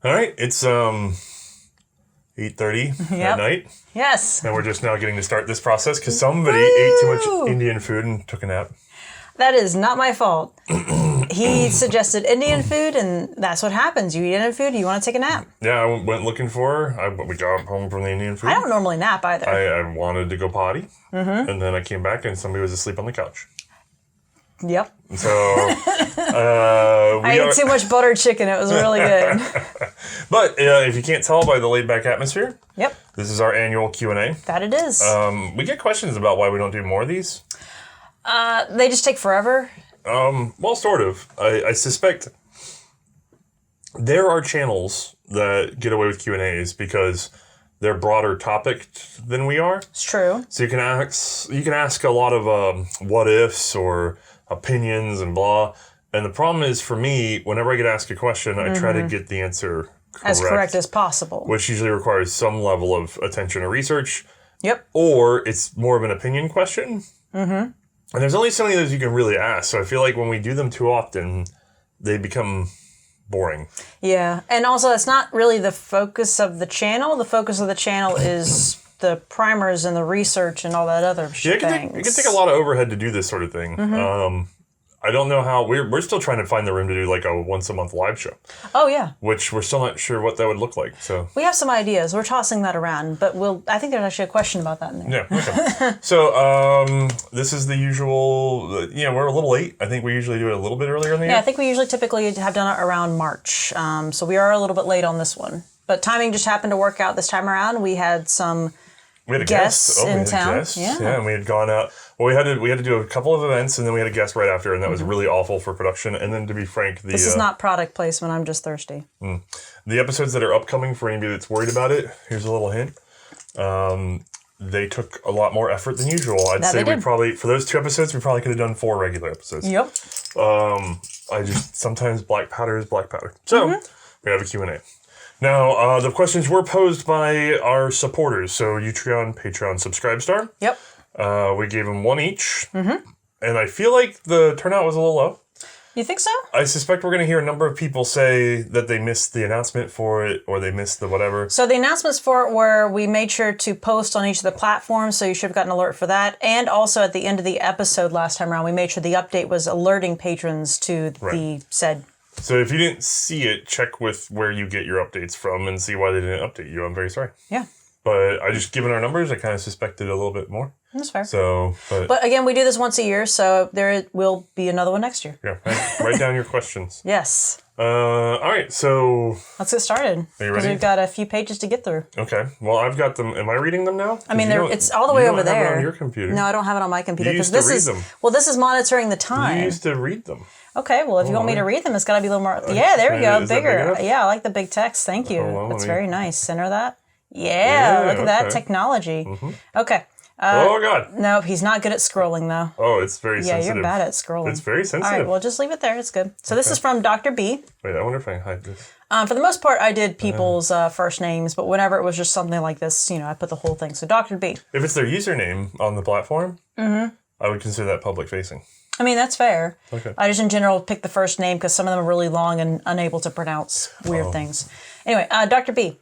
All right, it's 8:30 at night. Yes. And we're just now getting to start this process because somebody ate too much Indian food and took a nap. That is not my fault. He suggested Indian food, and that's what happens. You eat Indian food, you want to take a nap. Yeah, I went looking for her. We got home from the Indian food. I don't normally nap either. I wanted to go potty, and then I came back and somebody was asleep on the couch. Yep. So I ate too much buttered chicken. It was really good. But if you can't tell by the laid-back atmosphere, Yep. This is our annual Q&A. That it is. We get questions about why we don't do more of these. They just take forever. Well, sort of. I suspect there are channels that get away with Q&As because they're broader topic than we are. It's true. So you can ask a lot of what ifs or opinions and blah. And the problem is for me, whenever I get asked a question, I try to get the answer As correct as possible. which usually requires some level of attention or research. Yep. Or it's more of an opinion question. And there's only so many of those you can really ask. So I feel like when we do them too often, they become boring. Yeah. And also, it's not really the focus of the channel. The focus of the channel is the primers and the research and all that other Yeah, shit. it can take a lot of overhead to do this sort of thing. I don't know how we're still trying to find the room to do like a once a month live show, Oh, yeah. which we're still not sure what that would look like. So We have some ideas. We're tossing that around, but I think there's actually a question about that in there. yeah, okay. So this is the usual. We're a little late. I think we usually do it a little bit earlier in the year. Yeah, I think we typically have done it around March. So we are a little bit late on this one. But timing just happened to work out this time around. We had some We had a guests guest. in we had town. A guest. Yeah. And we had gone out. Well, we had to do a couple of events, and then we had a guest right after, and that was really awful for production. And then, to be frank, This is not product placement. I'm just thirsty. the episodes that are upcoming for anybody that's worried about it. Here's a little hint. They took a lot more effort than usual. I'd That say they we did. probably for those 2 episodes we probably could have done 4 regular episodes. Yep. I just sometimes black powder is black powder. So we have a Q&A. Now the questions were posed by our supporters. So Utreon, Patreon, Subscribestar. Yep. We gave them 1 each, and I feel like the turnout was a little low. You think so? I suspect we're going to hear a number of people say that they missed the announcement for it or they missed the whatever. So the announcements for it were we made sure to post on each of the platforms, so you should have gotten an alert for that. And also at the end of the episode last time around, we made sure the update was alerting patrons to the said. So if you didn't see it, check with where you get your updates from and see why they didn't update you. I'm very sorry. Yeah, But I just, given our numbers, I kind of suspected a little bit more. that's fair. So, But again, we do this once a year, so there will be another one next year. yeah, write down your questions. Yes. All right, so... Let's get started. Are you Because ready? we've got a few pages to get through. Okay, well, I've got them. Am I reading them now? I mean, You don't- it's all the way you over don't have it there. on your computer. No, I don't have it on my computer. You used because to this read is them. Well, this is monitoring the time. You used to read them. Okay, well, if you want me to read them, it's got to be a little more... Yeah, there we go. Is that big Bigger. enough? Yeah, I like the big text. Thank you. Hold on, That's let me- very nice. Center that. Yeah, Yeah, look at that okay. technology. Okay. Oh, God. No, he's not good at scrolling, though. Oh, it's very Yeah, sensitive. you're bad at scrolling. It's very All sensitive. right, well, just leave it there. It's good. So this is from Dr. B. Wait, I wonder if I can hide this. For the most part, I did people's first names, but whenever it was just something like this, I put the whole thing. So Dr. B. If it's their username on the platform, I would consider that public facing. I mean, that's fair. Okay. I just, in general, pick the first name because some of them are really long and unable to pronounce weird things. Anyway, Dr. B.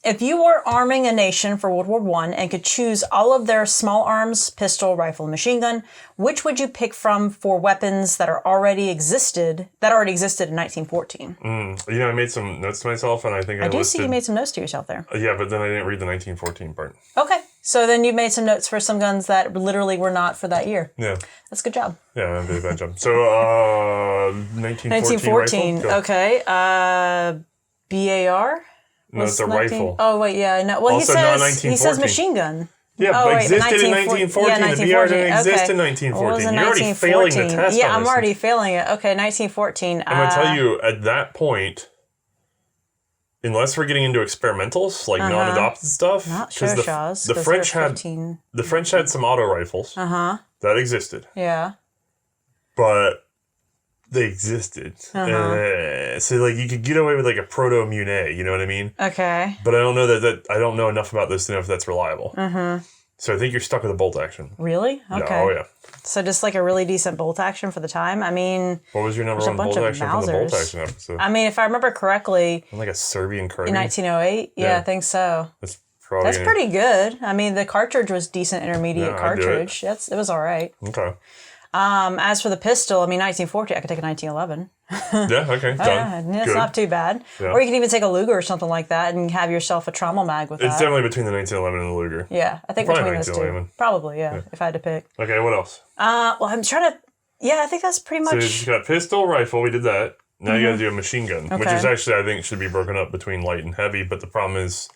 If you were arming a nation for World War I and could choose all of their small arms, pistol, rifle, machine gun, which would you pick from for weapons that already existed in 1914? I made some notes to myself, and I think I do listed... see you made some notes to yourself there. Yeah, but then I didn't read the 1914 part. Okay, so then you made some notes for some guns that literally were not for that year. Yeah. That's a good job. Yeah, I did a bad job. So, 1914, rifle? Go. okay. BAR? No, it's a rifle. Oh, wait, yeah. No. Well, Also not 1914. he says machine gun. Yeah, Oh, but wait, existed in 1914. Yeah, The BR didn't exist okay. in 1914. What was in You're already failing the 1914? test Yeah, on I'm this. already failing it. Okay, 1914. I'm going to tell you, at that point, unless we're getting into experimentals, like non-adopted stuff, Not 'cause Showshas. the French had some auto rifles that existed, Yeah. but they existed. So like you could get away with like a proto Mune, you know what I mean? Okay. But I don't know that I don't know enough about this to know if that's reliable. So I think you're stuck with a bolt action. Really? Okay. Yeah, oh, yeah. So just like a really decent bolt action for the time? I mean... What was your number one bolt action from the bolt action episode? I mean, if I remember correctly... Like a Serbian Kirby? In 1908? Yeah, I think so. That's pretty good. I mean, the cartridge was decent intermediate cartridge. It was all right. Okay. As for the pistol, I mean, 1940, I could take a 1911. Yeah, okay, done. It's not too bad. Yeah. Or you can even take a Luger or something like that and have yourself a trauma mag with that. It's definitely between the 1911 and the Luger. Yeah, I think between those two. Probably, yeah, if I had to pick. Okay, what else? Well, I'm trying to... Yeah, I think that's pretty much... So you got pistol, rifle, we did that. Now you got to do a machine gun, which is actually, I think, should be broken up between light and heavy, but the problem is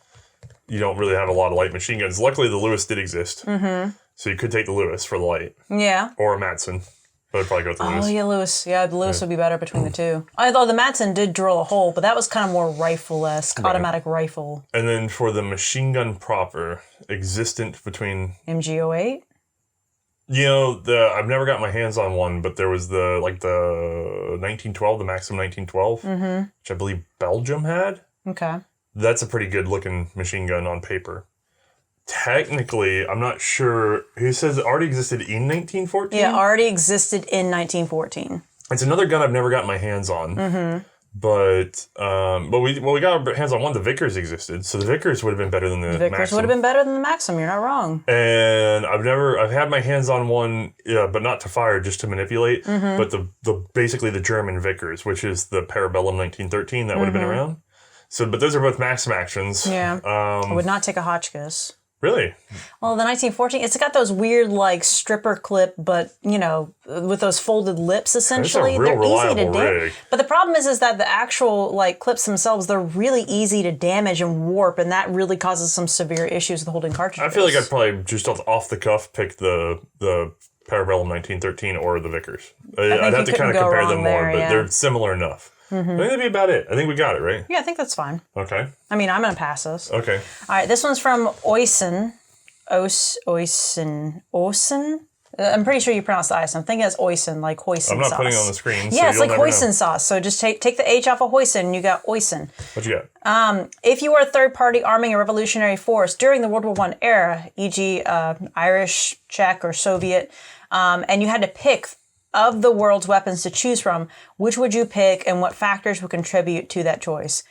you don't really have a lot of light machine guns. Luckily, the Lewis did exist. So you could take the Lewis for the light. Yeah. Or a Madsen. But I'd probably go with the Lewis. Oh, yeah, Lewis. Yeah, the Lewis would be better between the two. Although the Madsen did drill a hole, but that was kind of more rifle-esque, automatic rifle. And then for the machine gun proper, existent between... MG08? You know, I've never got my hands on one, but there was the 1912, the Maxim 1912, which I believe Belgium had. Okay. That's a pretty good-looking machine gun on paper. Technically, I'm not sure. He says it already existed in 1914? Yeah, already existed in 1914. It's another gun I've never gotten my hands on. But we got our hands on one. The Vickers existed, so the Vickers would have been better than the Maxim. Vickers would have been better than the Maxim. You're not wrong. And I've had my hands on one, but not to fire, just to manipulate. But basically the German Vickers, which is the Parabellum 1913 that would have been around. So, but those are both Maxim actions. Yeah. I would not take a Hotchkiss. Really? Well, the 1914, it's got those weird, stripper clip, but, with those folded lips, essentially. It's a real reliable rig. But the problem is that the actual, clips themselves, they're really easy to damage and warp, and that really causes some severe issues with holding cartridges. I feel like I'd probably just off the cuff pick the Parabellum 1913 or the Vickers. I'd have to kind of compare them more, but they're similar enough. I think that'd be about it. I think we got it, right? Yeah, I think that's fine. Okay. I mean, I'm going to pass this. Okay. All right, this one's from Oysen. Oysen? I'm pretty sure you pronounce the I. I'm thinking it's Oysen, like hoisin sauce. I'm not putting it on the screen, yeah, it's like hoisin sauce. So just take the H off of hoisin, and you got Oysen. What you got? If you were a third party arming a revolutionary force during the World War I era, e.g. Irish, Czech, or Soviet, and you had to pick of the world's weapons to choose from, which would you pick and what factors would contribute to that choice?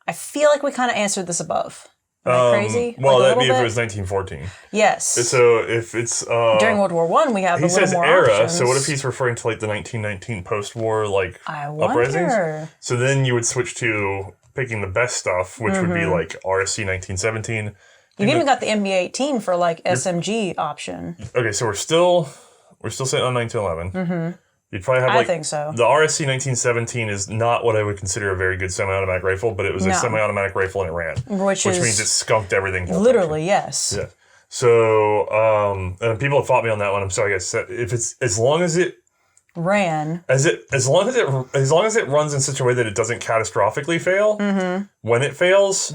I feel like we kind of answered this above. Am I crazy? Well, that'd be if it was 1914. Yes. So if it's... during World War I, we have a little more He says era, options. So what if he's referring to the 1919 post-war, I wonder. uprisings? So then you would switch to picking the best stuff, which would be RSC 1917. You've even got the MB-18 for SMG option. Okay, so we're still sitting on 1911. You'd probably have I think so. The RSC 1917 is not what I would consider a very good semi-automatic rifle, but it was a semi-automatic rifle and it ran. Which means it skunked everything. Literally, yes. Yeah. So, and people have fought me on that one. I'm sorry, guys. If it's as long as it ran, as long as it runs in such a way that it doesn't catastrophically fail, when it fails,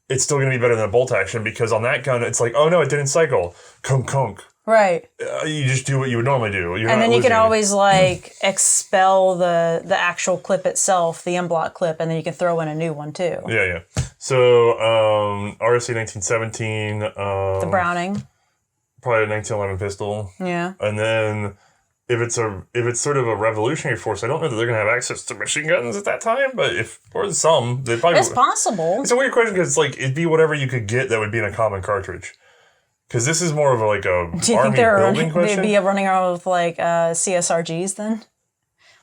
it's still going to be better than a bolt action because on that gun, it's like, oh no, it didn't cycle. Kunk kunk. Right. You just do what you would normally do. And then you can always expel the actual clip itself, the M-block clip, and then you can throw in a new one too. Yeah. So RSC 1917. The Browning. Probably a 1911 pistol. Yeah. And then if it's sort of a revolutionary force, I don't know that they're going to have access to machine guns at that time, but they probably. It's possible. It's a weird question because it'd be whatever you could get that would be in a common cartridge. Because this is more of a army building question. They'd be running around with CSRGs then?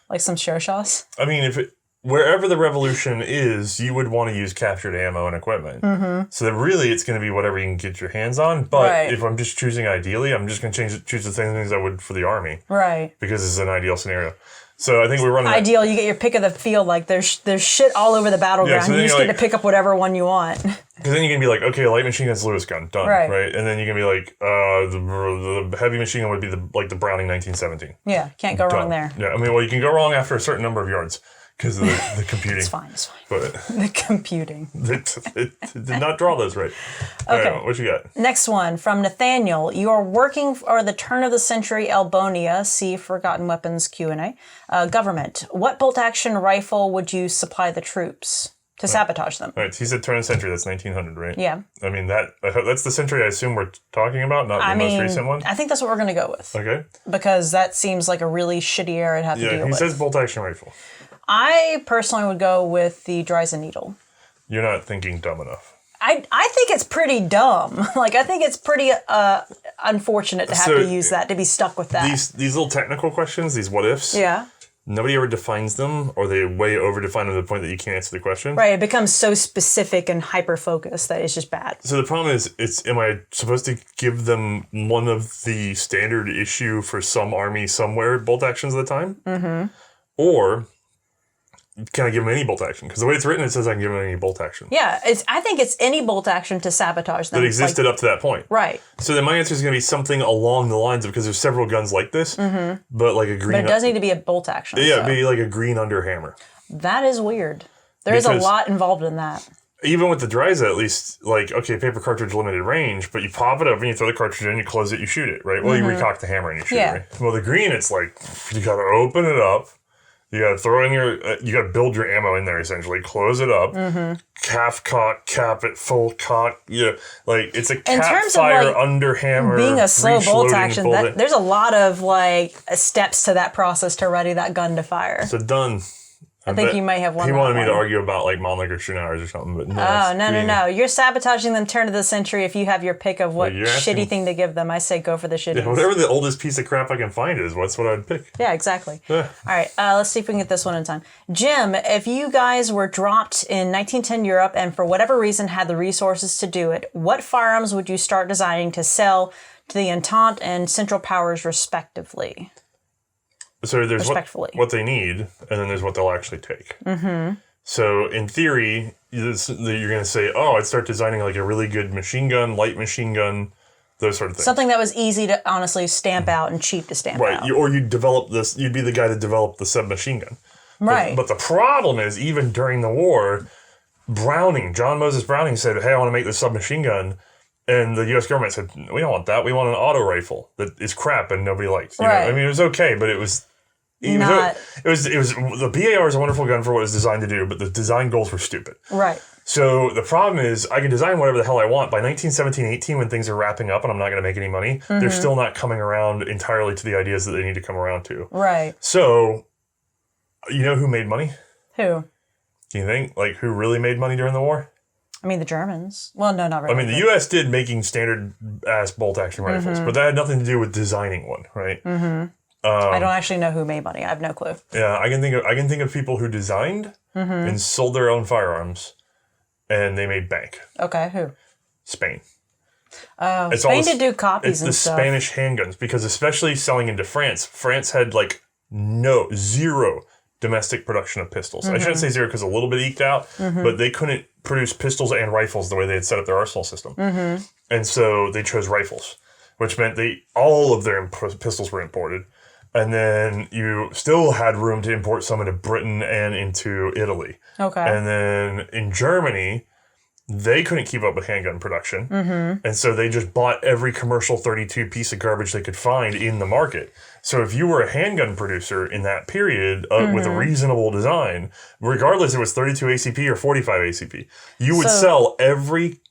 Like some Showshas? I mean, wherever the revolution is, you would want to use captured ammo and equipment. So that really it's going to be whatever you can get your hands on. But if I'm just choosing ideally, I'm just going to choose the same things I would for the army. Right. Because it's an ideal scenario. So I think we're running ideal. You get your pick of the field. There's shit all over the battleground. So you just get to pick up whatever one you want. Because then you can be like, okay, light machine gun's Lewis gun, done, right? And then you can be like, the heavy machine gun would be the Browning 1917. Yeah, can't go wrong there. Yeah, I mean, you can go wrong after a certain number of yards because of the computing. It's fine. But the computing. It did not draw those right. Okay. Right, what you got? Next one from Nathaniel. You are working for the turn of the century Albonia, see Forgotten Weapons Q&A, government. What bolt-action rifle would you supply the troops? to sabotage them. Right. He said turn of the century. That's 1900, right? Yeah. I mean, that's the century I assume we're talking about, not the most recent one. I think that's what we're going to go with. Okay. Because that seems like a really shitty era to have to deal with. Yeah, he says bolt-action rifle. I personally would go with the Dries and Needle. You're not thinking dumb enough. I think it's pretty dumb. Like, I think it's pretty unfortunate to have to use that, to be stuck with that. These little technical questions, these what-ifs. Yeah. Nobody ever defines them, or they way over-define them to the point that you can't answer the question. Right, it becomes so specific and hyper-focused that it's just bad. So the problem is, am I supposed to give them one of the standard issue for some army somewhere bolt actions at the time? Mm-hmm. Or can I give them any bolt action? Because the way it's written, it says I can give them any bolt action. Yeah, I think it's any bolt action to sabotage them. That existed up to that point. Right. So then my answer is going to be something along the lines of, because there's several guns like this, but like a green... But it does need to be a bolt action. Yeah, maybe like a green underhammer. That is weird. There's a lot involved in that. Even with the Dryza, at least, like, okay, paper cartridge limited range, but you pop it up and you throw the cartridge in, you close it, you shoot it, right? Well, you recock the hammer and you shoot it, right? Well, the green, it's like, you got to open it up. You got to throw in you got to build your ammo in there, essentially. Close it up. Half cock, cap it, full cock. Yeah, like, it's a cap-fire underhammer. Being a slow bolt action, there's a lot of, like, steps to that process to ready that gun to fire. So done. I think you may have won. He wanted me to argue about like Mannlicher Schneiders or something, but no. No. You're sabotaging them turn of the century if you have your pick of what shitty thing to give them. I say go for the shitty. Yeah, whatever the oldest piece of crap I can find is, that's what I'd pick. Yeah, exactly. All right, let's see if we can get this one in time. Jim, if you guys were dropped in 1910 Europe and for whatever reason had the resources to do it, what firearms would you start designing to sell to the Entente and Central Powers respectively? So there's what they need, and then there's what they'll actually take. So in theory, you're going to say, oh, I'd start designing like a really good machine gun, light machine gun, those sort of things. Something that was easy to honestly stamp out and cheap to stamp out. Right, or you'd develop this, you'd be the guy that developed the submachine gun. Right. But the problem is, even during the war, John Moses Browning said, hey, I want to make this submachine gun. And the U.S. government said, we don't want that. We want an auto rifle that is crap and nobody likes. You know? I mean, it was okay, but it was... the BAR is a wonderful gun for what it's designed to do, but the design goals were stupid. Right. So the problem is I can design whatever the hell I want. By 1917-18, when things are wrapping up and I'm not going to make any money, they're still not coming around entirely to the ideas that they need to come around to. Right. So, you know who made money? Who? Do you think? Like, who really made money during the war? I mean, the Germans. Well, no, not really. I mean, the U.S. did making standard-ass bolt-action rifles, but that had nothing to do with designing one, right? I don't actually know who made money. I have no clue. Yeah, I can think of people who designed and sold their own firearms, and they made bank. Okay, who? Spain. Spain did do copies and stuff. It's the Spanish handguns, because especially selling into France, France had like zero domestic production of pistols. I shouldn't say zero because a little bit eked out, but they couldn't produce pistols and rifles the way they had set up their arsenal system. And so they chose rifles, which meant all of their pistols were imported. And then you still had room to import some into Britain and into Italy. Okay. And then in Germany, they couldn't keep up with handgun production. And so they just bought every commercial .32 piece of garbage they could find in the market. So if you were a handgun producer in that period with a reasonable design, regardless if it was 32 ACP or 45 ACP, you would sell every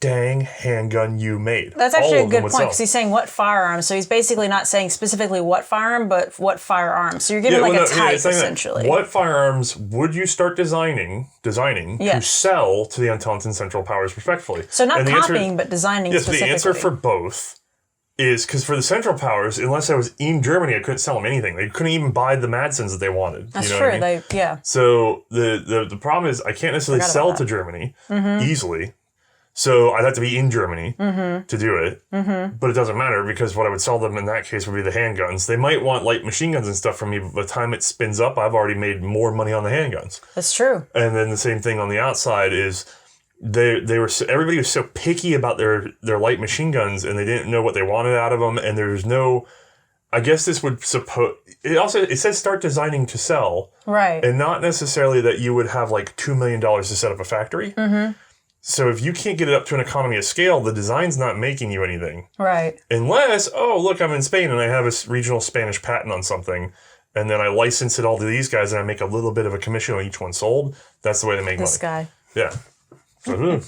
dang handgun you made. That's actually a good point, because he's saying what firearm. So he's basically not saying specifically what firearm, but what firearm. So you're giving a type, essentially. What firearms would you start designing to sell to the Entente and Central Powers respectively? So not copying, but designing specifically. The answer for both is, because for the Central Powers, unless I was in Germany, I couldn't sell them anything. They couldn't even buy the Madsens that they wanted. That's true. I mean? So the problem is I can't necessarily sell to Germany easily. So I'd have to be in Germany to do it, but it doesn't matter, because what I would sell them in that case would be the handguns. They might want light machine guns and stuff from me, but by the time it spins up, I've already made more money on the handguns. That's true. And then the same thing on the outside is everybody was so picky about their light machine guns, and they didn't know what they wanted out of them, and there's no... I guess this would it says start designing to sell. Right. And not necessarily that you would have like $2 million to set up a factory. So if you can't get it up to an economy of scale, the design's not making you anything. Right. Unless, look, I'm in Spain and I have a regional Spanish patent on something, and then I license it all to these guys, and I make a little bit of a commission on each one sold. That's the way they make money. This guy. Yeah. So, All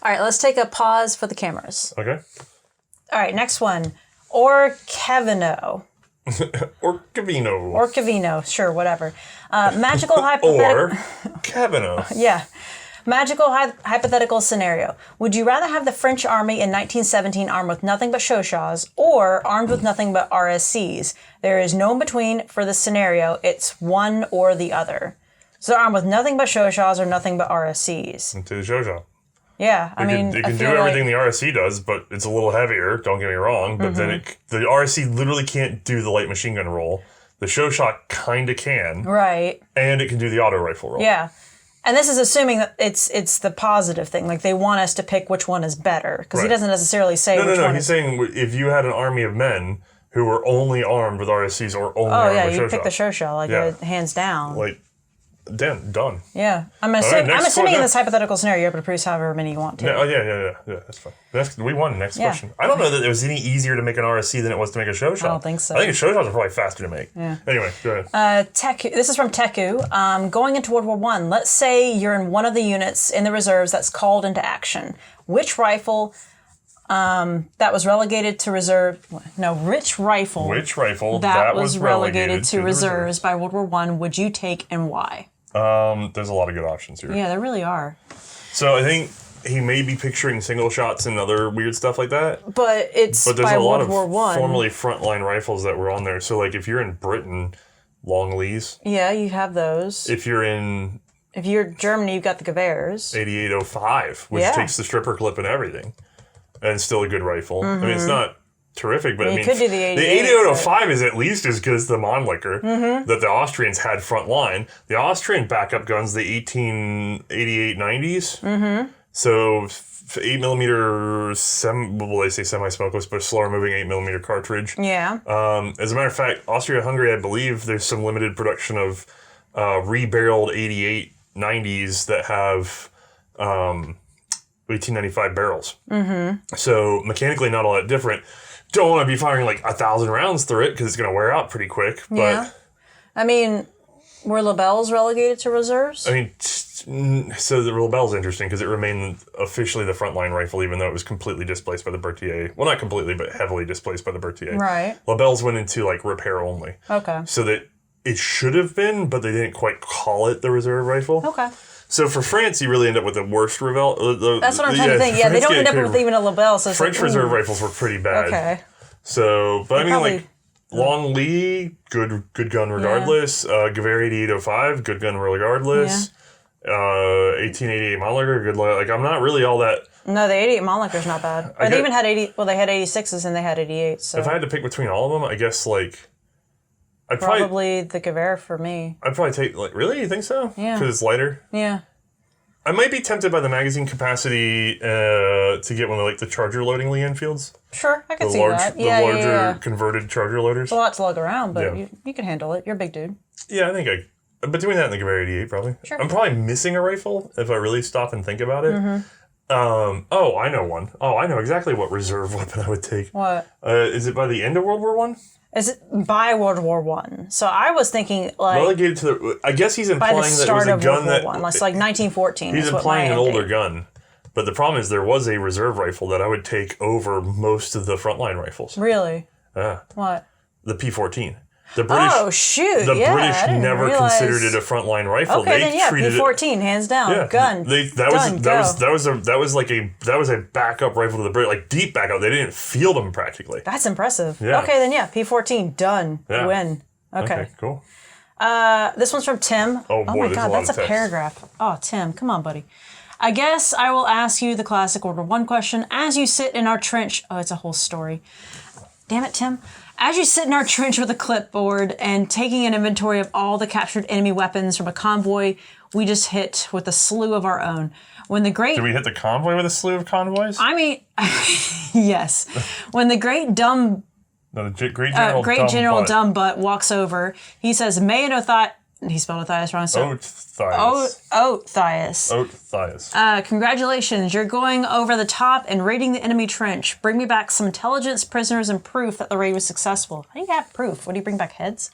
right, let's take a pause for the cameras. okay. All right, next one. Orcavino. Or Cavino. Orcavino, sure, whatever. Magical hypothetical. Or Cavino. Yeah. Magical hypothetical scenario. Would you rather have the French army in 1917 armed with nothing but Showshas or armed with nothing but RSCs? There is no in between for this scenario. It's one or the other. So they're armed with nothing but Showshas or nothing but RSCs. Into the Showshas. Yeah, It can do everything the RSC does, but it's a little heavier, don't get me wrong. But then the RSC literally can't do the light machine gun roll. The Showshot kind of can. Right. And it can do the auto rifle roll. Yeah. And this is assuming that it's the positive thing. Like, they want us to pick which one is better. Because he doesn't necessarily say which one No. He's saying if you had an army of men who were only armed with RSCs or only armed with Showshot. you pick the Showshot, hands down. Like, done. Yeah. I'm assuming in this hypothetical scenario, you're able to produce however many you want to. Yeah, that's fine. We won. Next question. I don't know that it was any easier to make an RSC than it was to make a Showshot. I don't think so. I think a Showshots are probably faster to make. Yeah. Anyway, go ahead. This is from Teku. Going into World War I, let's say you're in one of the units in the reserves that's called into action. Which rifle that was relegated to reserve... No, which rifle that was relegated to reserves by World War I would you take and why? There's a lot of good options here. Yeah, there really are. So I think he may be picturing single shots and other weird stuff like that. But there's by a lot of formerly frontline rifles that were on there. So like if you're in Britain, Long Lees. Yeah, you have those. If you're Germany, you've got the Gewehrs. 8805, which takes the stripper clip and everything. And it's still a good rifle. I mean, it's not terrific, but you could do the 8805 is at least as good as the Mannlicher that the Austrians had front line. The Austrian backup guns, the 1888 90s. So 8mm they say semi-smokeless, but slower moving 8mm cartridge. Yeah. As a matter of fact, Austria-Hungary, I believe there's some limited production of rebarreled 88 90s that have 1895 barrels. So mechanically not all that different. Don't want to be firing like 1,000 rounds through it because it's going to wear out pretty quick. But yeah. I mean, were Lebels relegated to reserves? I mean, so the Lebel's interesting because it remained officially the frontline rifle, even though it was completely displaced by the Bertier. Well, not completely, but heavily displaced by the Bertier. Right. Lebels went into like repair only. Okay. So that it should have been, but they didn't quite call it the reserve rifle. Okay. So for France, you really end up with the worst Revel. That's what I'm trying to think. Yeah, they don't end up with even a Lebel. So French reserve rifles were pretty bad. Okay. So, but I mean, like Long Lee, good gun regardless. Gewehr 8805, good gun regardless. 1888 Mannlicher, good. Like I'm not really all that. No, the 88 Mannlicher's not bad. They even had 80. Well, they had 86s and they had 88. So if I had to pick between all of them, I guess like. I'd probably the Gewehr for me. I'd probably take really. You think so? Yeah. Because it's lighter. Yeah. I might be tempted by the magazine capacity to get one of like the charger loading Lee Enfields. Sure, I can see that. The larger converted charger loaders. It's a lot to lug around, but you can handle it. You're a big dude. Yeah, I think between that and the Gewehr 88 probably. Sure. I'm probably missing a rifle if I really stop and think about it. I know one. I know exactly what reserve weapon I would take. What? Is it by the end of World War I? Is it by World War I? So I was thinking like relegated to the. I guess he's implying that it was a gun that it's like 1914. He's implying an older gun, but the problem is there was a reserve rifle that I would take over most of the frontline rifles. Really? Yeah. What? The P14. The British. Oh shoot! The British never considered it a frontline rifle. Okay, then P14, hands down, gun. That was a backup rifle to the British, like deep backup. They didn't field them practically. That's impressive. Yeah. Okay, then P14, done. Yeah. Win. Okay, cool. This one's from Tim. Oh boy, my God, that's a paragraph. Oh, Tim, come on, buddy. I guess I will ask you the classic World War I question. As you sit in our trench, it's a whole story. Damn it, Tim. As you sit in our trench with a clipboard and taking an inventory of all the captured enemy weapons from a convoy we just hit with a slew of our own. Did we hit the convoy with a slew of convoys? I mean, yes. When the great General Dumbbutt walks over, he says, "May an Othias," he spelled Othias wrong. So Othias. Congratulations, you're going over the top and raiding the enemy trench. Bring me back some intelligence, prisoners, and proof that the raid was successful. How do you have proof? What do you bring back, heads?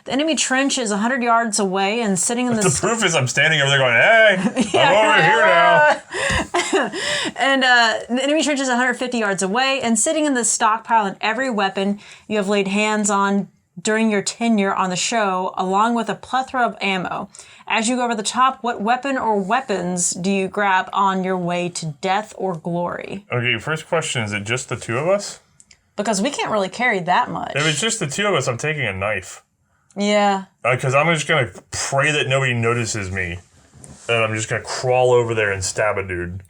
The enemy trench is 100 yards away and sitting in the... The proof is I'm standing over there going, hey, I'm over here now. And the enemy trench is 150 yards away and sitting in the stockpile, and every weapon you have laid hands on during your tenure on the show, along with a plethora of ammo. As you go over the top, what weapon or weapons do you grab on your way to death or glory? Okay, first question, is it just the two of us? Because we can't really carry that much. If it's just the two of us, I'm taking a knife. Yeah. Because I'm just going to pray that nobody notices me. And I'm just going to crawl over there and stab a dude.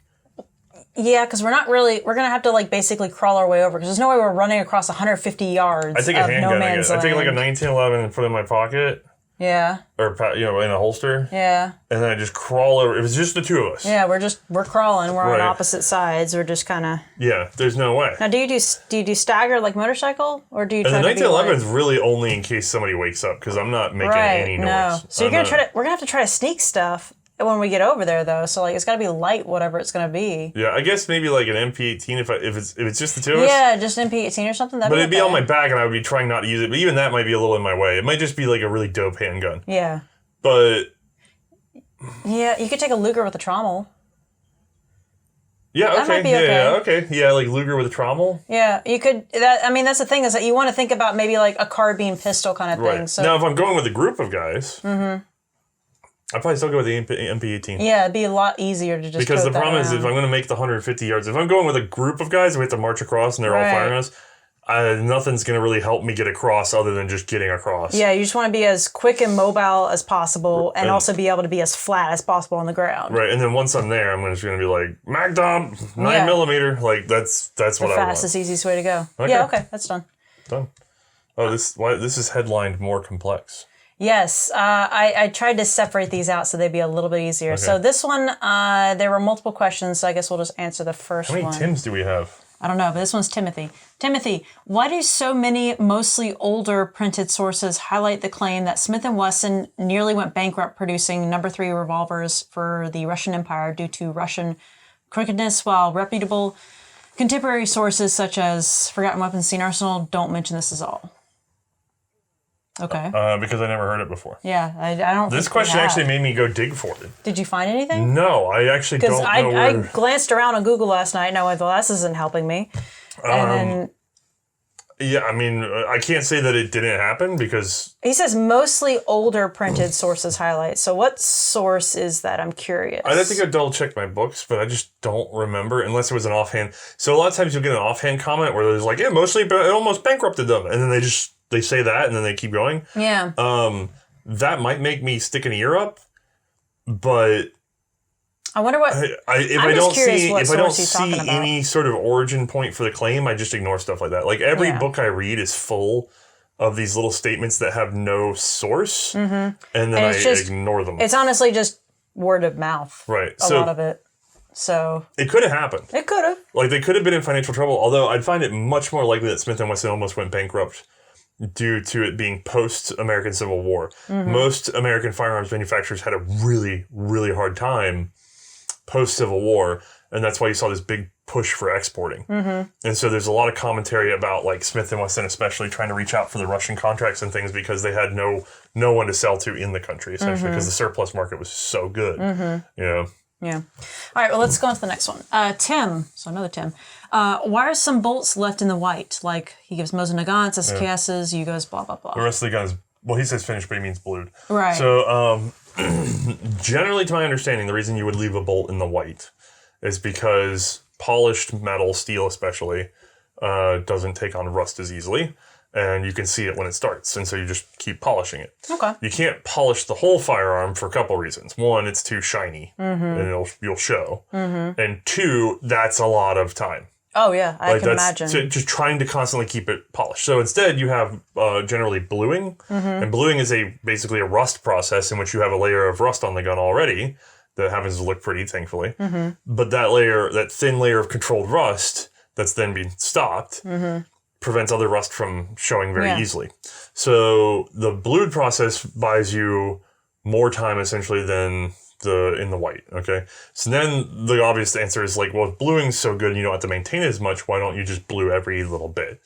Yeah, because we're going to have to basically crawl our way over, because there's no way we're running across 150 yards I take a handgun, I guess. I take like a 1911 and put it in my pocket. Yeah. Or, in a holster. Yeah. And then I just crawl over. If it's just the two of us. Yeah, we're crawling. We're on opposite sides. We're just kind of... Yeah, there's no way. Now, do you do stagger like motorcycle? Or do you try to be... And the 1911 is really only in case somebody wakes up, because I'm not making any noise. No. So we're going to have to try to sneak stuff when we get over there, though. So it's got to be light, whatever it's going to be. Yeah, I guess maybe like an MP18 if it's just the two of us. Yeah, just an MP18 or something. But it'd be on my back, and I would be trying not to use it. But even that might be a little in my way. It might just be like a really dope handgun. Yeah. But yeah, you could take a Luger with a trommel. Yeah, okay. That might be okay. Yeah, okay. Yeah, like Luger with a trommel. Yeah, you could. That's the thing, is that you want to think about maybe like a carbine pistol kind of thing. So now, if I'm going with a group of guys, I'd probably still go with the MP18. Yeah, it'd be a lot easier to just because the problem is, if I'm going to make the 150 yards, if I'm going with a group of guys, we have to march across, and they're all firing us. Nothing's going to really help me get across other than just getting across. Yeah, you just want to be as quick and mobile as possible, and also be able to be as flat as possible on the ground. Right, and then once I'm there, I'm just going to be like, mag dump, 9mm. Like, that's what I want. The fastest, easiest way to go. Okay. Yeah, okay, that's done. Done. Oh, this is headlined more complex. Yes, I tried to separate these out so they'd be a little bit easier. Okay. So this one, there were multiple questions, so I guess we'll just answer the first one. How many Tims do we have? I don't know, but this one's Timothy. Timothy, why do so many mostly older printed sources highlight the claim that Smith & Wesson nearly went bankrupt producing No. 3 revolvers for the Russian Empire due to Russian crookedness, while reputable contemporary sources such as Forgotten Weapons, C&Rsenal don't mention this at all? Okay. Because I never heard it before. Yeah, I don't. This question actually made me go dig for it. Did you find anything? No, I actually don't know where. I glanced around on Google last night and I went, well, this isn't helping me. And then... Yeah, I mean, I can't say that it didn't happen because... He says mostly older printed sources highlight. So what source is that? I'm curious. I'd have to go double check my books, but I just don't remember unless it was an offhand. So a lot of times you'll get an offhand comment where there's like, yeah, mostly it almost bankrupted them. And then they say that and then they keep going. Yeah. That might make me stick an ear up, but I wonder what if I don't see any sort of origin point for the claim, I just ignore stuff like that. Like every book I read is full of these little statements that have no source, and then I ignore them. It's honestly just word of mouth. Right. A lot of it. So it could have happened. It could have. Like they could have been in financial trouble, although I'd find it much more likely that Smith & Wesson almost went bankrupt due to it being post-American Civil War. Most American firearms manufacturers had a really, really hard time post-Civil War, and that's why you saw this big push for exporting. And so there's a lot of commentary about like Smith & Wesson especially trying to reach out for the Russian contracts and things because they had no one to sell to in the country, essentially, because the surplus market was so good. You know? Yeah. All right, well, let's go on to the next one. Tim, so another Tim. Why are some bolts left in the white? Like, he gives Mauser Nagants, SKSs, you goes blah, blah, blah. The rest of the guns, well, he says finished, but he means blued. Right. So, generally, to my understanding, the reason you would leave a bolt in the white is because polished metal, steel especially, doesn't take on rust as easily. And you can see it when it starts, and so you just keep polishing it. Okay. You can't polish the whole firearm for a couple reasons. One, it's too shiny, and you'll show. And two, that's a lot of time. Oh yeah, I can imagine. Just trying to constantly keep it polished. So instead, you have generally bluing, and bluing is basically a rust process in which you have a layer of rust on the gun already that happens to look pretty, thankfully. But that thin layer of controlled rust that's then being stopped. Prevents other rust from showing very easily. So the blued process buys you more time essentially than in the white, okay? So then the obvious answer is like, well, if bluing's so good and you don't have to maintain it as much, why don't you just blue every little bit?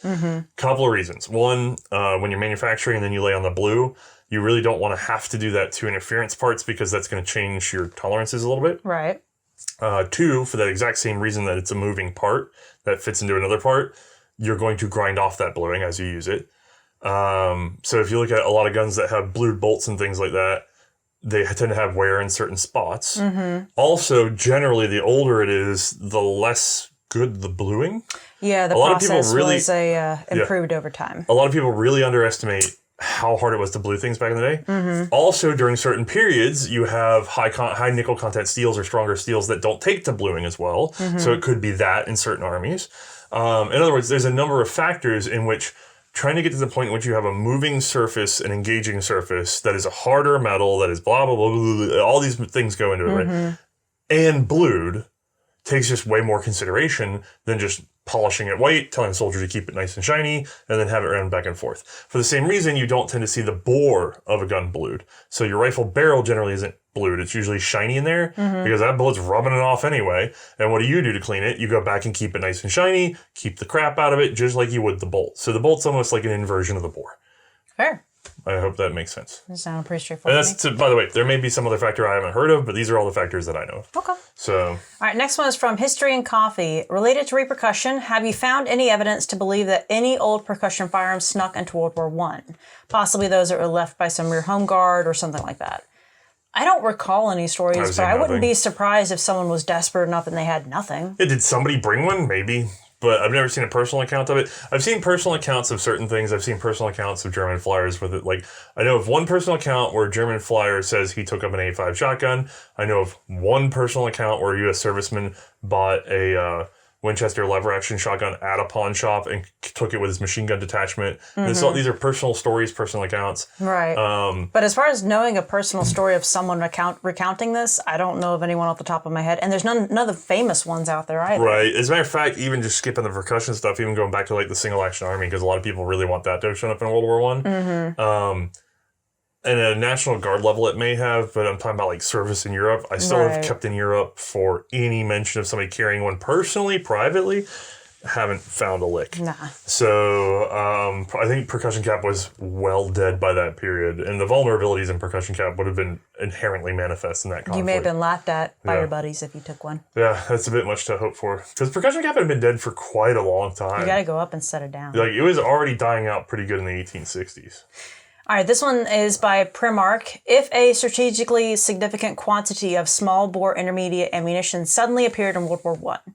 Couple of reasons. One, when you're manufacturing and then you lay on the blue, you really don't want to have to do that to interference parts because that's going to change your tolerances a little bit. Right. 2, for that exact same reason that it's a moving part that fits into another part, you're going to grind off that bluing as you use it. So if you look at a lot of guns that have blued bolts and things like that, they tend to have wear in certain spots. Also, generally, the older it is, the less good the bluing. Yeah, the process was improved over time. A lot of people really underestimate how hard it was to blue things back in the day. Also, during certain periods, you have high nickel content steels or stronger steels that don't take to bluing as well. So it could be that in certain armies. In other words, there's a number of factors in which trying to get to the point in which you have a moving surface, an engaging surface that is a harder metal, that is blah, blah, blah, blah, blah, all these things go into it, right? And blued takes just way more consideration than just polishing it white, telling the soldier to keep it nice and shiny, and then have it run back and forth. For the same reason, you don't tend to see the bore of a gun blued. So your rifle barrel generally isn't blued. It's usually shiny in there because that bullet's rubbing it off anyway. And what do you do to clean it? You go back and keep it nice and shiny, keep the crap out of it, just like you would the bolt. So the bolt's almost like an inversion of the bore. Fair. I hope that makes sense. That sounds pretty straightforward. And that's, by the way, there may be some other factor I haven't heard of, but these are all the factors that I know of. Okay. So. All right, next one is from History and Coffee. Related to repercussion, have you found any evidence to believe that any old percussion firearms snuck into World War I? Possibly those that were left by some rear home guard or something like that. I don't recall any stories, but I wouldn't be surprised if someone was desperate enough and they had nothing. Yeah, did somebody bring one? Maybe. But I've never seen a personal account of it. I've seen personal accounts of certain things. I've seen personal accounts of German flyers with it. Like, I know of one personal account where a German flyer says he took up an A5 shotgun. I know of one personal account where a U.S. serviceman bought a Winchester lever-action shotgun at a pawn shop and took it with his machine gun detachment. And so these are personal stories, personal accounts. Right. But as far as knowing a personal story of someone recounting this, I don't know of anyone off the top of my head. And there's none of the famous ones out there either. Right. As a matter of fact, even just skipping the percussion stuff, even going back to like the single-action army, because a lot of people really want that to have shown up in World War I. And at a National Guard level, it may have, but I'm talking about like service in Europe. I still have kept in Europe for any mention of somebody carrying one personally, privately. Haven't found a lick. Nah. So I think percussion cap was well dead by that period, and the vulnerabilities in percussion cap would have been inherently manifest in that conflict. You may have been laughed at by your buddies if you took one. Yeah, that's a bit much to hope for. Because percussion cap had been dead for quite a long time. You got to go up and set it down. Like, it was already dying out pretty good in the 1860s. All right, this one is by Primark. If a strategically significant quantity of small bore intermediate ammunition suddenly appeared in World War I,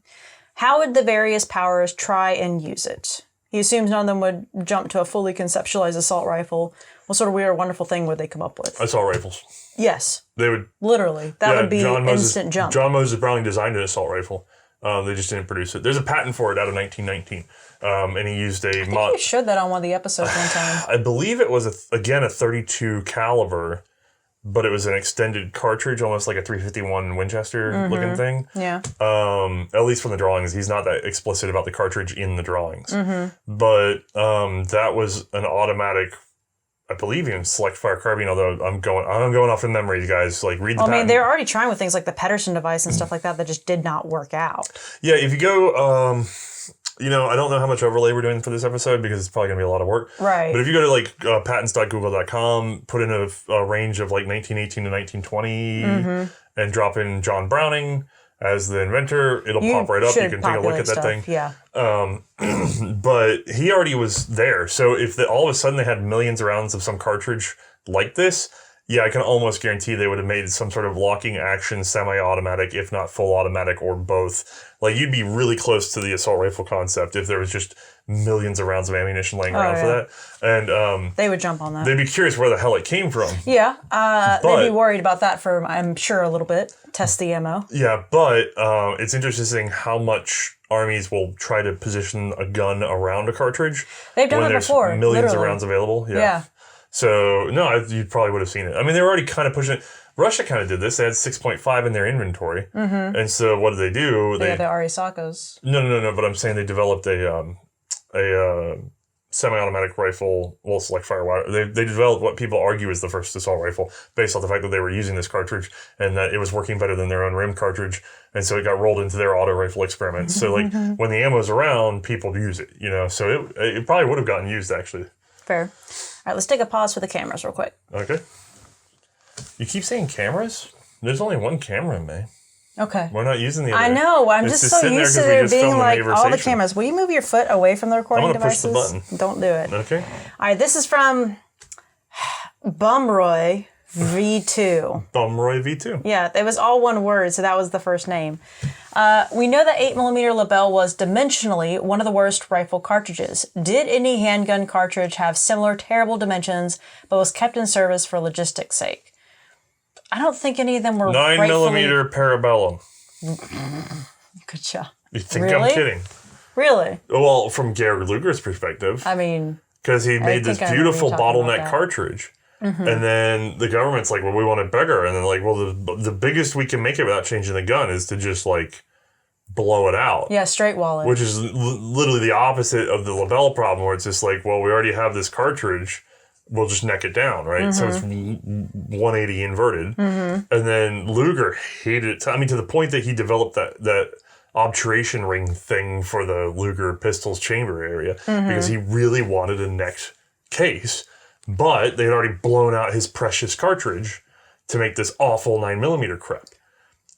how would the various powers try and use it? He assumes none of them would jump to a fully conceptualized assault rifle. What sort of weird, wonderful thing would they come up with? Assault rifles. Yes. They would. Literally. That would be instant jump. John Moses Browning designed an assault rifle. They just didn't produce it. There's a patent for it out of 1919. And he used a... I think you showed that on one of the episodes one time. I believe it was, again, a 32 caliber, but it was an extended cartridge, almost like a 351 Winchester looking thing. Yeah. At least from the drawings. He's not that explicit about the cartridge in the drawings. But that was an automatic... I believe even select fire carbine, although I'm going off in memory, you guys. Like, read the patent. I mean, they're already trying with things like the Pedersen device and stuff like that just did not work out. Yeah, if you go, I don't know how much overlay we're doing for this episode because it's probably going to be a lot of work. Right. But if you go to like patents.google.com, put in a range of like 1918 to 1920 and drop in John Browning as the inventor, it'll pop right up. You can take a look at that thing. Yeah. But he already was there. So if all of a sudden they had millions of rounds of some cartridge like this, yeah, I can almost guarantee they would have made some sort of locking action, semi-automatic, if not full automatic, or both. Like, you'd be really close to the assault rifle concept if there was just millions of rounds of ammunition laying around for that. And they would jump on that. They'd be curious where the hell it came from. Yeah, they'd be worried about that for, I'm sure, a little bit. Test the ammo. Yeah, but it's interesting how much armies will try to position a gun around a cartridge. They've done it before. Millions of rounds available. Yeah. So, no, you probably would have seen it. I mean, they were already kind of pushing it. Russia kind of did this. They had 6.5 in their inventory. And so what did they do? They had the Arisakos. No. But I'm saying they developed a semi-automatic rifle, select fire. They developed what people argue is the first assault rifle based on the fact that they were using this cartridge and that it was working better than their own rim cartridge. And so it got rolled into their auto rifle experiments. So, like, when the ammo's around, people use it, So it probably would have gotten used, actually. Fair. right, let's take a pause for the cameras real quick. Okay. You keep saying cameras? There's only one camera in May. Okay. We're not using the other. I know. I'm just so used to there being like all the cameras. Will you move your foot away from the recording devices? I'm going to push the button. Don't do it. Okay. All right, this is from Bumroy V2. Bumroy V2. Yeah, it was all one word, so that was the first name. We know that 8mm Lebel was dimensionally one of the worst rifle cartridges. Did any handgun cartridge have similar terrible dimensions, but was kept in service for logistics' sake? I don't think any of them were 9mm Parabellum. Good job. You think I'm kidding? Really? Well, from Gary Luger's perspective. I mean... Because he made this beautiful bottleneck cartridge. Mm-hmm. And then the government's like, well, we want it bigger. And then like, well, the biggest we can make it without changing the gun is to just like blow it out. Yeah, straight wall it. Which is literally the opposite of the Lebel problem where it's just like, well, we already have this cartridge. We'll just neck it down, right? Mm-hmm. So it's 180 inverted. Mm-hmm. And then Luger hated it. I mean, to the point that he developed that obturation ring thing for the Luger pistol's chamber area because he really wanted a necked case. But they had already blown out his precious cartridge to make this awful 9mm crap.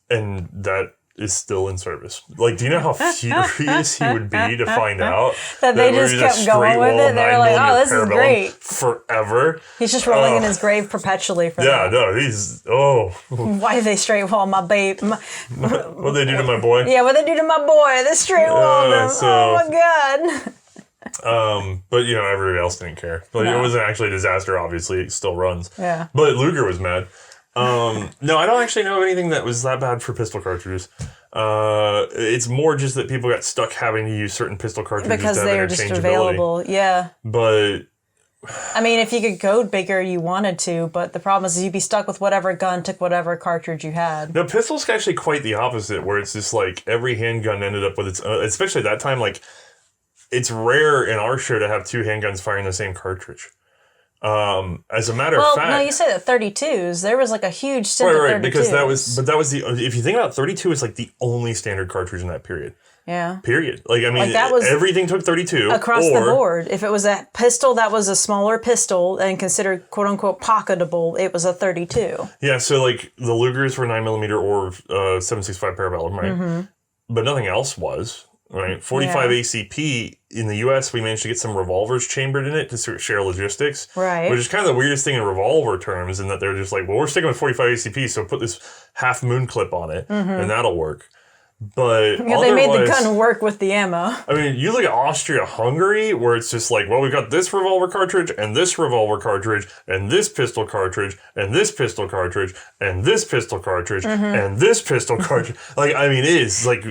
And that is still in service. Like, do you know how furious he would be to find out that they just kept going with it? They were like, oh, this is great. Forever. He's just rolling in his grave perpetually for that. Yeah, no, he's, Why did they straight wall my babe? What'd they do to my boy? Yeah, what they do to my boy? They straight walled him. Oh, my God. But, you know, everybody else didn't care. But it wasn't actually a disaster, obviously. It still runs. Yeah. But Luger was mad. No, I don't actually know of anything that was that bad for pistol cartridges. It's more just that people got stuck having to use certain pistol cartridges because they were just available. Yeah. But I mean, if you could go bigger, you wanted to. But the problem is you'd be stuck with whatever gun took whatever cartridge you had. No, pistols actually quite the opposite, where it's just like every handgun ended up with its own, especially at that time. Like, it's rare in our show to have two handguns firing the same cartridge. As a matter of fact, no, you say that 32s. There was like a huge stint of 32s. Because that was the. If you think about it, 32 is like the only standard cartridge in that period. Yeah. Period. Like, I mean, like that was everything took 32 across the board. If it was a pistol that was a smaller pistol and considered quote unquote pocketable, it was a 32. Yeah. So like the Lugers were 9mm or 7.65 Parabellum, right? Mm-hmm. But nothing else was. Right, 45 ACP in the U.S. We managed to get some revolvers chambered in it to sort of share logistics. Right, which is kind of the weirdest thing in revolver terms, in that they're just like, well, we're sticking with 45 ACP, so put this half moon clip on it, and that'll work. But yeah, they made the gun work with the ammo. I mean, you look at Austria-Hungary, where it's just like, well, we've got this revolver cartridge, and this revolver cartridge, and this pistol cartridge, and this pistol cartridge, and this pistol cartridge, and this pistol cartridge. Like, I mean, it is like.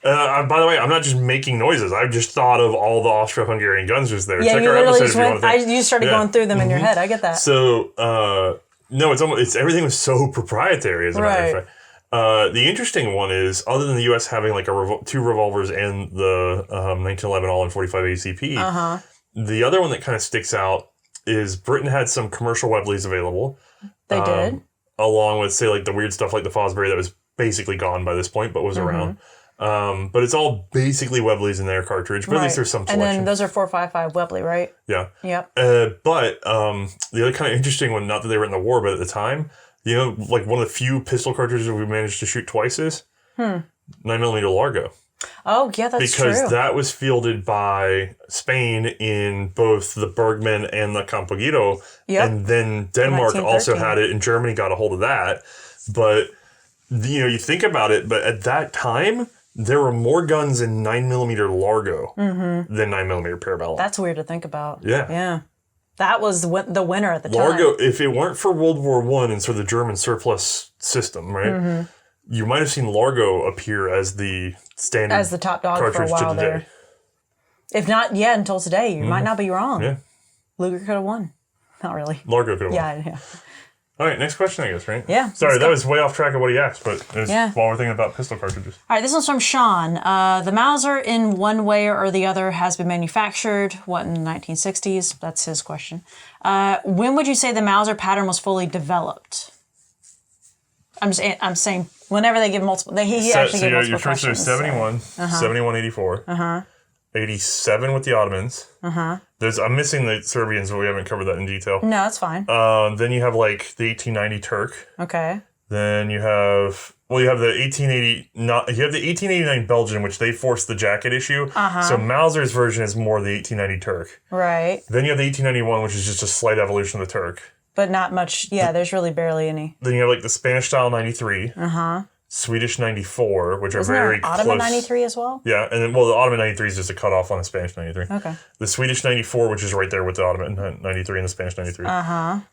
By the way, I'm not just making noises. I've just thought of all the Austro-Hungarian guns just there. Yeah, check you our literally episode just went. You started going through them in your head. I get that. So no, it's everything was so proprietary. As a matter of fact. The interesting one is, other than the U.S. having like two revolvers and the 1911 all in 45 ACP, the other one that kind of sticks out is Britain had some commercial Webleys available. They did, along with say like the weird stuff like the Fosbury that was basically gone by this point, but was around. But it's all basically Webleys in their cartridge, but at least there's some selection. And then those are 4.55 Webley, right? Yeah. Yep. But the other kind of interesting one, not that they were in the war, but at the time. You know, like one of the few pistol cartridges we managed to shoot twice is 9mm Largo. Oh, yeah, that's true. Because that was fielded by Spain in both the Bergman and the Campoguito. Yep. And then Denmark also had it, and Germany got a hold of that. But, you know, you think about it, but at that time, there were more guns in 9mm Largo than 9mm Parabellum. That's weird to think about. Yeah. Yeah. That was the winner at the time. Largo, if it weren't for World War I and sort of the German surplus system, right, you might have seen Largo appear as the standard as the top dog for a while there. If not, until today. You might not be wrong. Yeah. Luger could have won. Not really. Largo could have won. Yeah. All right, next question, I guess, right? Yeah. Sorry, that was way off track of what he asked, but it was while we're thinking about pistol cartridges. All right, this one's from Sean. The Mauser, in one way or the other, has been manufactured, in the 1960s? That's his question. When would you say the Mauser pattern was fully developed? I'm saying whenever they give multiple... He actually gave multiple questions. Your first is 71, 71, 84. 87 with the Ottomans. I'm missing the Serbians, but we haven't covered that in detail. No, that's fine. Then you have like the 1890 Turk. Okay. Then you have the 1880. You have the 1889 Belgian, which they forced the jacket issue. So Mauser's version is more the 1890 Turk. Right. Then you have the 1891, which is just a slight evolution of the Turk. But not much. Yeah, there's really barely any. Then you have like the Spanish style 93. Swedish 94, which are very close. Ottoman 93 as well? Yeah, and then, the Ottoman 93 is just a cutoff on the Spanish 93. Okay. The Swedish 94, which is right there with the Ottoman 93 and the Spanish 93.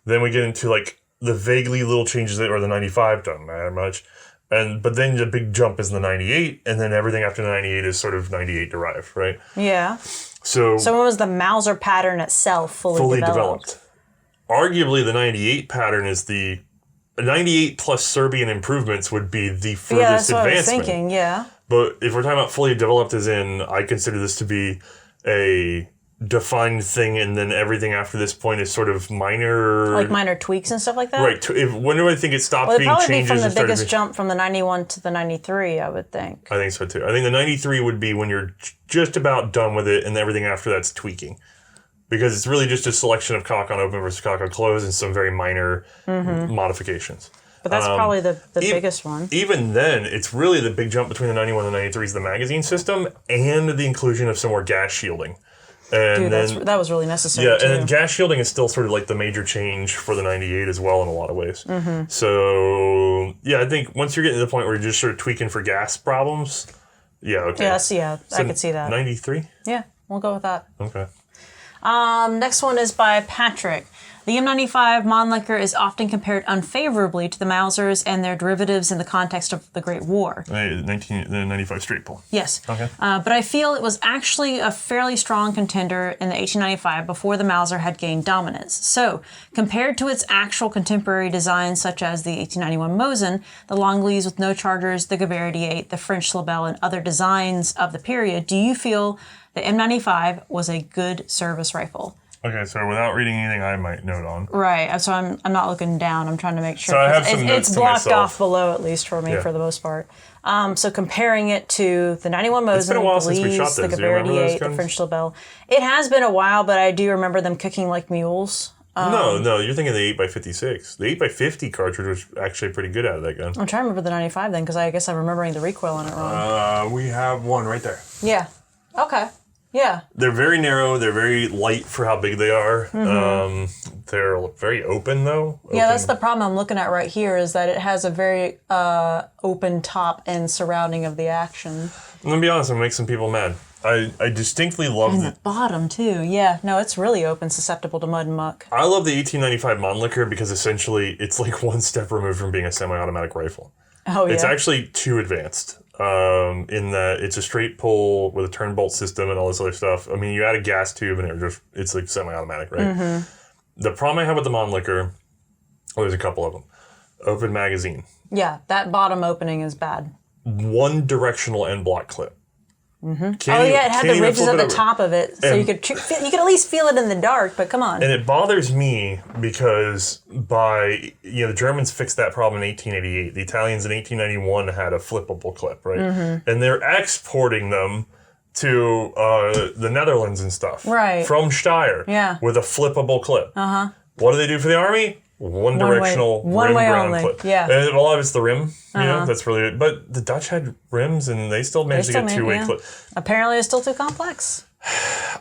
Then we get into like the vaguely little changes that are the 95, don't matter much. But then the big jump is the 98, and then everything after the 98 is sort of 98 derived, right? Yeah. So when was the Mauser pattern itself fully developed? Arguably, the 98 pattern is the 98 plus Serbian improvements would be the furthest advancement. Yeah, that's what I was thinking, yeah. But if we're talking about fully developed as in, I consider this to be a defined thing, and then everything after this point is sort of minor... Like minor tweaks and stuff like that? Right. When do I think it stopped being changes? Well, it'd probably be from the biggest jump from the 91 to the 93, I would think. I think so, too. I think the 93 would be when you're just about done with it, and everything after that's tweaking. Because it's really just a selection of cock on open versus cock on close and some very minor modifications. But that's probably the biggest one. Even then, it's really the big jump between the 91 and the 93 is the magazine system and the inclusion of some more gas shielding. And that was really necessary, yeah, too. and gas shielding is still sort of like the major change for the 98 as well in a lot of ways. So, yeah, I think once you're getting to the point where you're just sort of tweaking for gas problems, yeah, okay. Yes, yeah, I could see that. 93? Yeah, we'll go with that. Okay. Next one is by Patrick. The M95 Mannlicher is often compared unfavorably to the Mausers and their derivatives in the context of the Great War. The 95 straight pull. Yes. Okay. But I feel it was actually a fairly strong contender in the 1895 before the Mauser had gained dominance. So, compared to its actual contemporary designs such as the 1891 Mosin, the Longlees with no chargers, the Gewehr 8, the French Lebel, and other designs of the period, do you feel the M95 was a good service rifle? Okay, so without reading anything I might note on. Right, so I'm not looking down. I'm trying to make sure. So I have some notes it's blocked to myself. off below, at least for me, for the most part. So comparing it to the 91 Mosin, it's been a while since we shot the those. Do you remember Gewehr those 8, the guns? French Lebel. It has been a while, but I do remember them kicking like mules. No, you're thinking the 8x56. The 8x50 cartridge was actually pretty good out of that gun. I'm trying to remember the 95 then, because I guess I'm remembering the recoil on it wrong. We have one right there. Yeah. Okay. Yeah. They're very narrow. They're very light for how big they are. They're very open, though. Yeah, that's the problem I'm looking at right here is that it has a very open top and surrounding of the action. I'm going to be honest, I'm going to make some people mad. I distinctly love and the bottom, too. Yeah. No, it's really open, susceptible to mud and muck. I love the 1895 Mannlicher because essentially it's like one step removed from being a semi-automatic rifle. Oh, yeah. It's actually too advanced. In that it's a straight pull with a turn bolt system and all this other stuff. I mean, you add a gas tube and it's like semi-automatic, right? The problem I have with the Mannlicher, there's a couple of them. Open magazine. Yeah, that bottom opening is bad. One directional end block clip. It had the ridges at the top of it, so you could at least feel it in the dark. But come on. And it bothers me because the Germans fixed that problem in 1888. The Italians in 1891 had a flippable clip, right? And they're exporting them to the Netherlands and stuff, right? From Steyr, with a flippable clip. What do they do for the army? One directional rim ground clip. Yeah. And a lot of it's the rim. That's really good. But the Dutch had rims and they still managed to get two-way clip. Apparently it's still too complex.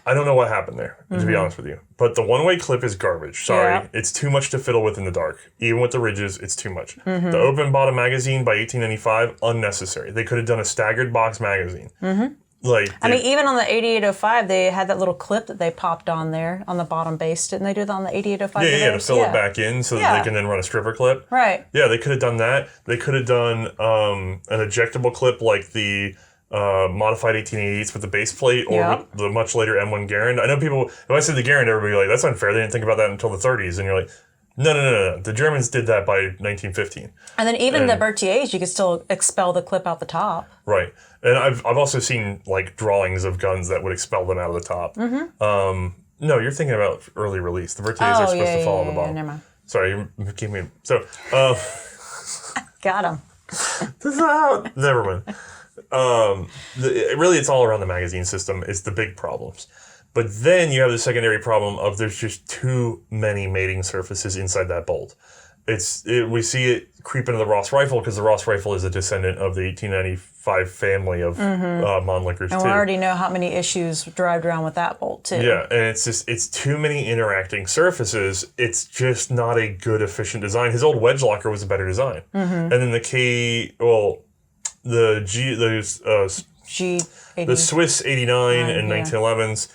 I don't know what happened there, to be honest with you. But the one-way clip is garbage. Sorry. It's too much to fiddle with in the dark. Even with the ridges, it's too much. The open bottom magazine by 1895, unnecessary. They could have done a staggered box magazine. Even on the 8805, they had that little clip that they popped on there on the bottom base. Didn't they do that on the 8805? Yeah, to fill it back in so that they can then run a stripper clip. Right. Yeah, they could have done that. They could have done an ejectable clip like the modified 1888s with the base plate or with the much later M1 Garand. I know people, if I said the Garand, everybody would be like, that's unfair. They didn't think about that until the 30s. And you're like, no. The Germans did that by 1915. And then even the Bertiers, you could still expel the clip out the top. Right. And I've also seen like drawings of guns that would expel them out of the top. No, you're thinking about early release. The Bertiers are supposed to fall on the bottom. Never mind. Sorry, you keep me. So, got him. this is out. Never mind. Really, it's all around the magazine system. It's the big problems. But then you have the secondary problem of there's just too many mating surfaces inside that bolt. We see it creep into the Ross rifle because the Ross rifle is a descendant of the 1895 family of Mannlichers and we already know how many issues derived around with that bolt too. Yeah, and it's too many interacting surfaces. It's just not a good, efficient design. His old wedge locker was a better design. And then the Swiss 89 and 1911s,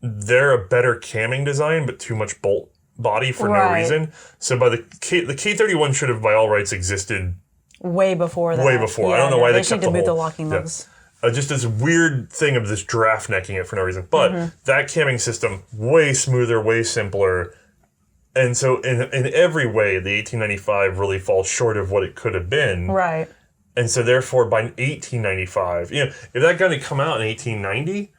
they're a better camming design, but too much bolt body for no reason. So by the K31 should have by all rights existed way before that. Way before. I don't know why they kept the locking lugs. Just this weird thing of this draft necking it for no reason. But that camming system, way smoother, way simpler. And so in every way, the 1895 really falls short of what it could have been. Right. And so therefore, by 1895, if that gun had come out in 1890,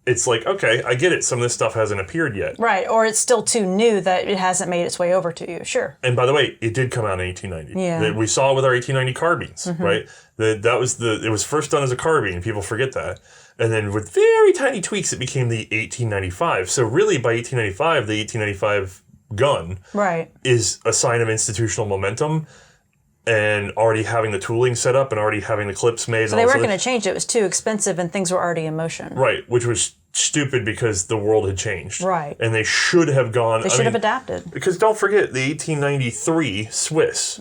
it's like, okay, I get it. Some of this stuff hasn't appeared yet. Right. Or it's still too new that it hasn't made its way over to you. Sure. And by the way, it did come out in 1890. Yeah. We saw it with our 1890 carbines, right? It was first done as a carbine. People forget that. And then with very tiny tweaks, it became the 1895. So really, by 1895, the 1895 gun is a sign of institutional momentum and already having the tooling set up and already having the clips made. So they weren't going to change it. It was too expensive and things were already in motion. Right, which was stupid because the world had changed. Right. And they should have gone... They should have adapted. Because don't forget, the 1893 Swiss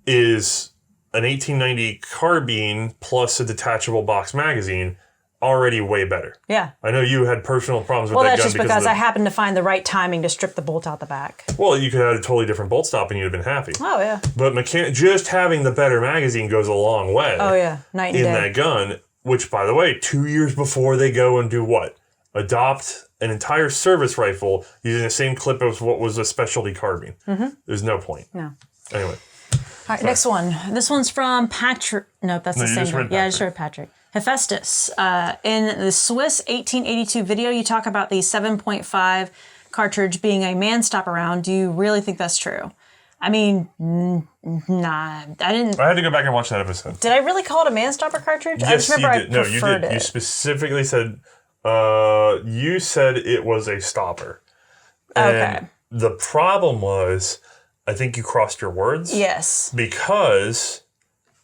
is an 1890 carbine plus a detachable box magazine, already way better. Yeah. I know you had personal problems with that gun. Well, that's just because I happened to find the right timing to strip the bolt out the back. Well, you could have had a totally different bolt stop and you'd have been happy. Oh, yeah. But just having the better magazine goes a long way. Oh, yeah. Night and day. In that gun, which, by the way, 2 years before they go and do what? Adopt an entire service rifle using the same clip as what was a specialty carbine. There's no point. No. Anyway. All right, next one. This one's from Patrick. No, that's the same one. Yeah, I just read Patrick. Hephaestus. In the Swiss 1882 video, you talk about the 7.5 cartridge being a man-stop round. Do you really think that's true? I mean, nah, I didn't. I had to go back and watch that episode. Did I really call it a man-stopper cartridge? Yes, I just remember you did. No, you did. You specifically said, you said it was a stopper. Okay. And the problem was, I think you crossed your words. Yes. Because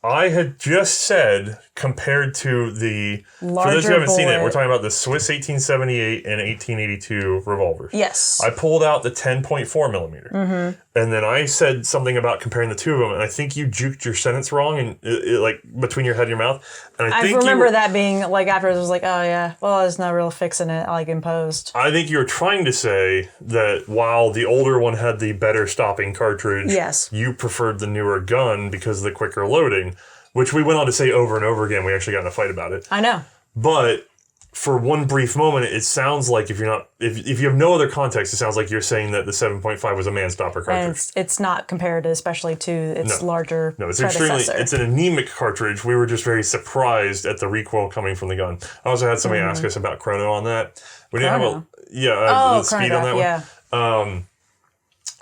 I had just said, compared to the... larger for those who haven't seen it, bullet. we're talking about the Swiss 1878 and 1882 revolvers. Yes. I pulled out the 10.4 millimeter. And then I said something about comparing the two of them, and I think you juked your sentence wrong, and like between your head and your mouth. And I think remember that being like afterwards. I was like, oh yeah, well, there's no real fixing it like imposed. I think you were trying to say that while the older one had the better stopping cartridge, yes, you preferred the newer gun because of the quicker loading, which we went on to say over and over again. We actually got in a fight about it. I know, but for one brief moment, it sounds like if you have no other context, it sounds like you're saying that the 7.5 was a man stopper cartridge. And it's not compared, especially to its larger it's predecessor. It's an anemic cartridge. We were just very surprised at the recoil coming from the gun. I also had somebody ask us about chrono on that. We didn't have the speed on that one.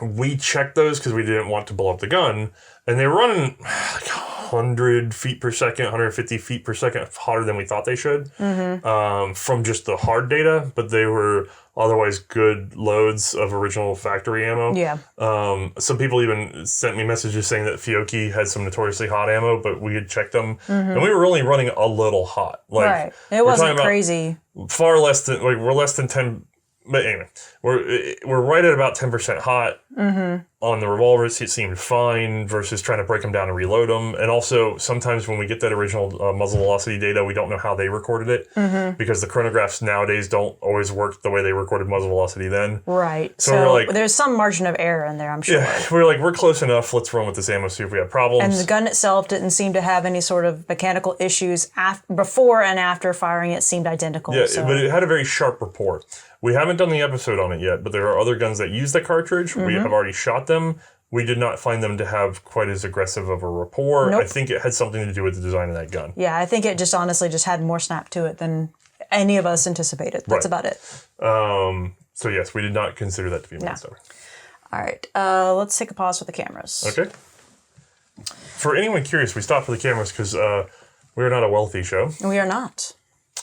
We checked those because we didn't want to blow up the gun, and they were running like 100 feet per second, 150 feet per second, hotter than we thought they should from just the hard data, but they were otherwise good loads of original factory ammo. Yeah. Some people even sent me messages saying that Fiocchi had some notoriously hot ammo, but we had checked them, and we were only running a little hot. Like, right. It wasn't crazy. Far less than, like, we're less than 10... But anyway, we're right at about 10% hot on the revolvers. It seemed fine versus trying to break them down and reload them. And also, sometimes when we get that original muzzle velocity data, we don't know how they recorded it because the chronographs nowadays don't always work the way they recorded muzzle velocity then. Right. So we're like, there's some margin of error in there, I'm sure. Yeah, we're like, we're close enough. Let's run with this ammo, see if we have problems. And the gun itself didn't seem to have any sort of mechanical issues before and after firing. It seemed identical. Yeah, but it had a very sharp report. We haven't done the episode on it yet, but there are other guns that use the cartridge. We have already shot them. We did not find them to have quite as aggressive of a rapport. Nope. I think it had something to do with the design of that gun. Yeah, I think it just honestly just had more snap to it than any of us anticipated. That's about it. So yes, we did not consider that to be a man-stopper. All right, let's take a pause for the cameras. Okay. For anyone curious, we stopped for the cameras because We're not a wealthy show. We are not.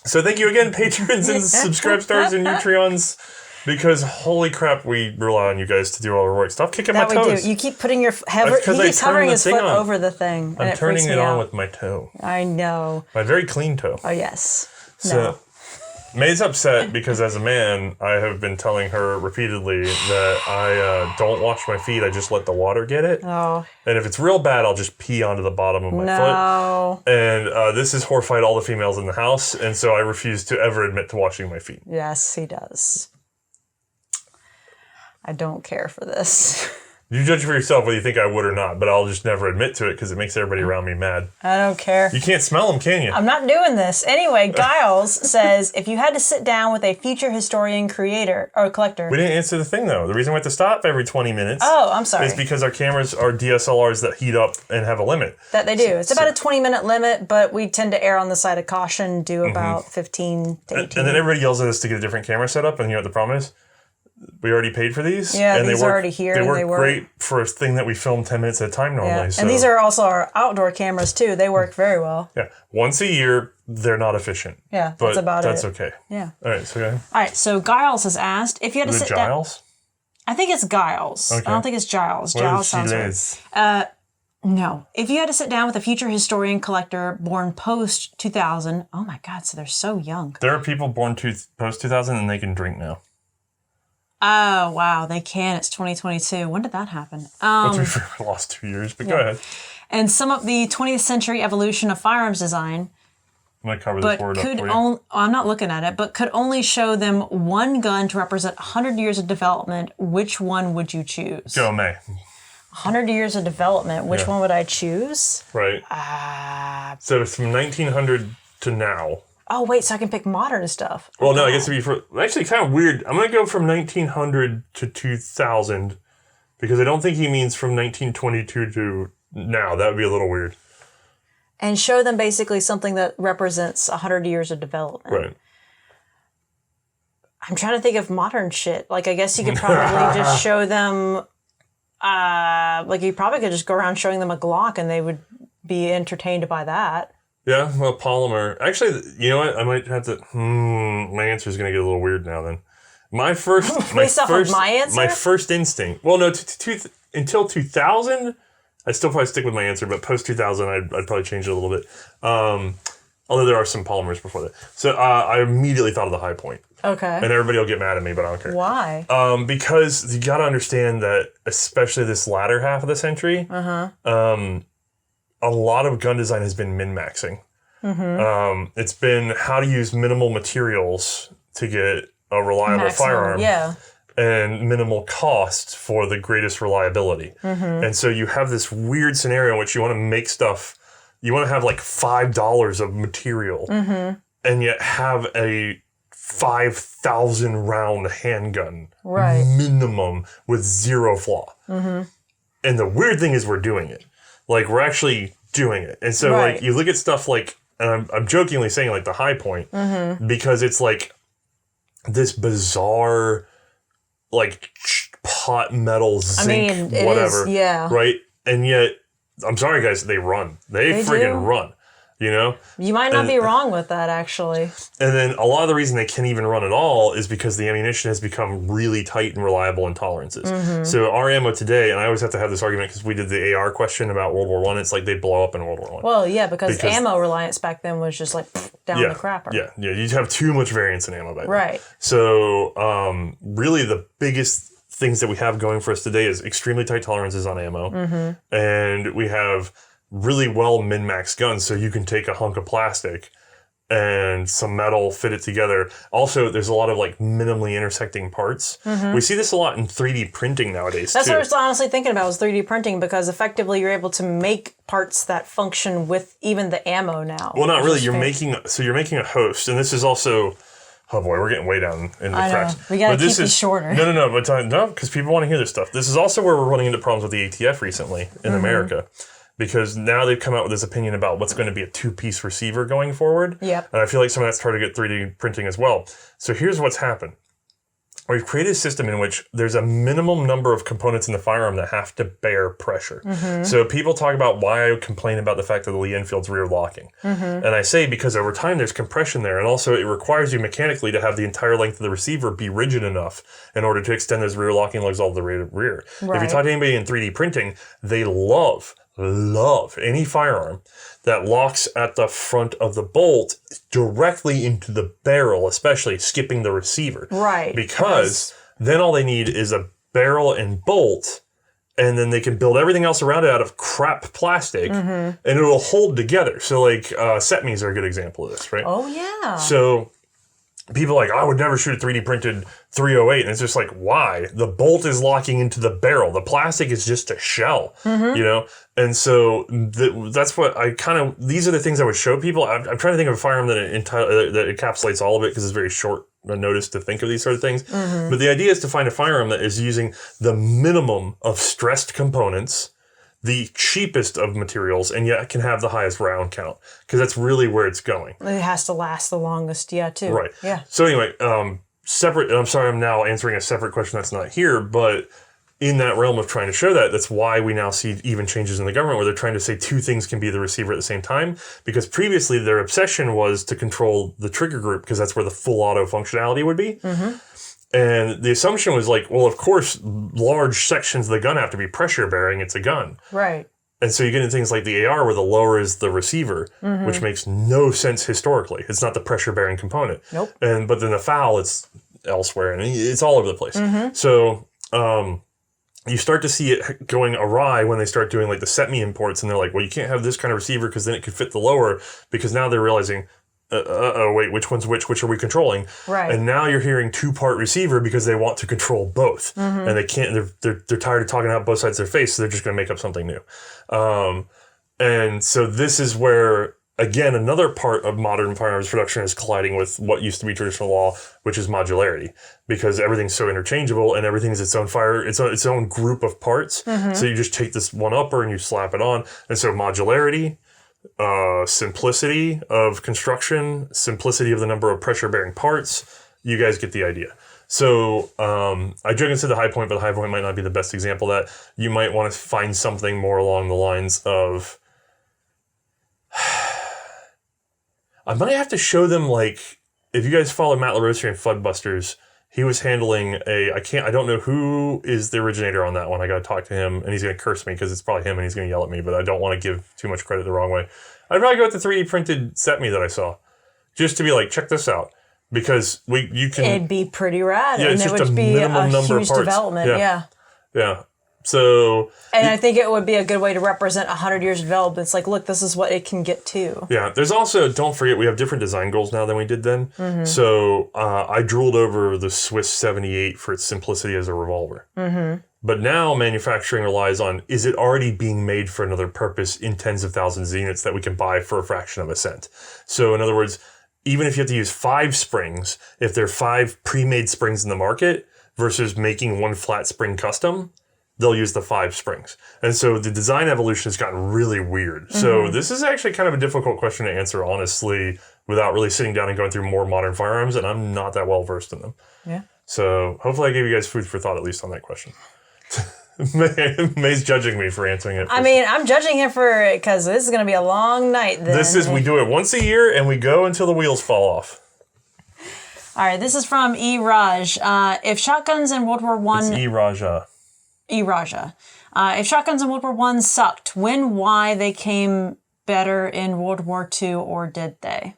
So thank you again, patrons and subscribe stars and Utreons, because holy crap, we rely on you guys to do all the work. Stop kicking my toes. We do. You keep putting your he keeps hovering his foot over the thing. I'm turning it on with my toe. I know. My very clean toe. Oh yes. So May's upset because as a man, I have been telling her repeatedly that I don't wash my feet. I just let the water get it. Oh. And if it's real bad, I'll just pee onto the bottom of my foot. And this has horrified all the females in the house. And so I refuse to ever admit to washing my feet. Yes, he does. I don't care for this. You judge for yourself whether you think I would or not, but I'll just never admit to it because it makes everybody around me mad. I don't care. You can't smell them, can you? I'm not doing this. Anyway, Giles says, if you had to sit down with a future historian collector. We didn't answer the thing, though. The reason we have to stop every 20 minutes I'm sorry. is because our cameras are DSLRs that heat up and have a limit. That they do. It's about a 20-minute limit, but we tend to err on the side of caution, do about 15 to 18. And then everybody yells at us to get a different camera set up, and you know what the problem is? We already paid for these. Yeah, and these are already here. They work great for a thing that we film 10 minutes at a time normally. Yeah. So. And these are also our outdoor cameras, too. They work very well. Yeah. Once a year, they're not efficient. Yeah, but that's about it. That's okay. Yeah. All right, so go ahead. All right, so Giles has asked, if you had to sit down... Giles? I think it's Giles. Okay. I don't think it's Giles. What Giles sounds right. No. If you had to sit down with a future historian collector born post-2000... Oh, my God, so they're so young. There are people born post-2000 and they can drink now. Oh, wow, they can. It's 2022. When did that happen? We lost 2 years, but go ahead. And some of the 20th century evolution of firearms design. I'm going to cover this word up for you. I'm not looking at it, but could only show them one gun to represent 100 years of development. Which one would you choose? Go, May. 100 years of development. Which one would I choose? Right. So it's from 1900 to now. Oh, wait, so I can pick modern stuff. Well, no, I guess it'd be actually kind of weird. I'm going to go from 1900 to 2000 because I don't think he means from 1922 to now. That would be a little weird. And show them basically something that represents 100 years of development. Right. I'm trying to think of modern shit. Like, I guess you could probably just show them, you probably could just go around showing them a Glock and they would be entertained by that. Yeah, well, polymer. Actually, you know what? I might have to. My answer is going to get a little weird now. Then, my first instinct. Well, no, until 2000, I'd still probably stick with my answer. But post 2000, I'd probably change it a little bit. Although there are some polymers before that. So I immediately thought of the High Point. Okay. And everybody will get mad at me, but I don't care. Why? Because you got to understand that, especially this latter half of the century. A lot of gun design has been min-maxing. It's been how to use minimal materials to get a reliable firearm. Yeah. And minimal cost for the greatest reliability. And so you have this weird scenario in which you want to make stuff, you want to have like $5 of material and yet have a 5,000 round handgun minimum with zero flaw. And the weird thing is we're doing it. Like, we're actually doing it. And so, like, you look at stuff like, and I'm jokingly saying, like, the High Point, because it's, like, this bizarre, like, pot metal zinc, whatever. Right? And yet, I'm sorry, guys, they run. They friggin' run. You know? You might not be wrong with that, actually. And then a lot of the reason they can't even run at all is because the ammunition has become really tight and reliable in tolerances. So our ammo today, and I always have to have this argument because we did the AR question about World War I, it's like they blow up in World War I. Well, yeah, because ammo reliance back then was just like down the crapper. Yeah, you'd have too much variance in ammo back then. Right. So really the biggest things that we have going for us today is extremely tight tolerances on ammo. And we have really well min-max guns, so you can take a hunk of plastic and some metal, fit it together. Also, there's a lot of like minimally intersecting parts. We see this a lot in 3D printing nowadays. That's what I was honestly thinking about, was 3D printing, because effectively you're able to make parts that function with even the ammo now. Well, not really. You're making a host, and this is also. Oh boy, we're getting way down into the cracks. We gotta keep this shorter. No, because people want to hear this stuff. This is also where we're running into problems with the ATF recently in America. Because now they've come out with this opinion about what's going to be a two-piece receiver going forward. Yep. And I feel like some of that's trying to get 3D printing as well. So here's what's happened. we've created a system in which there's a minimum number of components in the firearm that have to bear pressure. So people talk about why I complain about the fact that the Lee Enfield's rear locking. And I say because over time there's compression there, and also it requires you mechanically to have the entire length of the receiver be rigid enough in order to extend those rear locking lugs all the way to the rear. Right. If you talk to anybody in 3D printing, they love any firearm that locks at the front of the bolt directly into the barrel, especially skipping the receiver. Right. Because then all they need is a barrel and bolt, and then they can build everything else around it out of crap plastic, and it'll hold together. So like Setmies are a good example of this, right? Oh, yeah. So people are like, I would never shoot a 3D printed 308. And it's just like, why? The bolt is locking into the barrel. The plastic is just a shell, you know? And so that's what I kind of, these are the things I would show people. I'm trying to think of a firearm that encapsulates all of it because it's very short notice to think of these sort of things. But the idea is to find a firearm that is using the minimum of stressed components, the cheapest of materials, and yet can have the highest round count, because that's really where it's going. It has to last the longest, too. Right. Yeah. So anyway, separate, and I'm sorry I'm now answering a separate question that's not here, but in that realm of trying to show that, that's why we now see even changes in the government where they're trying to say two things can be the receiver at the same time, because previously their obsession was to control the trigger group, because that's where the full auto functionality would be. And the assumption was like, well, of course, large sections of the gun have to be pressure bearing. It's a gun. Right. And so you get into things like the AR where the lower is the receiver, which makes no sense historically. It's not the pressure bearing component. Nope. But then the FAL, it's elsewhere, and it's all over the place. So you start to see it going awry when they start doing like the SETME imports, and they're like, well, you can't have this kind of receiver because then it could fit the lower, because now they're realizing, wait, which one's which are we controlling? Right. And now you're hearing two-part receiver because they want to control both. And they can't, they're tired of talking out both sides of their face, so they're just going to make up something new. And so this is where, again, another part of modern firearms production is colliding with what used to be traditional law, which is modularity, because everything's so interchangeable and everything's its own group of parts. So you just take this one upper and you slap it on. And so modularity, simplicity of construction, simplicity of the number of pressure-bearing parts, you guys get the idea. So I joke and said the high point, but the high point might not be the best example of that. You might want to find something more along the lines of, I might have to show them, like, if you guys follow Matt LaRosier and Floodbusters, he was handling I don't know who is the originator on that one. I got to talk to him, and he's going to curse me because it's probably him and he's going to yell at me, but I don't want to give too much credit the wrong way. I'd probably go with the 3D printed SETME that I saw, just to be like, check this out, because you can. It'd be pretty rad, yeah, and it's it just would a be minimum a number huge of parts. development. Yeah. So. And I think it would be a good way to represent 100 years of development. It's like, look, this is what it can get to. Yeah, there's also, don't forget, we have different design goals now than we did then. So I drooled over the Swiss 78 for its simplicity as a revolver. But now manufacturing relies on, is it already being made for another purpose in tens of thousands of units that we can buy for a fraction of a cent? So in other words, even if you have to use 5 springs, if there are 5 pre-made springs in the market versus making one flat spring custom, they'll use the 5 springs. And so the design evolution has gotten really weird. So this is actually kind of a difficult question to answer, honestly, without really sitting down and going through more modern firearms, and I'm not that well versed in them. Yeah. So hopefully I gave you guys food for thought, at least on that question. May's judging me for answering it. I mean, I'm judging him for it because this is going to be a long night then. We do it once a year, and we go until the wheels fall off. All right, this is from E. Raj. If shotguns in World War I... It's E. Raja. If shotguns in World War I sucked, why they came better in World War II, or did they?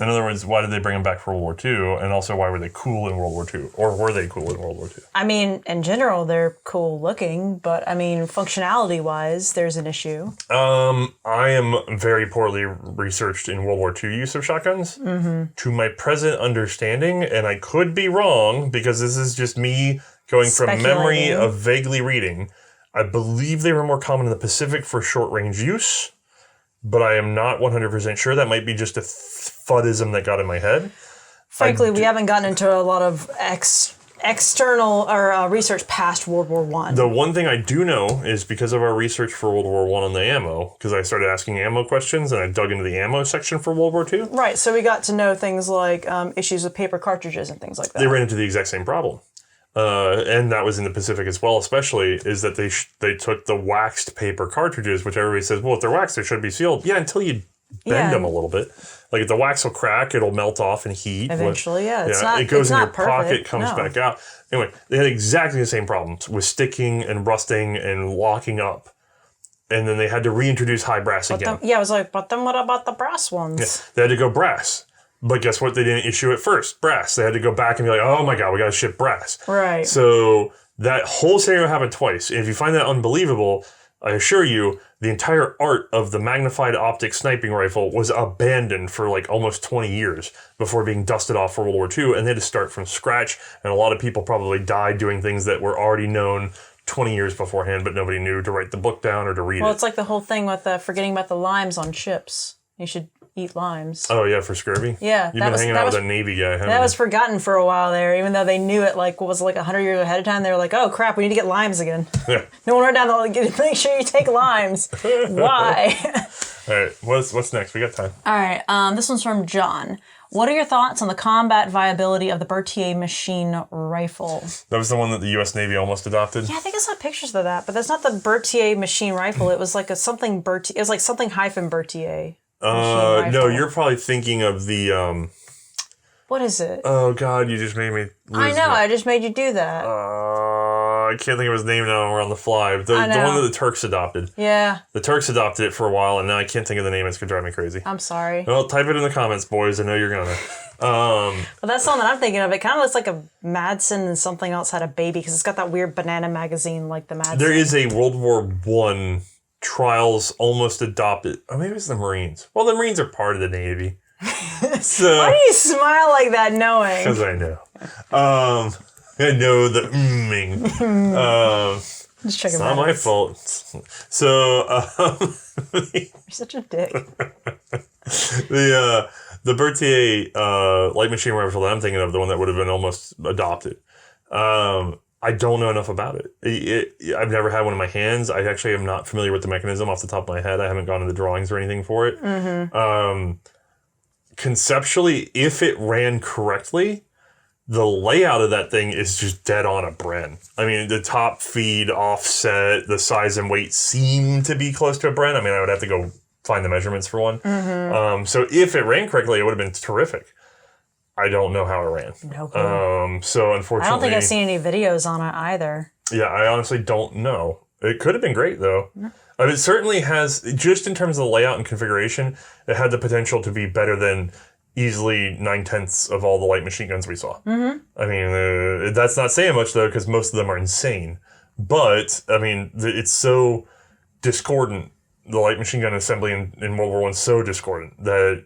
In other words, why did they bring them back for World War II? And also, why were they cool in World War II? Or were they cool in World War II? I mean, in general, they're cool looking, but I mean, functionality-wise, there's an issue. I am very poorly researched in World War II use of shotguns. To my present understanding, and I could be wrong, because this is just me going from memory of vaguely reading, I believe they were more common in the Pacific for short-range use, but I am not 100% sure. That might be just a fudism that got in my head. Frankly, we haven't gotten into a lot of external or research past World War One. The one thing I do know is because of our research for World War One on the ammo, because I started asking ammo questions and I dug into the ammo section for World War Two. Right, so we got to know things like issues with paper cartridges and things like that. They ran into the exact same problem. And that was in the Pacific as well, especially, is that they took the waxed paper cartridges, which everybody says, well, if they're waxed, they should be sealed. Yeah, until you bend them a little bit. Like if the wax will crack, it'll melt off and heat. Eventually, it goes in your pocket, comes back out. Anyway, they had exactly the same problems with sticking and rusting and locking up. And then they had to reintroduce high brass again. I was like, but then what about the brass ones? Yeah, they had to go brass. But guess what? They didn't issue it first. Brass. They had to go back and be like, oh my God, we got to ship brass. Right. So that whole scenario happened twice. And if you find that unbelievable, I assure you, the entire art of the magnified optic sniping rifle was abandoned for like almost 20 years before being dusted off for World War II. And they had to start from scratch. And a lot of people probably died doing things that were already known 20 years beforehand, but nobody knew to write the book down or to read it. Well, it's like the whole thing with forgetting about the limes on ships. You should eat limes. Oh, yeah, for scurvy? Yeah. You've been hanging out with a Navy guy, haven't you? That was forgotten for a while there, even though they knew it, 100 years ahead of time. They were like, oh, crap, we need to get limes again. Yeah. No one wrote down, make sure you take limes. Why? All right, what's next? We got time. All right, this one's from John. What are your thoughts on the combat viability of the Bertier machine rifle? That was the one that the U.S. Navy almost adopted? Yeah, I think I saw pictures of that, but that's not the Bertier machine rifle. It was like something Bertier. It was like something hyphen Bertier. No, you're probably thinking of the, What is it? Oh, God, you just made me lose I just made you do that. I can't think of his name now. We're on the fly. The one that the Turks adopted. Yeah. The Turks adopted it for a while, and now I can't think of the name. It's going to drive me crazy. I'm sorry. Well, type it in the comments, boys. I know you're going to. Well, that's the one that I'm thinking of. It kind of looks like a Madsen and something else had a baby, because it's got that weird banana magazine like the Madsen. There is a World War I trials almost adopted. Oh, maybe it's the Marines. Well, the Marines are part of the Navy. So, why do you smile like that knowing? Because I know. I know the Just checking. It's not my fault. So you're such a dick. The Bertier light machine rifle that I'm thinking of, the one that would have been almost adopted. I don't know enough about it. I've never had one in my hands. I actually am not familiar with the mechanism off the top of my head. I haven't gone into drawings or anything for it. Mm-hmm. Conceptually, if it ran correctly, the layout of that thing is just dead on a Bren. I mean, the top feed, offset, the size and weight seem to be close to a Bren. I mean, I would have to go find the measurements for one. Mm-hmm. So if it ran correctly, it would have been terrific. I don't know how it ran. No clue. So unfortunately, I don't think I've seen any videos on it either. Yeah, I honestly don't know. It could have been great though. I mean, it certainly has, just in terms of the layout and configuration, it had the potential to be better than easily 9/10 of all the light machine guns we saw. Mm-hmm. I mean, that's not saying much though, because most of them are insane. But I mean, it's so discordant. The light machine gun assembly in World War I is so discordant that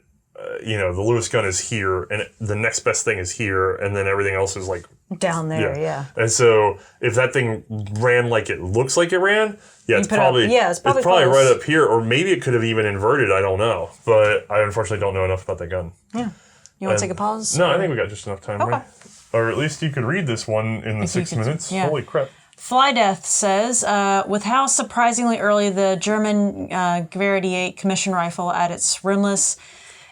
the Lewis gun is here, and the next best thing is here, and then everything else is like down there. Yeah. And so if that thing ran like it looks like it ran, it's probably right up here, or maybe it could have even inverted. I don't know, but I unfortunately don't know enough about that gun. Yeah. You want to take a pause? No, I think we got just enough time. Okay. Right? Or at least you could read this one in the 6 minutes. Yeah. Holy crap. Fly Death says, with how surprisingly early the German Garand 8 commission rifle at its rimless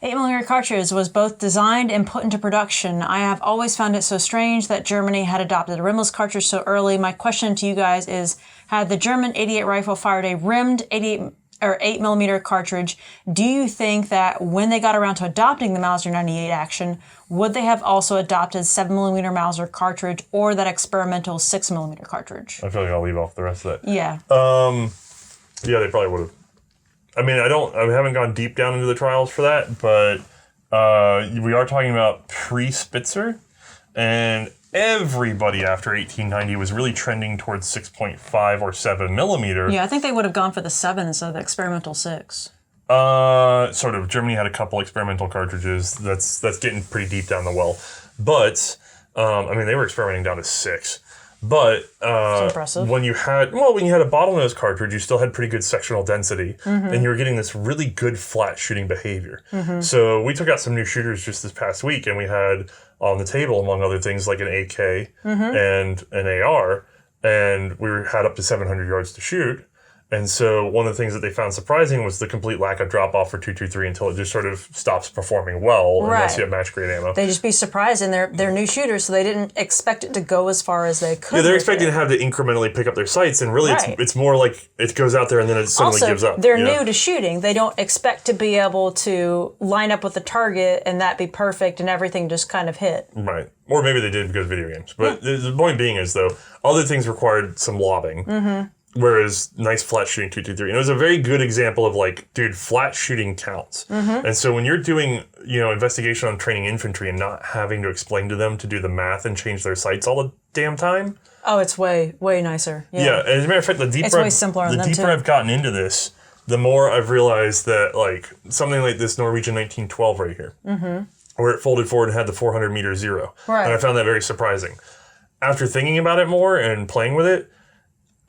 8mm cartridge was both designed and put into production, I have always found it so strange that Germany had adopted a rimless cartridge so early. My question to you guys is, had the German 88 rifle fired a rimmed 8mm cartridge, do you think that when they got around to adopting the Mauser 98 action, would they have also adopted 7mm Mauser cartridge or that experimental 6mm cartridge? I feel like I'll leave off the rest of that. Yeah. Yeah, they probably would have. I mean, I haven't gone deep down into the trials for that, but we are talking about pre-Spitzer, and everybody after 1890 was really trending towards 6.5 or 7mm. Yeah, I think they would have gone for the 7 instead of the experimental 6. Sort of. Germany had a couple experimental cartridges. That's getting pretty deep down the well. But, I mean, they were experimenting down to 6. But impressive. when you had a bottlenose cartridge, you still had pretty good sectional density, and you were getting this really good flat shooting behavior. So we took out some new shooters just this past week, and we had on the table, among other things, like an AK and an AR, and we had up to 700 yards to shoot. And so one of the things that they found surprising was the complete lack of drop-off for 223 until it just sort of stops performing well unless you have match-grade ammo. They'd just be surprised, and they're new shooters, so they didn't expect it to go as far as they could. Yeah, they're expecting to have to incrementally pick up their sights, and really it's more like it goes out there and then it suddenly gives up. They're new to shooting. They don't expect to be able to line up with the target and that be perfect and everything just kind of hit. Right. Or maybe they did because of video games. But the point being is, though, other things required some lobbing. Whereas nice flat shooting 223. And it was a very good example of like, dude, flat shooting counts. And so when you're doing, investigation on training infantry and not having to explain to them to do the math and change their sights all the damn time. Oh, it's way, way nicer. Yeah. And as a matter of fact, the deeper I've gotten into this, the more I've realized that like something like this Norwegian 1912 right here, where it folded forward and had the 400 meter zero. Right. And I found that very surprising. After thinking about it more and playing with it,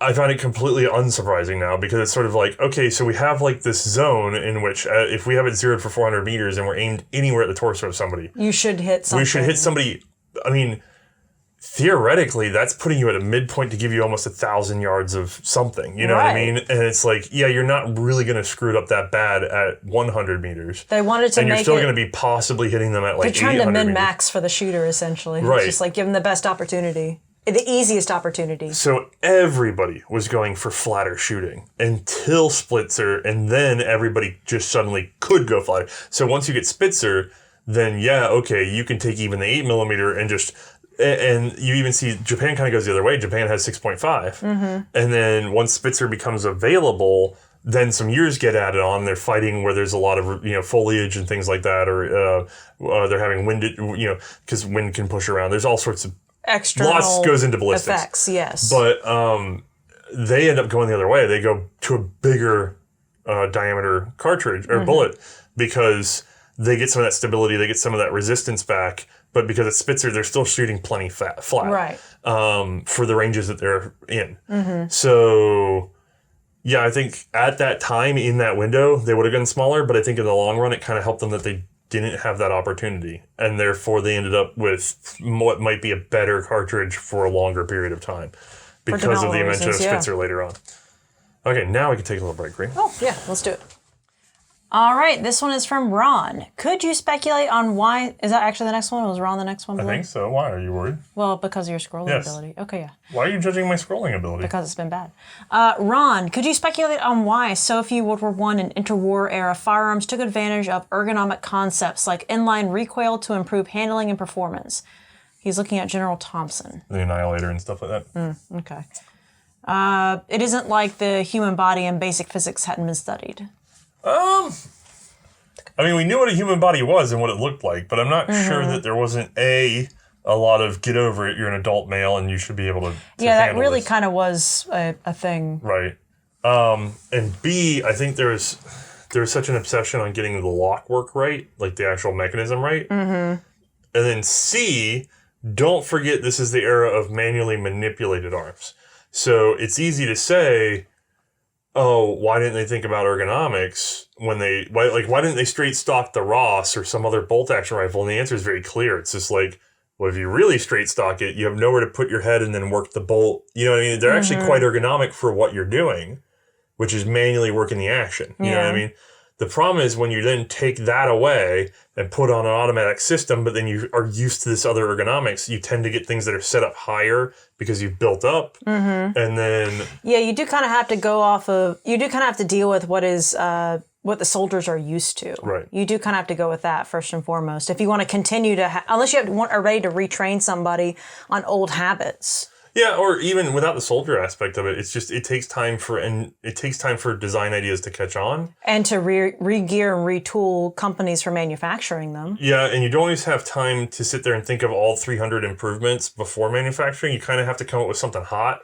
I find it completely unsurprising now because it's sort of like, okay, so we have like this zone in which if we have it zeroed for 400 meters and we're aimed anywhere at the torso of somebody. You should hit something. We should hit somebody. I mean, theoretically, that's putting you at a midpoint to give you almost 1,000 yards of something. You know what I mean? And it's like, yeah, you're not really going to screw it up that bad at 100 meters. They wanted to make it... And you're still going to be possibly hitting them at like 800 meters. They're trying to min-max for the shooter, essentially. Right. It's just like give them the best opportunity. The easiest opportunity. So everybody was going for flatter shooting until Spitzer, and then everybody just suddenly could go flatter. So once you get Spitzer, then you can take even the 8mm and just... And you even see Japan kind of goes the other way. Japan has 6.5. And then once Spitzer becomes available, then some years get added on. They're fighting where there's a lot of foliage and things like that, or they're having wind, because wind can push around. There's all sorts of external lots goes into ballistics. Effects, yes. But they end up going the other way. They go to a bigger diameter cartridge or bullet because they get some of that stability, they get some of that resistance back. But because it's Spitzer, they're still shooting plenty flat, right? For the ranges that they're in. So, yeah, I think at that time in that window they would have gone smaller. But I think in the long run, it kind of helped them that they didn't have that opportunity, and therefore they ended up with what might be a better cartridge for a longer period of time because of the invention of Spitzer later on. Okay, now we can take a little break, right? Oh, yeah, let's do it. All right, this one is from Ron. Could you speculate on why... Is that actually the next one? Was Ron the next one? I think so. Why? Are you worried? Well, because of your scrolling ability. Okay, yeah. Why are you judging my scrolling ability? Because it's been bad. Ron, could you speculate on why so few World War I and interwar era firearms took advantage of ergonomic concepts like inline recoil to improve handling and performance? He's looking at General Thompson. The Annihilator and stuff like that. Okay. It isn't like the human body and basic physics hadn't been studied. I mean, we knew what a human body was and what it looked like, but I'm not sure that there wasn't a lot of get over it. You're an adult male and you should be able to that really kind of was a thing. Right. And B, I think there's such an obsession on getting the lock work right, like the actual mechanism right. And then C, don't forget this is the era of manually manipulated arms. So it's easy to say, oh, why didn't they think about ergonomics when why didn't they straight stock the Ross or some other bolt action rifle? And the answer is very clear. It's just like, well, if you really straight stock it, you have nowhere to put your head and then work the bolt. You know what I mean? They're actually quite ergonomic for what you're doing, which is manually working the action. You know what I mean? The problem is when you then take that away and put on an automatic system, but then you are used to this other ergonomics, you tend to get things that are set up higher because you've built up. And then... Yeah, you do kind of have to go off of... You do kind of have to deal with what is... what the soldiers are used to. Right. You do kind of have to go with that first and foremost. If you want to continue to... unless you are ready to retrain somebody on old habits. Yeah, or even without the soldier aspect of it, it's just it takes time for design ideas to catch on, and to re-gear and retool companies for manufacturing them. Yeah, and you don't always have time to sit there and think of all 300 improvements before manufacturing. You kind of have to come up with something hot.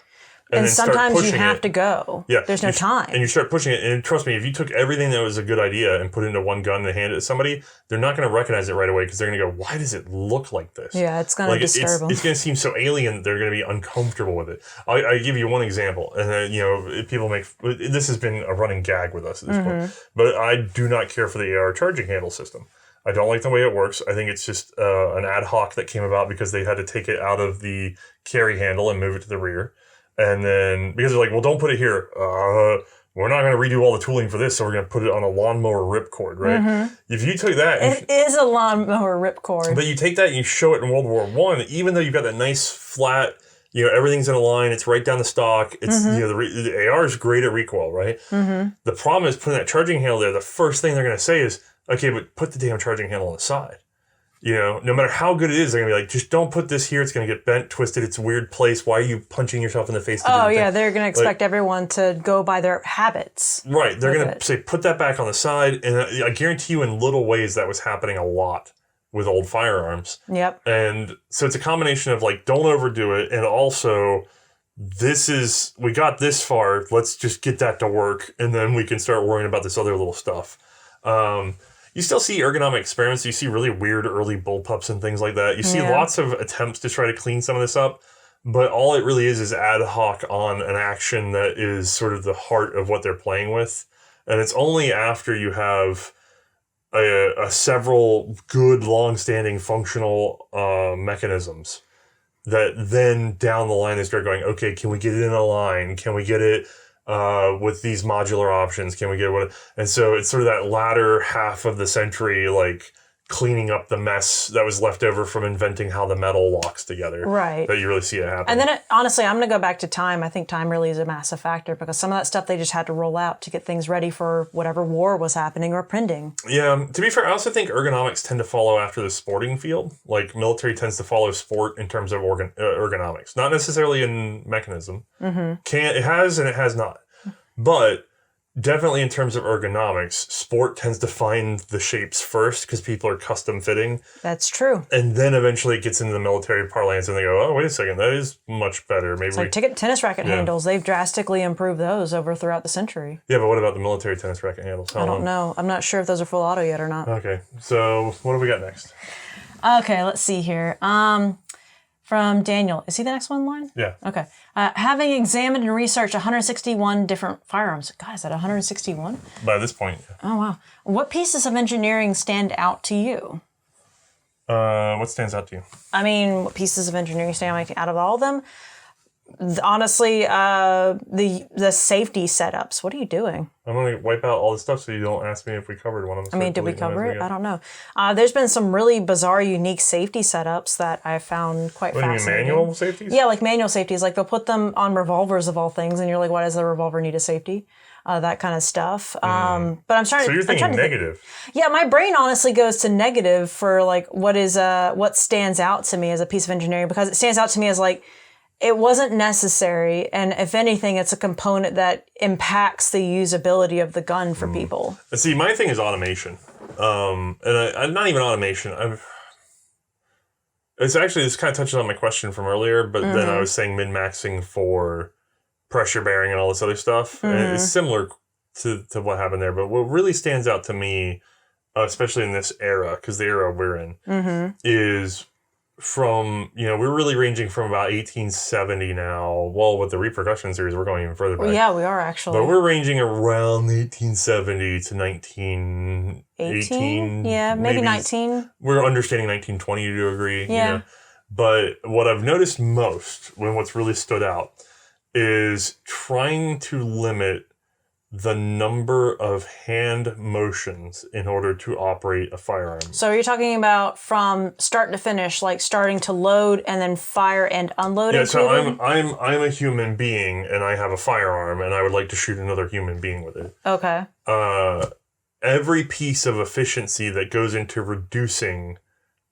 And then start sometimes you pushing have it. to go. Yeah. There's no time. And you start pushing it. And trust me, if you took everything that was a good idea and put it into one gun and hand it to somebody, they're not going to recognize it right away because they're going to go, why does it look like this? Yeah, it's going to disturb them. It's going to seem so alien that they're going to be uncomfortable with it. I give you one example. And then, people this has been a running gag with us at this point. But I do not care for the AR charging handle system. I don't like the way it works. I think it's just an ad hoc that came about because they had to take it out of the carry handle and move it to the rear. And then, because they're like, well, don't put it here. We're not going to redo all the tooling for this, so we're going to put it on a lawnmower ripcord, right? If you took that... It is a lawnmower ripcord. But you take that and you show it in World War I, even though you've got that nice, flat, everything's in a line, it's right down the stock, it's, the AR is great at recoil, right? The problem is putting that charging handle there, the first thing they're going to say is, okay, but put the damn charging handle on the side. No matter how good it is, they're going to be like, just don't put this here. It's going to get bent, twisted. It's a weird place. Why are you punching yourself in the face? They're going to expect everyone to go by their habits. Right. They're going to say, put that back on the side. And I guarantee you in little ways that was happening a lot with old firearms. Yep. And so it's a combination of like, don't overdo it. And also, we got this far. Let's just get that to work. And then we can start worrying about this other little stuff. You still see ergonomic experiments. You see really weird early bullpups and things like that. You see lots of attempts to try to clean some of this up, but all it really is ad hoc on an action that is sort of the heart of what they're playing with. And it's only after you have a several good, long-standing functional mechanisms that then down the line they start going, okay, can we get it in a line? Can we get it with these modular options? Can we get what? And so it's sort of that latter half of the century, like cleaning up the mess that was left over from inventing how the metal locks together. Right. That you really see it happen. And then honestly, I'm going to go back to time. I think time really is a massive factor because some of that stuff they just had to roll out to get things ready for whatever war was happening or pending. Yeah. To be fair, I also think ergonomics tend to follow after the sporting field. Like military tends to follow sport in terms of ergonomics, not necessarily in mechanism. It has and it has not. But definitely in terms of ergonomics, sport tends to find the shapes first because people are custom fitting. That's true. And then eventually it gets into the military parlance and they go, oh, wait a second, that is much better. Maybe it's like tennis racket handles. They've drastically improved those throughout the century. Yeah, but what about the military tennis racket handles? I don't know. I'm not sure if those are full auto yet or not. Okay, so what do we got next? Okay, let's see here. From Daniel. Is he the next one in line? Yeah. Okay. Having examined and researched 161 different firearms. God, is that 161? By this point. Yeah. Oh, wow. What pieces of engineering stand out to you? What stands out to you? I mean, what pieces of engineering stand out of all of them? Honestly, the safety setups. What are you doing? I'm going to wipe out all this stuff so you don't ask me if we covered one of them. I mean, did we cover it? I don't know. There's been some really bizarre, unique safety setups that I found quite fascinating. You mean manual safeties? Yeah, like manual safeties. Like they'll put them on revolvers of all things, and you're like, why does the revolver need a safety? That kind of stuff. But I'm trying to... So you're thinking negative. Yeah, my brain honestly goes to negative for like what stands out to me as a piece of engineering, because it stands out to me as like, it wasn't necessary, and if anything, it's a component that impacts the usability of the gun for people. See, my thing is automation, and I'm not even automation. It's actually, this kind of touches on my question from earlier, but then I was saying min-maxing for pressure bearing and all this other stuff, and it's similar to what happened there. But what really stands out to me, especially in this era, because the era we're in, is from, we're really ranging from about 1870 now. Well, with the repercussion series, we're going even further back. Well, yeah, we are actually. But we're ranging around 1870 to 1918. Yeah, maybe 19. We're understanding 1920, you do agree? Yeah. But what I've noticed most, when what's really stood out, is trying to limit the number of hand motions in order to operate a firearm. So you're talking about from start to finish, like starting to load and then fire and unload. Yeah, so I'm a human being and I have a firearm and I would like to shoot another human being with it. Okay. Every piece of efficiency that goes into reducing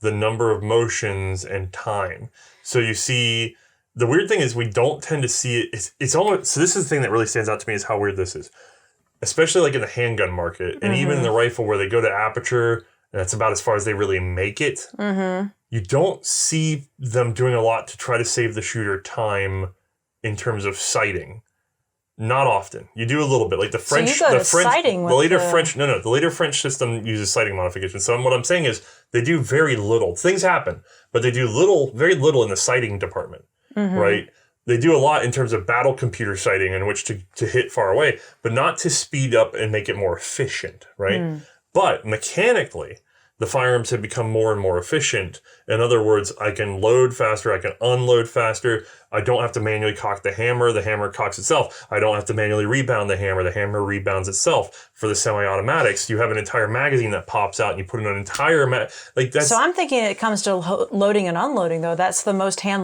the number of motions and time. So you see, the weird thing is we don't tend to see it. It's almost, so this is the thing that really stands out to me is how weird this is. Especially like in the handgun market and even in the rifle where they go to aperture and that's about as far as they really make it. You don't see them doing a lot to try to save the shooter time in terms of sighting. Not often. You do a little bit, like the French. So you go to sighting with the later French system uses sighting modification. So what I'm saying is they do very little. Things happen, but they do very little in the sighting department, right? They do a lot in terms of battle computer sighting in which to hit far away, but not to speed up and make it more efficient, right? But mechanically, the firearms have become more and more efficient. In other words, I can load faster, I can unload faster. I don't have to manually cock the hammer cocks itself. I don't have to manually rebound the hammer rebounds itself. For the semi-automatics, you have an entire magazine that pops out and you put in an entire So I'm thinking it comes to loading and unloading, though. That's the most hand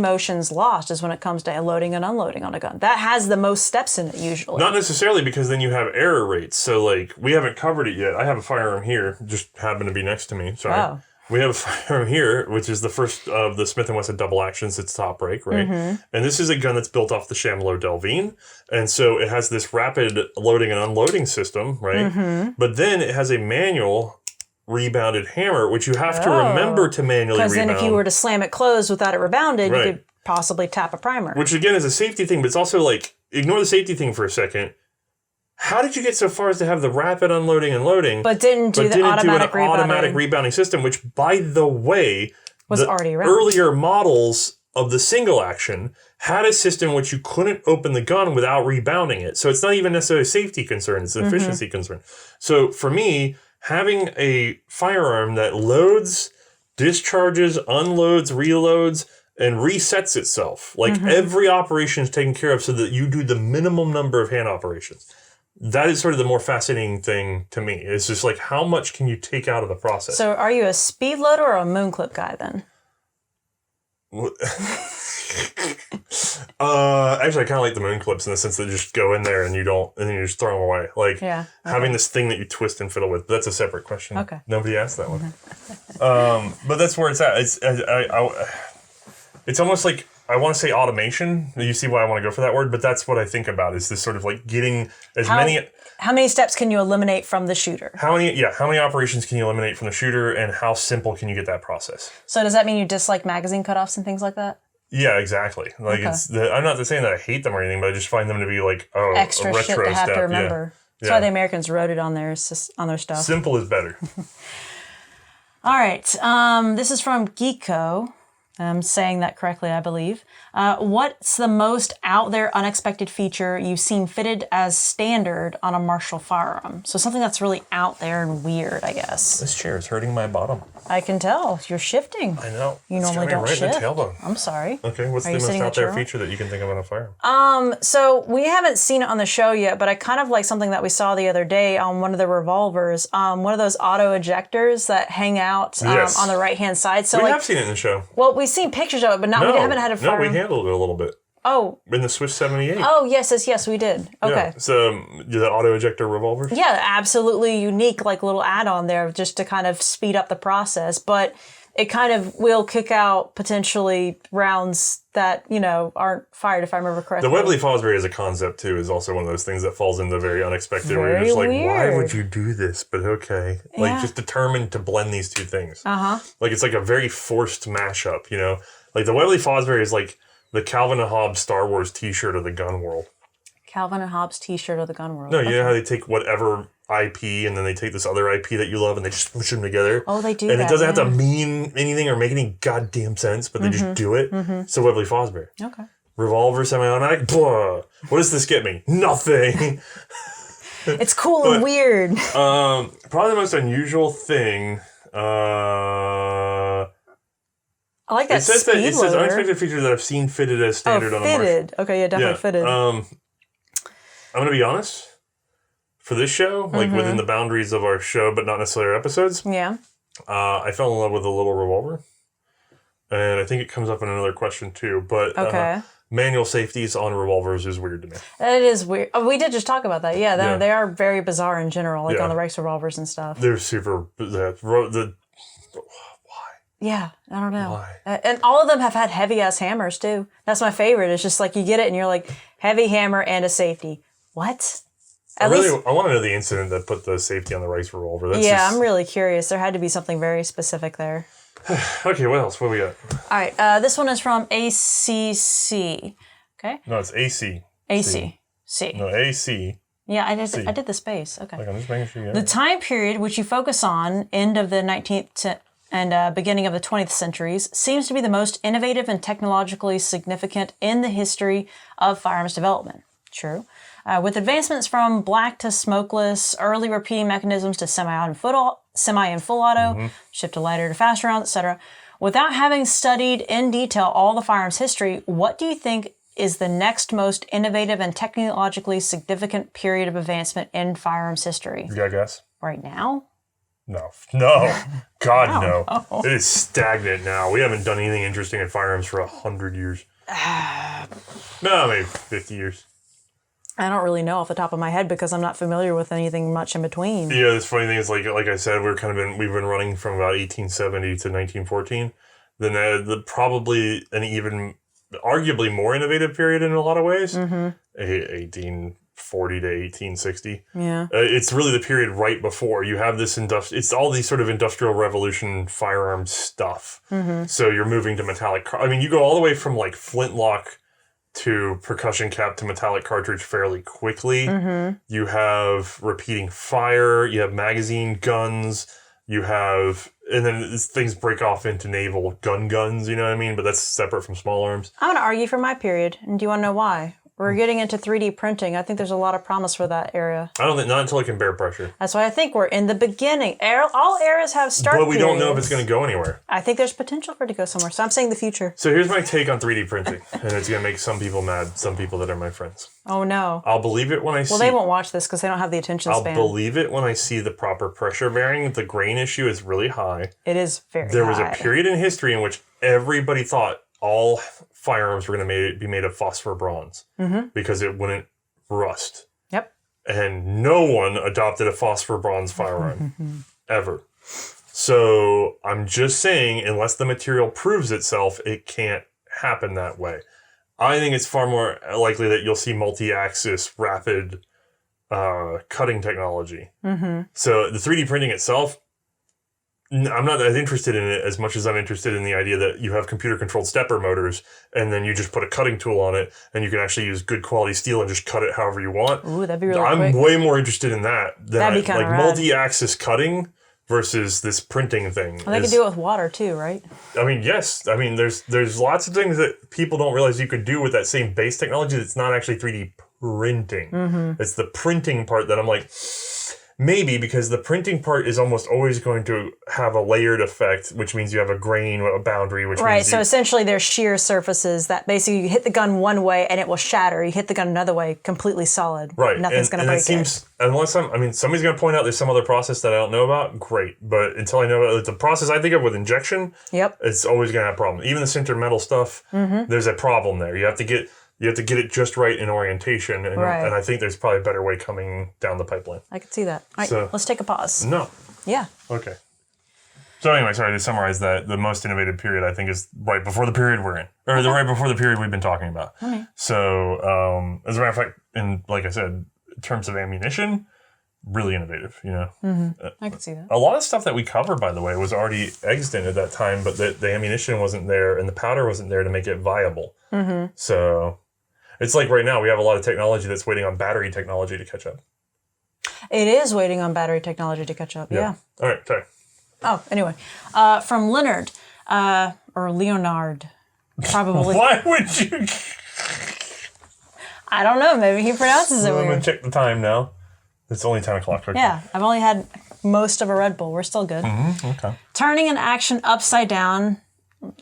motions lost is when it comes to loading and unloading on a gun. That has the most steps in it usually. Not necessarily, because then you have error rates. So like, we haven't covered it yet. I have a firearm here, just happened to be next to me. Sorry. Oh. We have a firearm here, which is the first of the Smith & Wesson double actions. It's top break, right? And this is a gun that's built off the Chamelot Delvine. And so it has this rapid loading and unloading system, right? But then it has a manual rebounded hammer, which you have to remember to manually rebound. Because then if you were to slam it closed without it rebounded, you could possibly tap a primer. Which again is a safety thing, but it's also like, ignore the safety thing for a second. How did you get so far as to have the rapid unloading and loading, but didn't do an automatic rebounding system, which, by the way, was already around. Earlier models of the single action had a system which you couldn't open the gun without rebounding it. So it's not even necessarily a safety concern, it's an efficiency concern. So for me, having a firearm that loads, discharges, unloads, reloads, and resets itself, like every operation is taken care of so that you do the minimum number of hand operations. That is sort of the more fascinating thing to me. It's just like, how much can you take out of the process? So are you a speed loader or a moon clip guy then? Actually, I kind of like the moon clips in the sense that just go in there and you just throw them away. Like having this thing that you twist and fiddle with. But that's a separate question. Okay. Nobody asked that one. But that's where it's at. It's almost like, I want to say automation. You see why I want to go for that word, but that's what I think about is this sort of like getting many. How many steps can you eliminate from the shooter? How many operations can you eliminate from the shooter, and how simple can you get that process? So does that mean you dislike magazine cutoffs and things like that? Yeah, exactly. Like I'm not saying that I hate them or anything, but I just find them to be like extra a retro shit to have step. to remember. That's why the Americans wrote it on their stuff. Simple is better. All right. This is from Geeko. I'm saying that correctly, I believe. What's the most out there unexpected feature you've seen fitted as standard on a Marshall firearm? So something that's really out there and weird, I guess. This chair is hurting my bottom. I can tell. You're shifting. I know. You normally don't shift. In the tailbone. I'm sorry. Okay, what's the most out there feature that you can think of on a firearm? So we haven't seen it on the show yet, but I kind of like something that we saw the other day on one of the revolvers. One of those auto ejectors that hang out on the right-hand side. So we have seen it in the show. Well, we've seen pictures of it, but we haven't had a firearm. No, we handled it a little bit. Oh. In the Swiss 78. Oh, yes, we did. Okay. Yeah. So the auto ejector revolvers? Yeah, absolutely unique, like little add-on there just to kind of speed up the process. But it kind of will kick out potentially rounds that, aren't fired, if I remember correctly. The Webley Fosbury as a concept, too, is also one of those things that falls into very unexpected. Where you're just like, why would you do this? But okay. Like, just determined to blend these two things. Like, it's like a very forced mashup, Like, the Webley Fosbury is like the Calvin and Hobbes Star Wars t-shirt of the gun world. Calvin and Hobbes t-shirt of the gun world. No, you know how they take whatever IP and then they take this other IP that you love and they just smush them together? Oh, they do and that, it doesn't have to mean anything or make any goddamn sense, but they just do it. So Webley Fosbury. Okay. Revolver, semi-automatic, blah. What does this get me? Nothing. It's cool and weird. Probably the most unusual thing... I like that speed loader. It says unexpected feature that I've seen fitted as standard on a Marshall. Fitted. Okay, yeah, definitely fitted. I'm going to be honest. For this show, like within the boundaries of our show, but not necessarily our episodes, I fell in love with a little revolver. And I think it comes up in another question too. But manual safeties on revolvers is weird to me. It is weird. Oh, we did just talk about that. Yeah, they are very bizarre in general, like on the Rex revolvers and stuff. They're super... Yeah, I don't know. Why? And all of them have had heavy-ass hammers, too. That's my favorite. It's just like you get it and you're like, heavy hammer and a safety. What? I want to know the incident that put the safety on the Rice revolver. I'm really curious. There had to be something very specific there. Okay, what else? What we got? All right, this one is from ACC. Okay. No, it's AC. AC. C. No, AC. Yeah, I did the space. Okay. Like, I'm just making sure you The time period which you focus on, end of the 19th and beginning of the 20th centuries, seems to be the most innovative and technologically significant in the history of firearms development. True. With advancements from black to smokeless, early repeating mechanisms to semi and full auto, shift to lighter to faster rounds, etc. Without having studied in detail all the firearms history, what do you think is the next most innovative and technologically significant period of advancement in firearms history? You got a guess? Right now? No. God, no. It is stagnant now. We haven't done anything interesting in firearms for 100 years. No, maybe 50 years. I don't really know off the top of my head because I'm not familiar with anything much in between. Yeah, the funny thing is, like I said, we've been running from about 1870 to 1914. Then probably an even arguably more innovative period in a lot of ways. 1840 to 1860. Yeah. It's really the period right before you have this it's all these sort of industrial revolution firearms stuff. So you're moving to metallic. You go all the way from like flintlock to percussion cap to metallic cartridge fairly quickly. You have repeating fire, you have magazine guns, and then things break off into naval guns, you know what I mean? But that's separate from small arms. I'm going to argue for my period. And do you want to know why? We're getting into 3D printing. I think there's a lot of promise for that area. I don't think, not until it can bear pressure. That's why I think we're in the beginning. All eras have start But we periods. don't know if it's going to go anywhere. I think there's potential for it to go somewhere. So I'm saying the future. So here's my take on 3D printing. And it's going to make some people mad, some people that are my friends. Oh, no. I'll believe it when I see... Well, they won't watch this because they don't have the attention span. I'll believe it when I see the proper pressure bearing. The grain issue is really high. It is very There high. was a period in history in which everybody thought all firearms were going to be made of phosphor bronze because it wouldn't rust. Yep. And no one adopted a phosphor bronze firearm ever. So I'm just saying, unless the material proves itself, it can't happen that way. I think it's far more likely that you'll see multi-axis rapid cutting technology. So the 3D printing itself, I'm not as interested in it as much as I'm interested in the idea that you have computer-controlled stepper motors, and then you just put a cutting tool on it, and you can actually use good quality steel and just cut it however you want. Ooh, that'd be really I'm quick. way more interested in that than That'd be kinda like rad. multi-axis cutting versus this printing thing. Well, they could do it with water too, right? Yes. There's lots of things that people don't realize you could do with that same base technology that's not actually 3D printing. It's the printing part that I'm like... Maybe, because the printing part is almost always going to have a layered effect, which means you have a grain, a boundary, which Right, means so essentially they're shear surfaces that basically you hit the gun one way and it will shatter. You hit the gun another way, completely solid. right. Nothing's going to break it. Seems, unless somebody's going to point out there's some other process that I don't know about, great. But until I know about the process I think of with injection, Yep. it's always going to have problems. Even the sintered metal stuff, there's a problem there. You have to get it just right in orientation, and I think there's probably a better way coming down the pipeline. I could see that. All right, So- let's take a pause. No. Yeah. Okay. So anyway, sorry to summarize that, the most innovative period I think is right before the period we're in, or right before the period we've been talking about. Okay. So as a matter of fact, like I said, in terms of ammunition, really innovative. I could see that. A lot of stuff that we covered, by the way, was already extant at that time, but the ammunition wasn't there and the powder wasn't there to make it viable. So it's like right now we have a lot of technology that's waiting on battery technology to catch up. It is waiting on battery technology to catch up. Yeah. All right. Sorry. Oh, anyway. From Leonard, or Leonard, probably. Why would you? I don't know. Maybe he pronounces it I'm weird. going to check the time now. It's only 10 o'clock. Okay. Yeah, I've only had most of a Red Bull. We're still good. Okay. Turning an action upside down,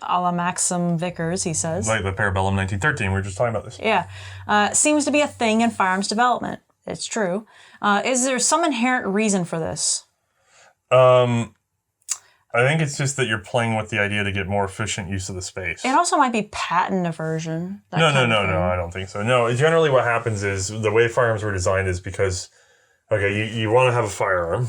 a la Maxim Vickers, he says. Like the Parabellum 1913, we were just talking about this. Yeah. Seems to be a thing in firearms development. It's true. Is there some inherent reason for this? I think it's just that you're playing with the idea to get more efficient use of the space. It also might be patent aversion. No, I don't think so. No, generally what happens is the way firearms were designed is because, okay, you want to have a firearm,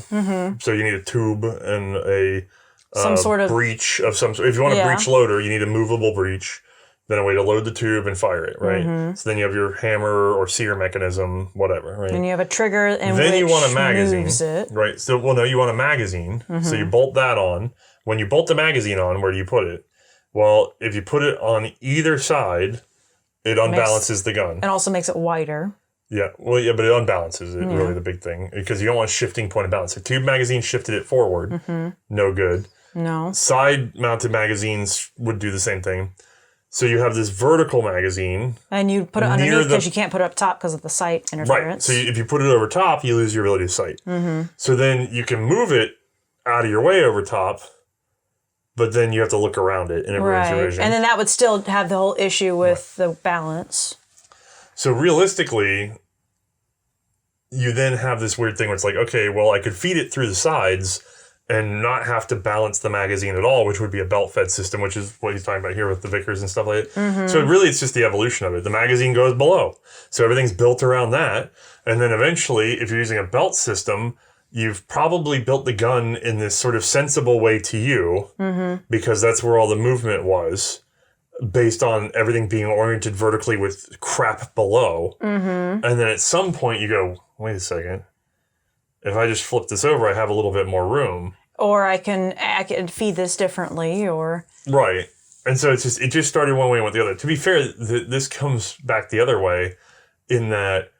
so you need a tube and a Some sort of breech of some sort. If you want a Yeah. breech loader, you need a movable breech, then a way to load the tube and fire it, right? So then you have your hammer or sear mechanism, whatever, right? And you have a trigger and Then you want a magazine, moves it. right? So, well, no, you want a magazine. So you bolt that on. When you bolt the magazine on, where do you put it? Well, if you put it on either side, It unbalances the gun. It also makes it wider. Yeah, well, yeah, but it unbalances it, really the big thing, because you don't want a shifting point of balance. So tube magazine shifted it forward, no good. No. Side-mounted magazines would do the same thing. So you have this vertical magazine. And you put it underneath because you can't put it up top because of the sight interference. Right, so if you put it over top, you lose your ability to sight. So then you can move it out of your way over top, but then you have to look around it, and it ruins your vision. And then that would still have the whole issue with the balance. So realistically, you then have this weird thing where it's like, okay, well, I could feed it through the sides and not have to balance the magazine at all, which would be a belt-fed system, which is what he's talking about here with the Vickers and stuff like that. So really, it's just the evolution of it. The magazine goes below. So everything's built around that. And then eventually, if you're using a belt system, you've probably built the gun in this sort of sensible way to you, because that's where all the movement was, based on everything being oriented vertically with crap below. And then at some point you go, wait a second. If I just flip this over, I have a little bit more room. Or I can feed this differently, or... Right. And so it just started one way and went the other. To be fair, this comes back the other way in that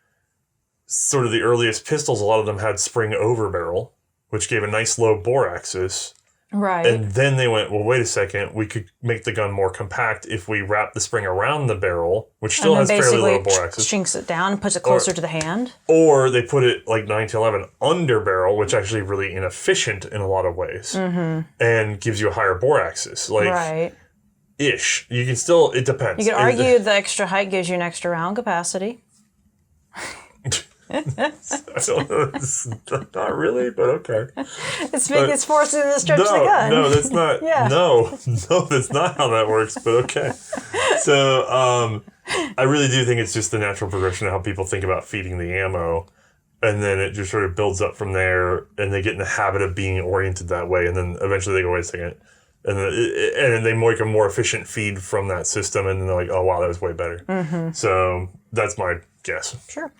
sort of the earliest pistols, a lot of them had spring over barrel, which gave a nice low bore axis. Right. And then they went, well, wait a second, we could make the gun more compact if we wrap the spring around the barrel, which still has fairly low bore axis. Shrinks it down and puts it closer to the hand. Or they put it, like 1911, under barrel, which actually really inefficient in a lot of ways, and gives you a higher bore axis. Like, ish. You can still, it depends. You could argue the extra height gives you an extra round capacity. I don't know. Not really, but okay. It's forcing the stretch of the gun. No, that's not. No, that's not how that works. But okay. So I really do think it's just the natural progression of how people think about feeding the ammo, and then it just sort of builds up from there, and they get in the habit of being oriented that way, and then eventually they go, wait a second. And then they make a more efficient feed from that system, and then they're like, oh, wow, that was way better. So that's my guess. Sure.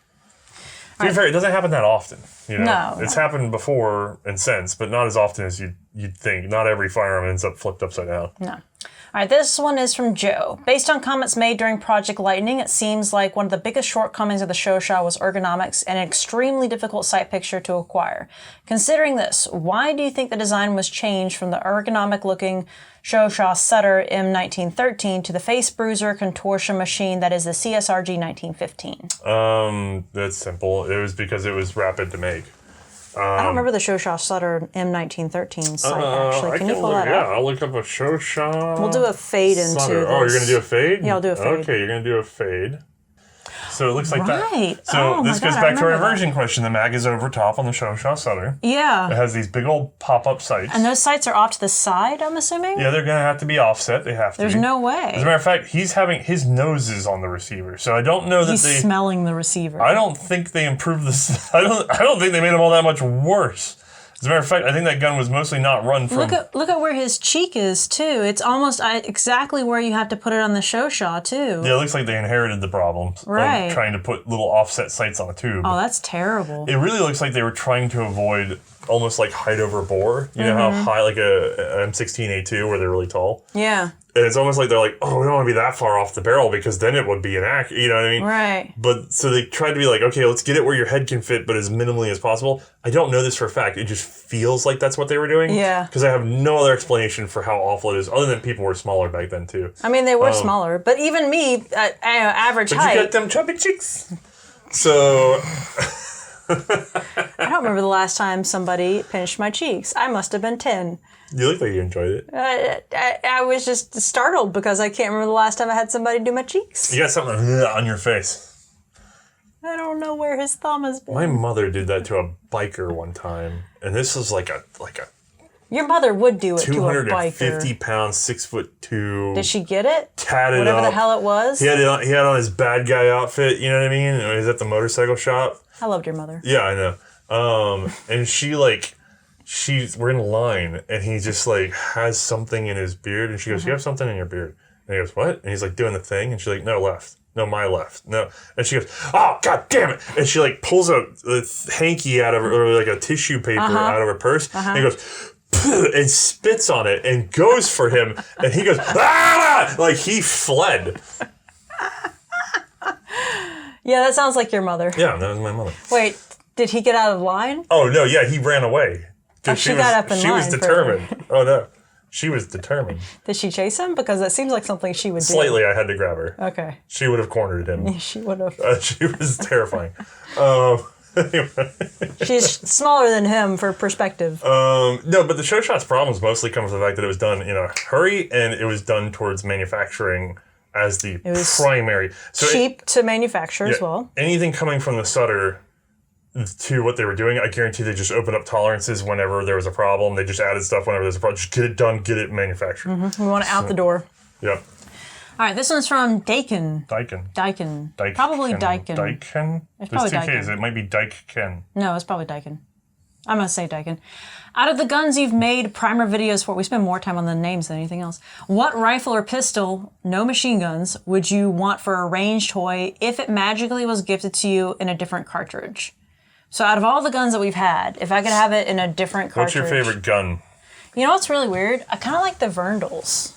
To be fair, it doesn't happen that often. You know? No. It's happened before and since, but not as often as you'd think. Not every firearm ends up flipped upside down. No. All right, this one is from Joe. Based on comments made during Project Lightning, it seems like one of the biggest shortcomings of the Showshas was ergonomics and an extremely difficult sight picture to acquire. Considering this, why do you think the design was changed from the ergonomic-looking Showshas Sutter M1913 to the face bruiser contortion machine that is the CSRG 1915? That's simple. It was because it was rapid to make. I don't remember the Showshas Sutter M1913 site, actually. Can you pull that up? Yeah, I'll look up a Showshas. We'll do a fade into this. Oh, you're going to do a fade? Yeah, I'll do a fade. Okay, you're going to do a fade. So it looks like that. Right. So this goes back to our inversion question. The mag is over top on the Showshas Sutter. Yeah. It has these big old pop-up sights. And those sights are off to the side, I'm assuming? Yeah, they're going to have to be offset. They have to There's no way. As a matter of fact, he's having his nose is on the receiver. So I don't know that he's smelling the receiver. I don't think they improved this. I don't think they made him all that much worse. As a matter of fact, I think that gun was mostly not run from... Look at where his cheek is, too. It's almost exactly where you have to put it on the Showshas, too. Yeah, it looks like they inherited the problems. Right. Of trying to put little offset sights on a tube. Oh, that's terrible. It really looks like they were trying to avoid almost like height over bore. You know how high, like a M16A2, where they're really tall? Yeah. And it's almost like they're like, oh, we don't want to be that far off the barrel because then it would be inaccurate. You know what I mean? Right. But so they tried to be like, okay, let's get it where your head can fit, but as minimally as possible. I don't know this for a fact. It just feels like that's what they were doing. Yeah. Because I have no other explanation for how awful it is, other than people were smaller back then too. I mean, they were smaller, but even me, at average height. But you got them chubby cheeks. So... I don't remember the last time somebody pinched my cheeks. I must have been 10. You look like you enjoyed it. I was just startled because I can't remember the last time I had somebody do my cheeks. You got something on your face. I don't know where his thumb has been. My mother did that to a biker one time, and this was like a Your mother would do it to a biker. 250 pounds, 6'2". Did she get it? Tatted Whatever up. the hell it was. He had on his bad guy outfit. You know what I mean? He was at the motorcycle shop. I loved your mother. Yeah, I know. And we're in line, and he just like has something in his beard, and she goes, "You have something in your beard?" And he goes, "What?" And he's like doing the thing, and she's like, "No, left. No, my left. No." And she goes, "Oh, God damn it!" And she like pulls a hanky out of her, or like a tissue paper out of her purse, and he goes, and spits on it, and goes for him, and he goes, "Ah!" Like he fled. Yeah, that sounds like your mother. Yeah, that was my mother. Wait, did he get out of line? Oh, no, yeah, he ran away. She got up in line. She was determined. Oh, no. She was determined. Did she chase him? Because that seems like something she would do. Slightly, I had to grab her. Okay. She would have cornered him. She would have. She was terrifying. Anyway. She's smaller than him for perspective. No, but the Showshas problems mostly come from the fact that it was done in a hurry and it was done towards manufacturing as the primary. So cheap to manufacture as well. Anything coming from the Sutter to what they were doing, I guarantee they just opened up tolerances whenever there was a problem. They just added stuff whenever there's a problem. Just get it done, get it manufactured. Mm-hmm. We want it out the door. Yep. All right, this one's from Dakin. Dyken. Probably Dyken. Dyken? It's There's probably two Dyken. Ks. It might be Dyken. No, it's probably Dyken. I'm going to say Dyken. Out of the guns you've made primer videos for, we spend more time on the names than anything else. What rifle or pistol, no machine guns, would you want for a range toy if it magically was gifted to you in a different cartridge? So out of all the guns that we've had, if I could have it in a different cartridge. What's your favorite gun? You know what's really weird? I kind of like the Verndals.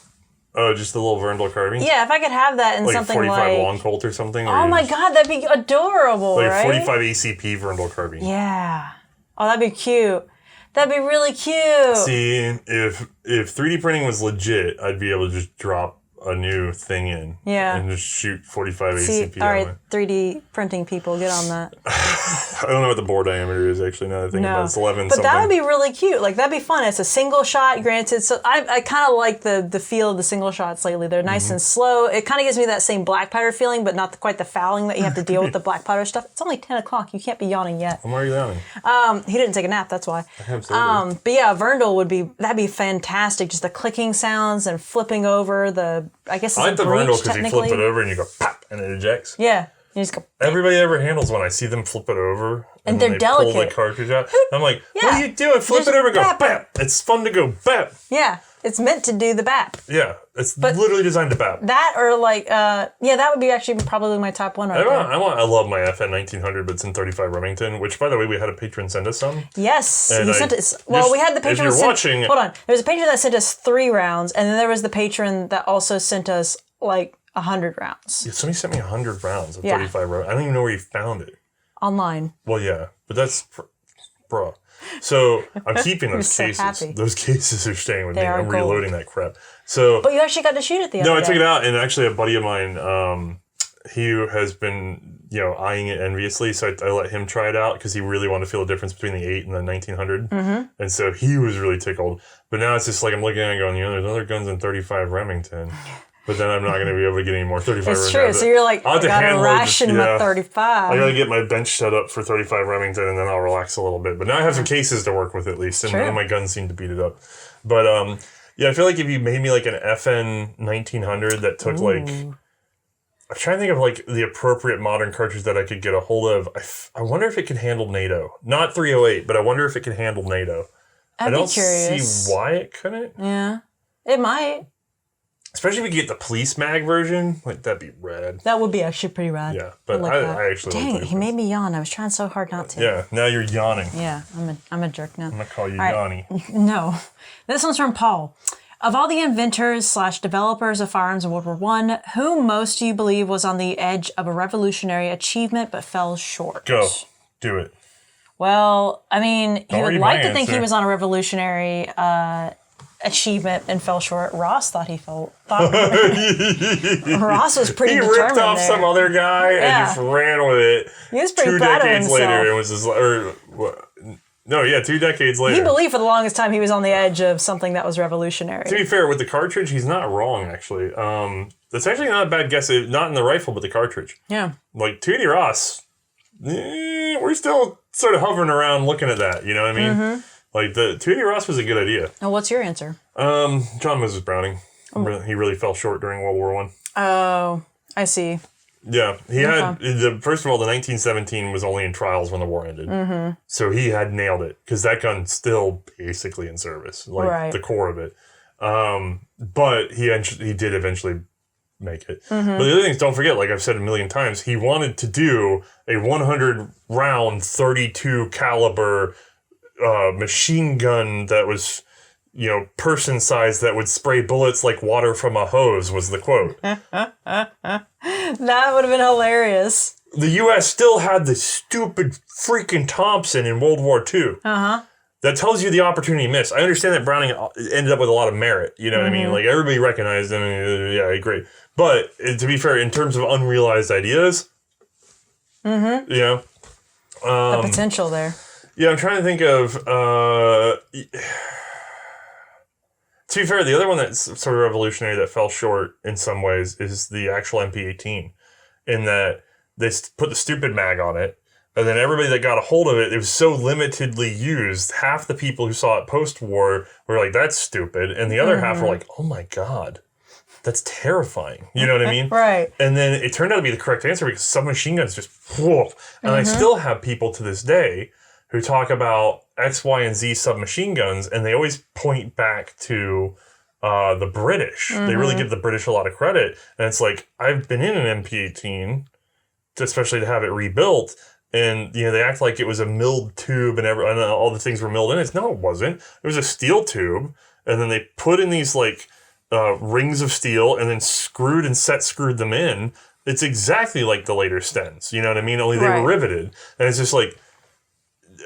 Oh, just the little Verndal carbine? Yeah, if I could have that in like something 45 long Colt or something? Or oh my God, that'd be adorable, like right? 45 ACP Verndal carbine. Yeah. Oh, that'd be cute. That'd be really cute. See, if 3D printing was legit, I'd be able to just drop a new thing in. Yeah. And just shoot 45 See, ACP all on right, it. 3D printing people, get on that. I don't know what the bore diameter is actually now that I think about it. It's 11 but something. that would be really cute. Like, that'd be fun. It's a single shot, granted. So I kind of like the feel of the single shots lately. They're nice and slow. It kind of gives me that same black powder feeling, but not quite the fouling that you have to deal with the black powder stuff. It's only 10 o'clock. You can't be yawning yet. Why are you yawning? He didn't take a nap, that's why. Absolutely. But yeah, Verndal that'd be fantastic. Just the clicking sounds and flipping over the, I guess it's I like the breech, Verndal because you technically. flip it over and you go pop and it ejects. Yeah. You just go, Everybody ever handles when I see them flip it over And then they're they pull delicate. the cartridge out. I'm like, what Yeah. are you doing? Flip Just it over and go bap it. bap. It's fun to go bap. yeah, it's meant to do the bap. Yeah, it's literally designed to bap. That or like, that would be actually probably my top one right there. I love my FN 1900, but it's in 35 Remington, which, by the way, we had a patron send us some. Yes, And he I sent us. Well, we had the patron. if you're watching, hold on. There was a patron that sent us 3 rounds, and then there was the patron that also sent us like 100 rounds. Yeah, somebody sent me 100 rounds of Yeah. 35 rounds. I don't even know where you found it. Online. Well, yeah, but that's, bruh. So I'm keeping those so cases. happy. Those cases are staying with They me. are I'm gold. reloading that crap. So But you actually got to shoot it the other no, day. I took it out, and actually a buddy of mine, he has been, eyeing it enviously. So I let him try it out because he really wanted to feel the difference between the 8 and the 1900. Mm-hmm. And so he was really tickled. But now it's just like I'm looking at it and going, there's other guns in 35 Remington. But then I'm not going to be able to get any more 35 It's Remington. true. So you're like, I'll have I to got to hand load ration my I 35. got to get my bench set up for 35 Remington, and then I'll relax a little bit. But now I have some cases to work with at least, and True. my guns seem to beat it up. But I feel like if you made me like an FN 1900 that took like, I'm trying to think of like the appropriate modern cartridge that I could get a hold of. I wonder if it could handle NATO. Not 308, but I wonder if it could handle NATO. I'd I don't be curious. see why it couldn't. Yeah, it might. Especially if we get the police mag version, like that'd be rad. That would be actually pretty rad. Yeah, but like that. I actually Dang like it, he made me yawn. I was trying so hard not to. Yeah, now you're yawning. Yeah, I'm a jerk now. I'm gonna call you All right. Yanni. No. This one's from Paul. Of all the inventors / developers of firearms in World War I, who most do you believe was on the edge of a revolutionary achievement but fell short? Go. Do it. Well, I mean, he would read like my to think he answer. was on a revolutionary achievement and fell short. Ross thought Ross was pretty He determined ripped off there. some other guy Yeah. and just ran with it. He was pretty 2 proud of decades himself. later, it was just, or what? No, yeah, 2 decades later. He believed for the longest time he was on the edge of something that was To revolutionary. be fair, with the cartridge, he's not wrong, actually. That's actually not a bad guess. Not in the rifle, but the cartridge. Yeah. Like, 2D Ross, we're still sort of hovering around looking at that, you know what I mean? Mm-hmm. Like, the 2D Ross was a good idea. Oh, what's your answer? John Moses Browning. He really fell short during World War I. Oh, I see. Yeah, he had first of all, the 1917 was only in trials when the war ended, so he had nailed it because that gun's still basically in service, like the core of it. But he did eventually make it. But the other things, don't forget, like I've said a million times, he wanted to do a 100 round 32 caliber machine gun that was, person size that would spray bullets like water from a hose was the quote. That would have been hilarious. the U.S. still had the stupid freaking Thompson in World War II. Uh-huh. That tells you the opportunity missed. I understand that Browning ended up with a lot of merit. You know what I mean? Like, everybody recognized him. Yeah, great. But to be fair, in terms of unrealized ideas, you know. The potential there. Yeah, I'm trying to think of... to be fair, the other one that's sort of revolutionary that fell short in some ways is the actual MP18. In that they put the stupid mag on it. And then everybody that got a hold of it, it was so limitedly used. Half the people who saw it post-war were like, that's stupid. And the other half were like, oh my God, that's terrifying. You know what I mean? Right. And then it turned out to be the correct answer because submachine guns just, whoa. And I still have people to this day who talk about X, Y, and Z submachine guns, and they always point back to the British. They really give the British a lot of credit. And it's like, I've been in an MP18, especially to have it rebuilt. And, you know, they act like it was a milled tube and all the things were milled in it. No, it wasn't. It was a steel tube. And then they put in these, like, rings of steel and then screwed them in. It's exactly like the later Stens. You know what I mean? Only they were riveted. And it's just like,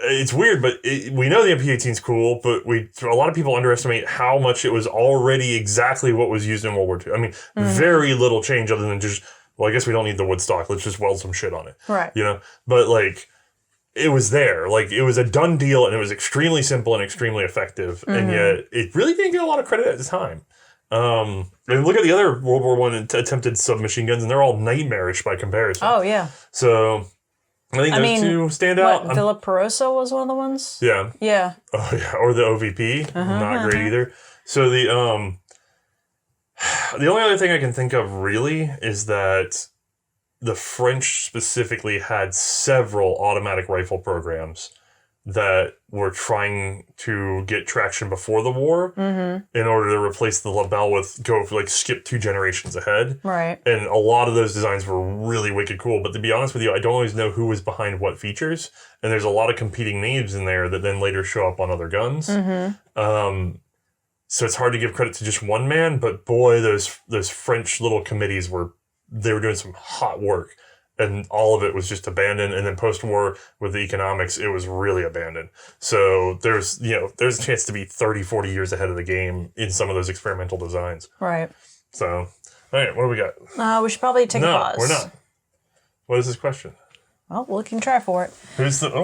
it's weird, but we know the MP18 is cool, but a lot of people underestimate how much it was already exactly what was used in World War II. I mean, very little change other than just... Well, I guess we don't need the wood stock. Let's just weld some shit on it. Right. You know? But, like, it was there. Like, it was a done deal, and it was extremely simple and extremely effective. And yet, it really didn't get a lot of credit at the time. And look at the other World War I attempted submachine guns, and they're all nightmarish by comparison. Oh, yeah. So, I think those two stand out. Philip Peroso was one of the ones? Yeah. Yeah. Oh, yeah. Or the OVP. Not great either. So, the only other thing I can think of really is that the French specifically had several automatic rifle programs that were trying to get traction before the war in order to replace the Lebel skip 2 generations ahead. Right. And a lot of those designs were really wicked cool. But to be honest with you, I don't always know who was behind what features. And there's a lot of competing names in there that then later show up on other guns. So it's hard to give credit to just one man, but boy, those French little committees were doing some hot work, and all of it was just abandoned. And then post-war with the economics, it was really abandoned. So there's a chance to be 30, 40 years ahead of the game in some of those experimental designs. Right. So, all right, what do we got? We should probably take a pause. No, we're not. What is this question? Well, we can try for it.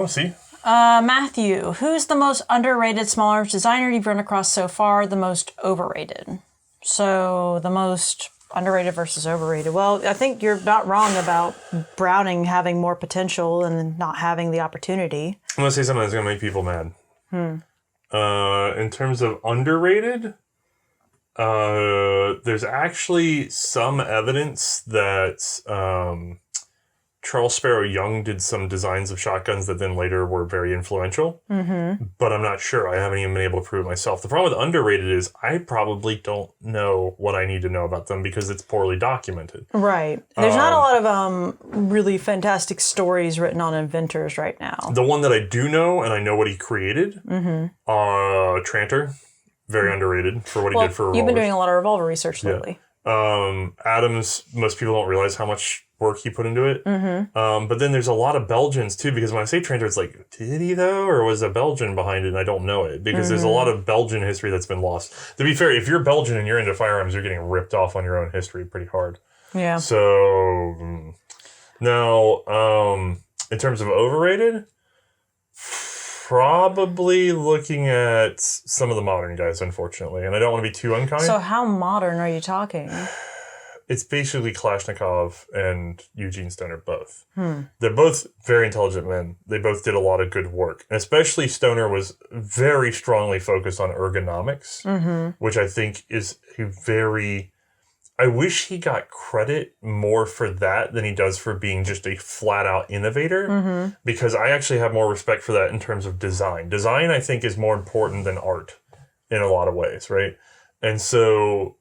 See? Matthew, who's the most underrated small arms designer you've run across so far, the most overrated? So the most underrated versus overrated. Well, I think you're not wrong about Browning having more potential and not having the opportunity. I'm going to say something that's going to make people mad. In terms of underrated, there's actually some evidence that Charles Sparrow Young did some designs of shotguns that then later were very influential. But I'm not sure. I haven't even been able to prove it myself. The problem with underrated is I probably don't know what I need to know about them because it's poorly documented. Right. There's not a lot of really fantastic stories written on inventors right now. The one that I do know, and I know what he created, Tranter. Very underrated for what he did for revolvers. You've been doing a lot of revolver research lately. Adams, most people don't realize how much work he put into it. But then there's a lot of Belgians too, because when I say Tranter, it's like, did he though? Or was a Belgian behind it and I don't know it? Because there's a lot of Belgian history that's been lost. To be fair, if you're Belgian and you're into firearms, you're getting ripped off on your own history pretty hard. Yeah. So, now, in terms of overrated, probably looking at some of the modern guys, unfortunately. And I don't want to be too unkind. So how modern are you talking? It's basically Kalashnikov and Eugene Stoner both. They're both very intelligent men. They both did a lot of good work. And especially Stoner was very strongly focused on ergonomics, which I think is a very... I wish he got credit more for that than he does for being just a flat-out innovator, because I actually have more respect for that in terms of design. Design, I think, is more important than art in a lot of ways, right? And so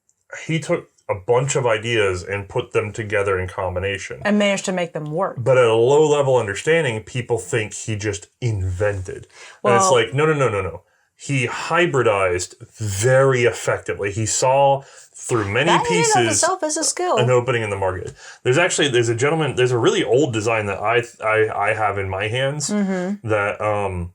he took a bunch of ideas and put them together in combination. And managed to make them work. But at a low-level understanding, people think he just invented. Well, and it's like, no. he hybridized very effectively. He saw through many pieces in and of itself is a skill. An opening in the market. There's a gentleman, there's a really old design that I have in my hands that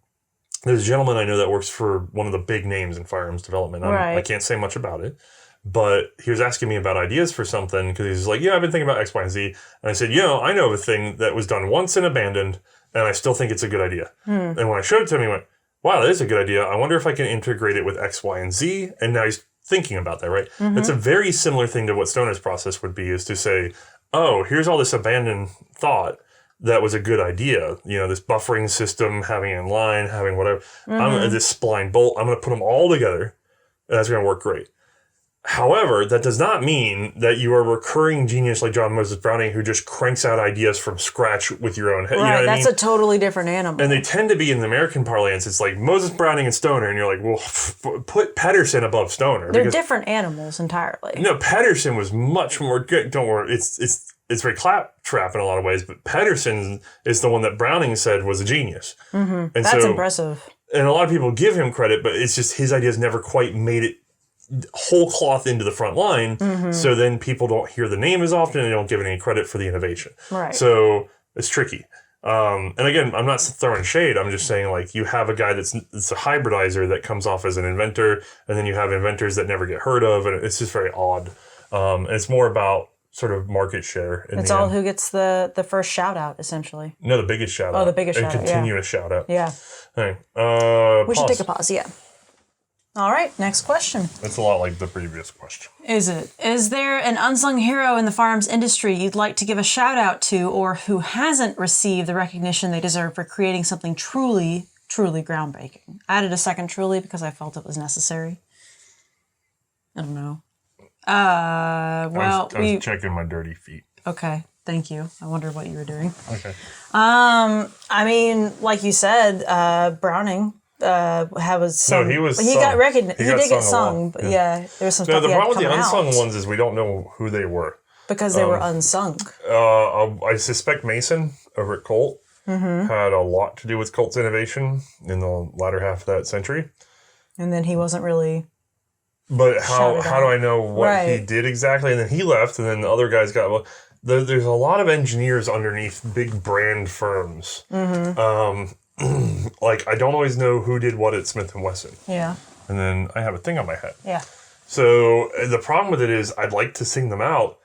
there's a gentleman I know that works for one of the big names in firearms development. I can't say much about it, but he was asking me about ideas for something because he's like, yeah, I've been thinking about X, Y, and Z. And I said, I know of a thing that was done once and abandoned, and I still think it's a good idea. And when I showed it to him, he went, wow, that is a good idea. I wonder if I can integrate it with X, Y, and Z. And now he's thinking about that, right? It's a very similar thing to what Stoner's process would be, is to say, oh, here's all this abandoned thought that was a good idea. This buffering system, having it in line, having whatever. This spline bolt, I'm going to put them all together, and that's going to work great. However, that does not mean that you are a recurring genius like John Moses Browning who just cranks out ideas from scratch with your own head. Right, that's a totally different animal. And they tend to be, in the American parlance, it's like Moses Browning and Stoner, and you're like, well, put Pedersen above Stoner. They're different animals entirely. No, Pedersen was much more good. Don't worry, it's very claptrap in a lot of ways, but Pedersen is the one that Browning said was a genius. And that's impressive. And a lot of people give him credit, but it's just his ideas never quite made it whole cloth into the front line, so then people don't hear the name as often and they don't give any credit for the innovation. Right. So it's tricky. And again, I'm not throwing shade. I'm just saying, like, you have a guy that's a hybridizer that comes off as an inventor, and then you have inventors that never get heard of, and it's just very odd. And it's more about sort of market share. It's all who gets the first shout out, essentially. No, the biggest shout out. Oh, the biggest shout out. Continuous shout out. Yeah. All right. We should take a pause. Yeah. All right, next question. It's a lot like the previous question. Is it? Is there an unsung hero in the firearms industry you'd like to give a shout out to, or who hasn't received the recognition they deserve for creating something truly, truly groundbreaking? I added a second truly because I felt it was necessary. I don't know. I was checking my dirty feet. Okay, thank you. I wondered what you were doing. Okay. I mean, like you said, Browning. He got recognized. He did get sung, but yeah, there was some stuff. No, the problem with the unsung ones is we don't know who they were because they were unsung. I suspect Mason over at Colt had a lot to do with Colt's innovation in the latter half of that century, and then he wasn't really. But how do I know what he did exactly? And then he left, and then the other guys got. Well, there's a lot of engineers underneath big brand firms. Like, I don't always know who did what at Smith & Wesson. Yeah. And then I have a thing on my head. Yeah. So the problem with it is I'd like to sing them out.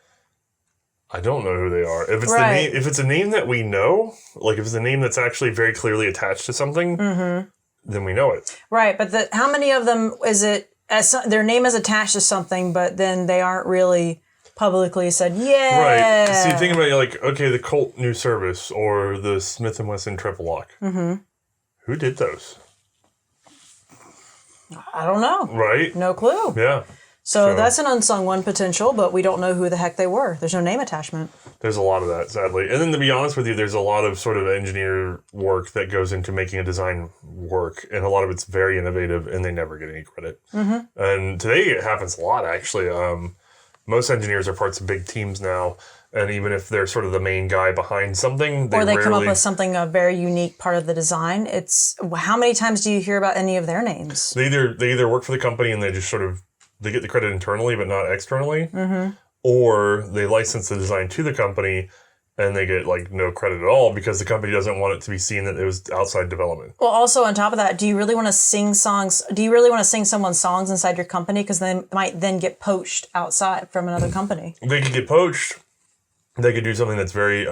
I don't know who they are. If it's if it's a name that we know, like if it's a name that's actually very clearly attached to something, then we know it. Right, but how many of them is it, their name is attached to something, but then they aren't really publicly said, yeah. Right. See, think about it, like, okay, the Colt New Service or the Smith & Wesson Triple Lock. Who did those? I don't know. Right? No clue. Yeah. So that's an unsung one potential, but we don't know who the heck they were. There's no name attachment. There's a lot of that, sadly. And then to be honest with you, there's a lot of sort of engineer work that goes into making a design work, and a lot of it's very innovative, and they never get any credit. And today it happens a lot, actually. Most engineers are parts of big teams now, and even if they're sort of the main guy behind something, they come up with something, a very unique part of the design. It's how many times do you hear about any of their names? They either work for the company and they just sort of they get the credit internally but not externally, or they license the design to the company and they get like no credit at all because the company doesn't want it to be seen that it was outside development. Well, also on top of that, do you really want to sing songs? Do you really want to sing someone's songs inside your company? Because they might then get poached outside from another company. They could get poached. They could do something that's very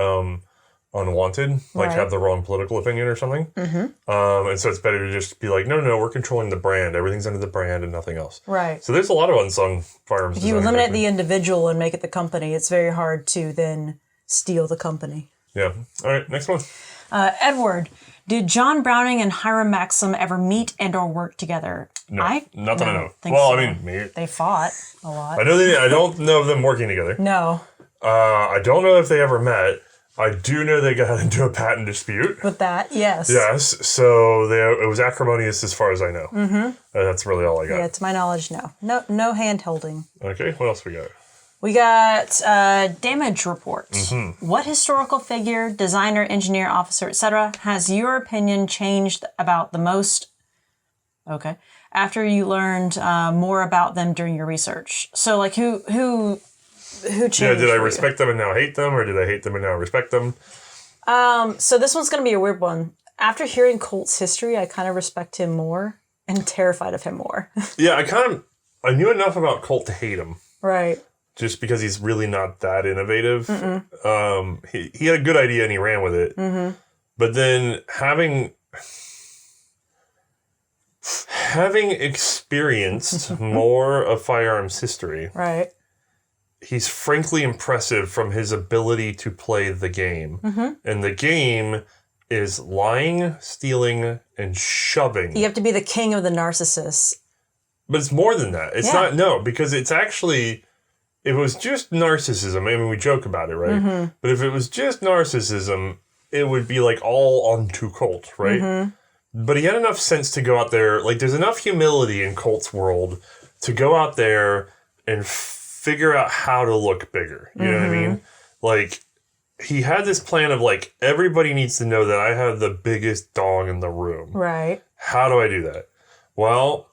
unwanted, like have the wrong political opinion or something. And so it's better to just be like, no, we're controlling the brand. Everything's under the brand and nothing else. Right. So there's a lot of unsung firearms. If you eliminate the individual and make it the company, it's very hard to then steal the company. Yeah. All right, next one. Edward, did John Browning and Hiram Maxim ever meet and or work together? No, not that I know. Well, so. I mean, maybe. They fought a lot. I don't know of them working together. No. I don't know if they ever met. I do know they got into a patent dispute. With that, yes. Yes, so it was acrimonious as far as I know. That's really all I got. Yeah, to my knowledge, no. No hand-holding. Okay, what else we got? We got damage reports. What historical figure, designer, engineer, officer, etc. has your opinion changed about the most after you learned more about them during your research? So, like, who changed? Yeah, did I respect them and now hate them, or did I hate them and now respect them? So this one's going to be a weird one. After hearing Colt's history, I kind of respect him more and terrified of him more. Yeah, I knew enough about Colt to hate him. Right. Just because he's really not that innovative. He had a good idea and he ran with it. Mm-hmm. But then having experienced more of firearms history, right, he's frankly impressive from his ability to play the game. Mm-hmm. And the game is lying, stealing, and shoving. You have to be the king of the narcissists. But it's more than that. It's not, because it's actually, if it was just narcissism, I mean, we joke about it, right? Mm-hmm. But if it was just narcissism, it would be like all onto Colt, right? Mm-hmm. But he had enough sense to go out there, like there's enough humility in Colt's world to go out there and figure out how to look bigger. You know what I mean? Like, he had this plan of like, everybody needs to know that I have the biggest dong in the room. Right. How do I do that? Well,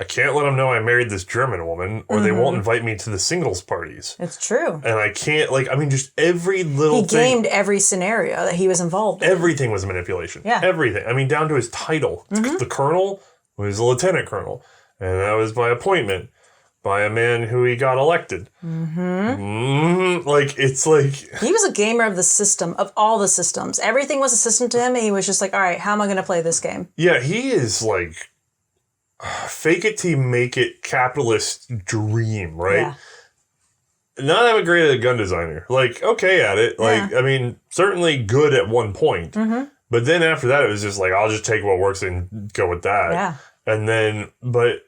I can't let them know I married this German woman or they won't invite me to the singles parties. It's true. And I can't, just every little thing. He gamed every scenario that he was involved in. Everything was manipulation. Yeah. Everything. I mean, down to his title. The colonel was a lieutenant colonel. And that was by appointment by a man who he got elected. It's like... He was a gamer of the system, of all the systems. Everything was a system to him, and he was just like, all right, how am I going to play this game? Yeah, he is like... fake it till you make it capitalist dream, right? Yeah. Not that great at a gun designer. Like, okay at it. Like, I mean, certainly good at one point. But then after that, it was just like, I'll just take what works and go with that. Yeah. And then, but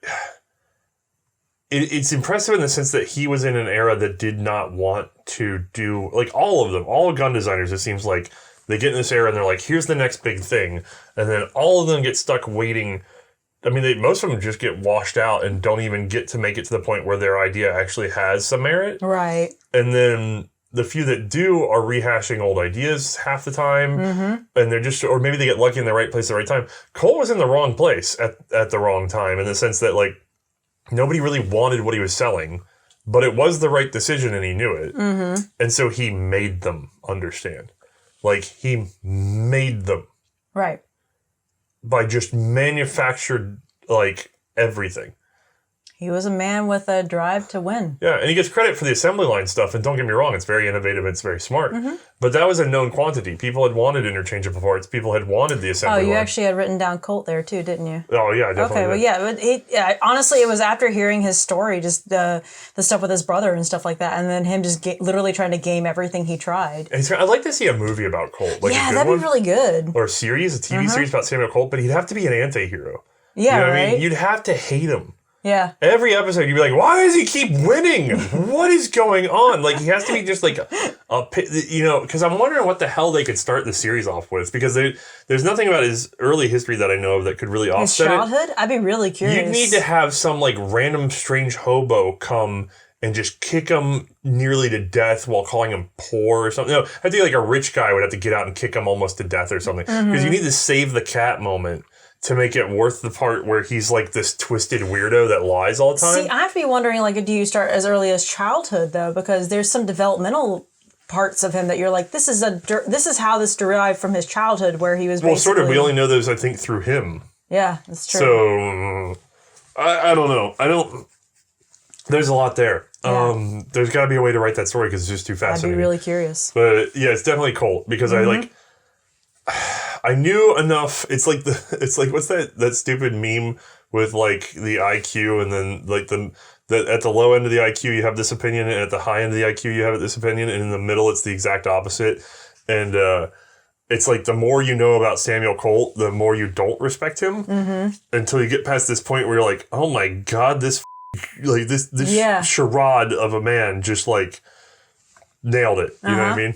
it's impressive in the sense that he was in an era that did not want to do, like all of them, all gun designers, it seems like they get in this era and they're like, here's the next big thing. And then all of them get stuck waiting. I mean, most of them just get washed out and don't even get to make it to the point where their idea actually has some merit. Right. And then the few that do are rehashing old ideas half the time. And they're just, or maybe they get lucky in the right place at the right time. Cole was in the wrong place at the wrong time in the sense that, like, nobody really wanted what he was selling, but it was the right decision and he knew it. And so he made them understand. Like, he made them. Right. By just manufactured, like, everything. He was a man with a drive to win. Yeah, and he gets credit for the assembly line stuff, and don't get me wrong, it's very innovative, it's very smart. But that was a known quantity. People had wanted interchangeable parts. People had wanted the assembly line. Oh, you actually had written down Colt there, too, didn't you? Oh, yeah, definitely. Okay, well, yeah, but honestly, it was after hearing his story, just the stuff with his brother and stuff like that, and then him just literally trying to game everything he tried. I'd like to see a movie about Colt. Like, yeah, that'd be really good. Or a series, a TV series about Samuel Colt, but he'd have to be an anti-hero. Yeah, you know what right? I mean? You'd have to hate him. Yeah. Every episode, you'd be like, why does he keep winning? What is going on? Like, he has to be just like because I'm wondering what the hell they could start the series off with, because there's nothing about his early history that I know of that could really offset his childhood? I'd be really curious. You'd need to have some, like, random strange hobo come and just kick him nearly to death while calling him poor or something. No, I think, like, a rich guy would have to get out and kick him almost to death or something. Because you need to save the cat moment to make it worth the part where he's like this twisted weirdo that lies all the time. See, I have to be wondering, like, do you start as early as childhood, though? Because there's some developmental parts of him that you're like, this is how this derived from his childhood, where he was basically... Well, sort of. We only know those, I think, through him. Yeah, that's true. So, I don't know. There's a lot there. Yeah. There's got to be a way to write that story because it's just too fascinating. I'd be really curious. But, yeah, it's definitely Colt because I knew enough. It's like what's that stupid meme with, like, the IQ and then, like, the at the low end of the IQ you have this opinion and at the high end of the IQ you have this opinion and in the middle it's the exact opposite. And it's like the more you know about Samuel Colt, the more you don't respect him until you get past this point where you're like, oh my God, this charade of a man just, like, nailed it. You know what I mean?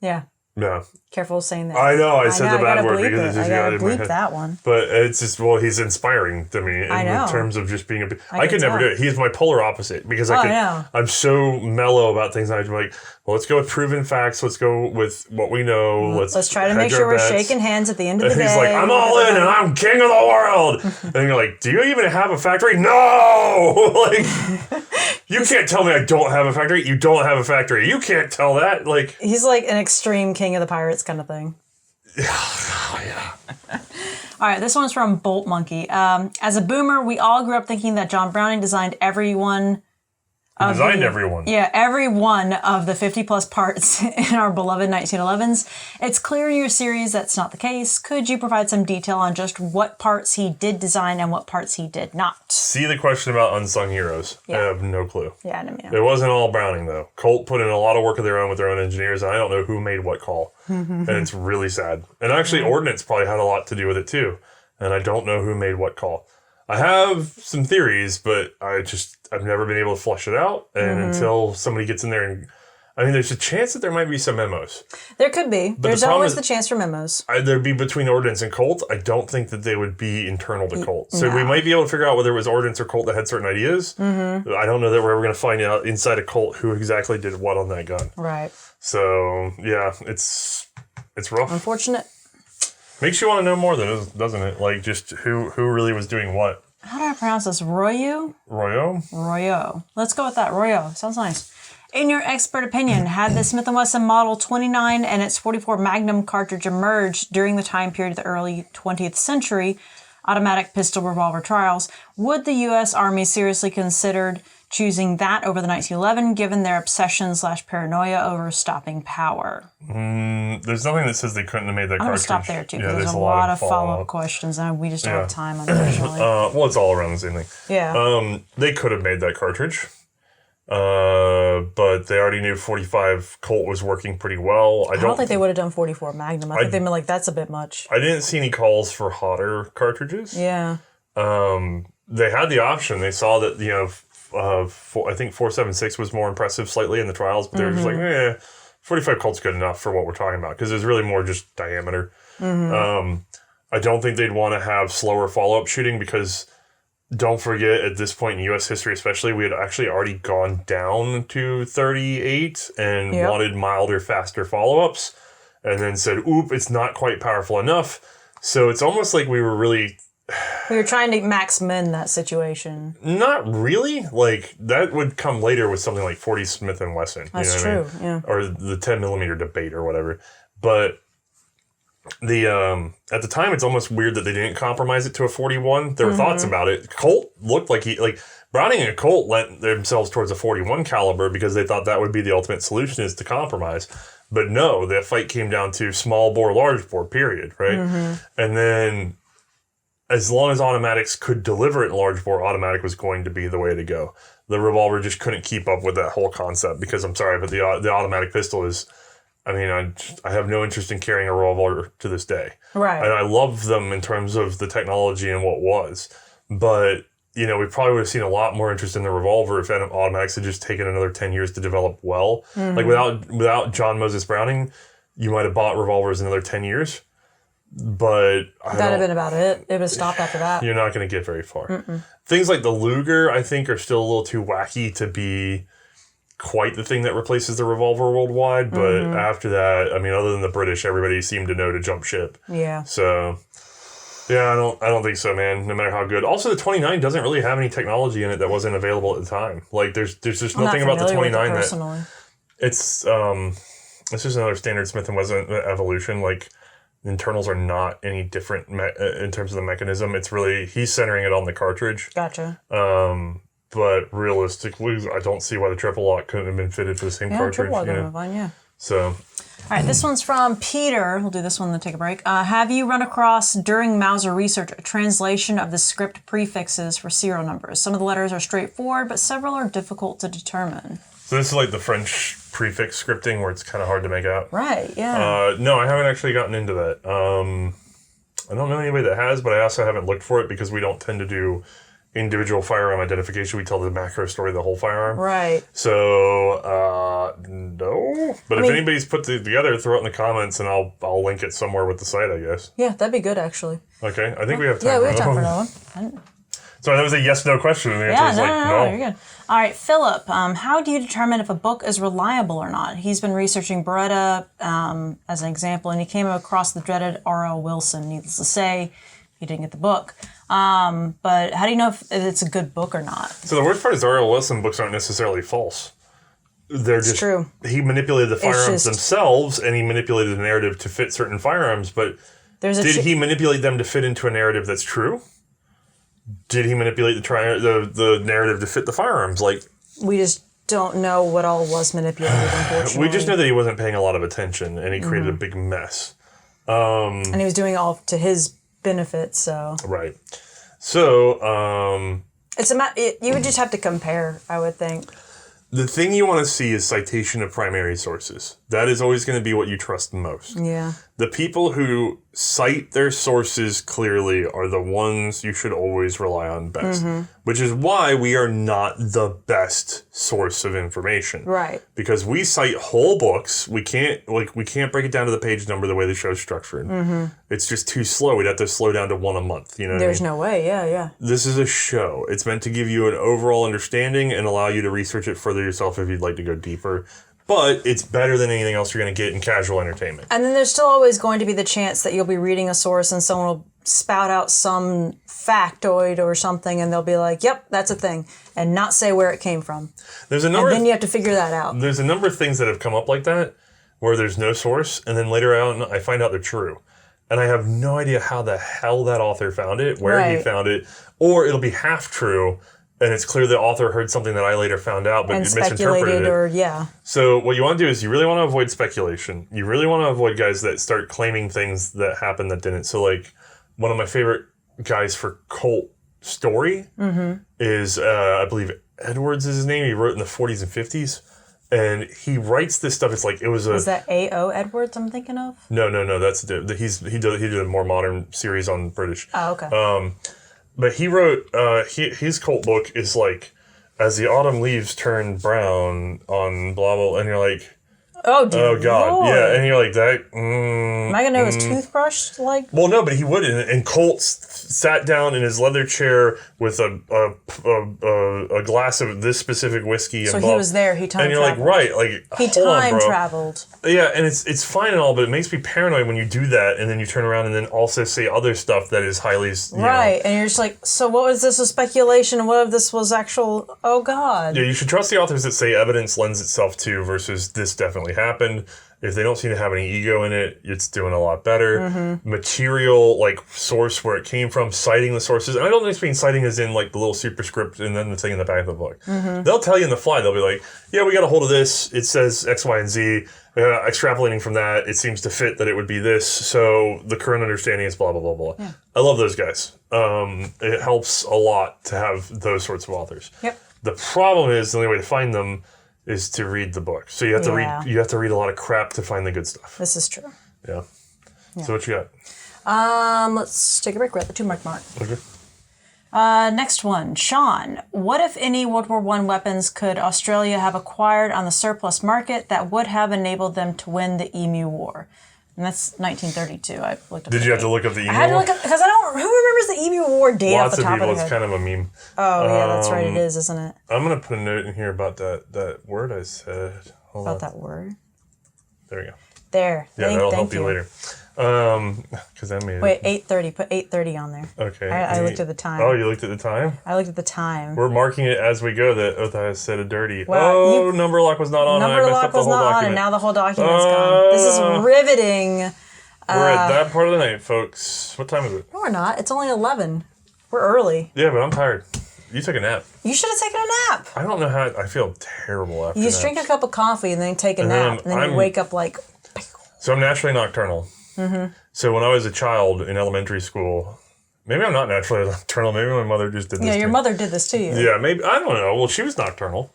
Yeah. Yeah. Careful saying that. I know, I said the bad word because I gotta bleep that one. But it's just, well, he's inspiring to me in terms of just being I could never do it. He's my polar opposite because I'm so mellow about things. I'm like, well, let's go with proven facts. Let's go with what we know. Let's try to make sure we're shaking hands at the end of the day. He's like, I'm all in and I'm king of the world. And you're like, do you even have a factory? No! Like, you can't tell me I don't have a factory. You don't have a factory. You can't tell that. Like, he's like an extreme king of the pirates kind of thing. Yeah. All right, this one's from Bolt Monkey. As a boomer, we all grew up thinking that John Browning designed every one of the 50 plus parts in our beloved 1911s. It's clear in your series that's not the case. Could you provide some detail on just what parts he did design and what parts he did not? See the question about unsung heroes. Yeah. I have no clue. Yeah, I know. It wasn't all Browning, though. Colt put in a lot of work of their own with their own engineers, and I don't know who made what call. And it's really sad. And actually, Ordnance probably had a lot to do with it, too. And I don't know who made what call. I have some theories, but I've never been able to flush it out. And until somebody gets in there and, I mean, there's a chance that there might be some memos. There could be. There's always the chance for memos. There'd be between Ordnance and Colt. I don't think that they would be internal to Colt. So we might be able to figure out whether it was Ordnance or Colt that had certain ideas. I don't know that we're ever going to find out inside of Colt who exactly did what on that gun. Right. So, yeah, it's rough. Unfortunate. Makes you want to know more, doesn't it? Like, just who really was doing what. How do I pronounce this? Royo? Royo. Let's go with that. Royo. Sounds nice. In your expert opinion, had the Smith & Wesson Model 29 and its .44 Magnum cartridge emerged during the time period of the early 20th century automatic pistol revolver trials, would the U.S. Army seriously considered choosing that over the 1911, given their obsession/paranoia over stopping power? There's nothing that says they couldn't have made that cartridge. I'm going to stop there, too, because there's a lot of follow-up questions, and we just don't have time, unfortunately. Well, it's all around the same thing. Yeah. They could have made that cartridge, but they already knew 45 Colt was working pretty well. I don't think they would have done 44 Magnum. I think they'd been like, that's a bit much. I didn't see any calls for hotter cartridges. Yeah. They had the option. They saw that, I think 4.76 was more impressive slightly in the trials, but they were just like, 45 Colt's good enough for what we're talking about, because it's really more just diameter. I don't think they'd want to have slower follow-up shooting, because don't forget, at this point in U.S. history especially, we had actually already gone down to 38 and wanted milder, faster follow-ups, and then said, oop, it's not quite powerful enough. So it's almost like we were trying to max min that situation. Not really. Like, that would come later with something like 40 Smith & Wesson. That's true, yeah. Or the 10mm debate or whatever. But at the time, it's almost weird that they didn't compromise it to a 41. There were thoughts about it. Colt looked like Browning and Colt lent themselves towards a 41 caliber because they thought that would be the ultimate solution, is to compromise. But no, that fight came down to small bore, large bore, period, right? And then, as long as automatics could deliver it in large bore, automatic was going to be the way to go. The revolver just couldn't keep up with that whole concept, because I'm sorry, but the automatic pistol is, I mean, I have no interest in carrying a revolver to this day. Right. And I love them in terms of the technology and what was. But, we probably would have seen a lot more interest in the revolver if automatics had just taken another 10 years to develop well. Like, without John Moses Browning, you might have bought revolvers another 10 years. But that'd have been about it. It would have stopped after that. You're not going to get very far. Things like the Luger, I think, are still a little too wacky to be quite the thing that replaces the revolver worldwide. But after that, I mean, other than the British, everybody seemed to know to jump ship. Yeah. So, yeah, I don't think so, man. No matter how good. Also, the 29 doesn't really have any technology in it that wasn't available at the time. Like, there's just nothing about the 29 that it's just another standard Smith & Wesson evolution. Like, internals are not any different in terms of the mechanism. It's really, he's centering it on the cartridge. Gotcha. But realistically, I don't see why the triple lock couldn't have been fitted for the same cartridge. Triple lock would have been fine, yeah. So. All right, this one's from Peter. We'll do this one and then take a break. Have you run across, during Mauser research, a translation of the script prefixes for serial numbers? Some of the letters are straightforward, but several are difficult to determine. So this is like the French prefix scripting where it's kind of hard to make out. Right, yeah. No, I haven't actually gotten into that. I don't know anybody that has, but I also haven't looked for it because we don't tend to do individual firearm identification. We tell the macro story of the whole firearm. Right. So, no. But if anybody's put it together, throw it in the comments, and I'll link it somewhere with the site, I guess. Yeah, that'd be good, actually. Okay, I think we have time. Yeah, we have time for another one. Sorry, that was a yes/no question, and the answer is no. You're good. All right, Philip, how do you determine if a book is reliable or not? He's been researching Beretta as an example, and he came across the dreaded R.L. Wilson. Needless to say, he didn't get the book. But how do you know if it's a good book or not? So the worst part is R.L. Wilson books aren't necessarily false. They're just true. He manipulated the firearms themselves, and he manipulated the narrative to fit certain firearms, but did he manipulate them to fit into a narrative that's true? Did he manipulate the narrative to fit the firearms? Like, we just don't know what all was manipulated, unfortunately. We just know that he wasn't paying a lot of attention, and he created a big mess. And he was doing it all to his benefit, so... Right. So, you would just have to compare, I would think. The thing you want to see is citation of primary sources. That is always going to be what you trust most. Yeah. The people who cite their sources clearly are the ones you should always rely on best. Which is why we are not the best source of information. Right. Because we cite whole books. We can't break it down to the page number the way the show's structured. It's just too slow. We'd have to slow down to one a month. You know what I mean? No way. Yeah. This is a show. It's meant to give you an overall understanding and allow you to research it further yourself if you'd like to go deeper. But it's better than anything else you're going to get in casual entertainment. And then there's still always going to be the chance that you'll be reading a source and someone will spout out some factoid or something and they'll be like, yep, that's a thing, and not say where it came from. And then you have to figure that out. There's a number of things that have come up like that where there's no source, and then later on I find out they're true. And I have no idea how the hell that author found it, where he found it, or it'll be half true. And it's clear the author heard something that I later found out, but misinterpreted it. So what you want to do is you really want to avoid speculation. You really want to avoid guys that start claiming things that happened that didn't. So like one of my favorite guys for Colt story is, I believe Edwards is his name. He wrote in the 40s and 50s. And he writes this stuff. It's like it was a... Was that A.O. Edwards I'm thinking of? No. That's he did a more modern series on British. Oh, okay. But he wrote, his Colt book is like, as the autumn leaves turn brown on blah, blah, and you're like, oh, dear oh, God. Lord. Yeah, and you're like, that, Am I going to know his toothbrush? Well, no, but he would. And Colt sat down in his leather chair with a glass of this specific whiskey. So he was there. He time traveled. And you're like, right. Like, he time traveled. Yeah, and it's fine and all, but it makes me paranoid when you do that and then you turn around and then also say other stuff that is highly... Right, and you're just like, so what was this a speculation and what if this was actual... Oh, God. Yeah, you should trust the authors that say evidence lends itself to versus this definitely happened. If they don't seem to have any ego in it, it's doing a lot better. Material, like source where it came from, citing the sources. And I don't just mean citing as in like the little superscript and then the thing in the back of the book. They'll tell you in the fly. They'll be like, yeah, we got a hold of this. It says X, Y, and Z. Extrapolating from that, it seems to fit that it would be this. So the current understanding is blah, blah, blah, blah. Yeah. I love those guys. It helps a lot to have those sorts of authors. Yep. The problem is the only way to find them is to read the book. So you have to read. You have to read a lot of crap to find the good stuff. This is true. Yeah. So what you got? Let's take a break. We're at the 2-mark mark. Okay. Next one, Sean. What if any World War I weapons could Australia have acquired on the surplus market that would have enabled them to win the Emu War? And that's 1932. I looked up. Did you have to look up the Emu War? I had to look up because I don't. Who remembers the Emu War date off the top of their head? Lots of people. It's kind of a meme. Oh yeah, that's right. It is, isn't it? I'm gonna put a note in here about that word I said. Hold on. That word. There we go. There. Yeah, that'll help you later. Because I made it. Wait, 8:30. Put 8:30 on there. Okay. I looked at the time. Oh, you looked at the time? I looked at the time. We're marking it as we go that I said a dirty. Wow, number lock was not on. Number lock was not on, and now the whole document's gone. This is riveting. We're at that part of the night, folks. What time is it? No, we're not. It's only 11. We're early. Yeah, but I'm tired. You took a nap. You should have taken a nap. I don't know how. I feel terrible after You just drink a cup of coffee and then take a nap, and then you wake up like... So I'm naturally nocturnal. So when I was a child in elementary school, maybe I'm not naturally nocturnal. Maybe my mother just did this. Yeah, your mother did this to you. Yeah, maybe. I don't know. Well, she was nocturnal.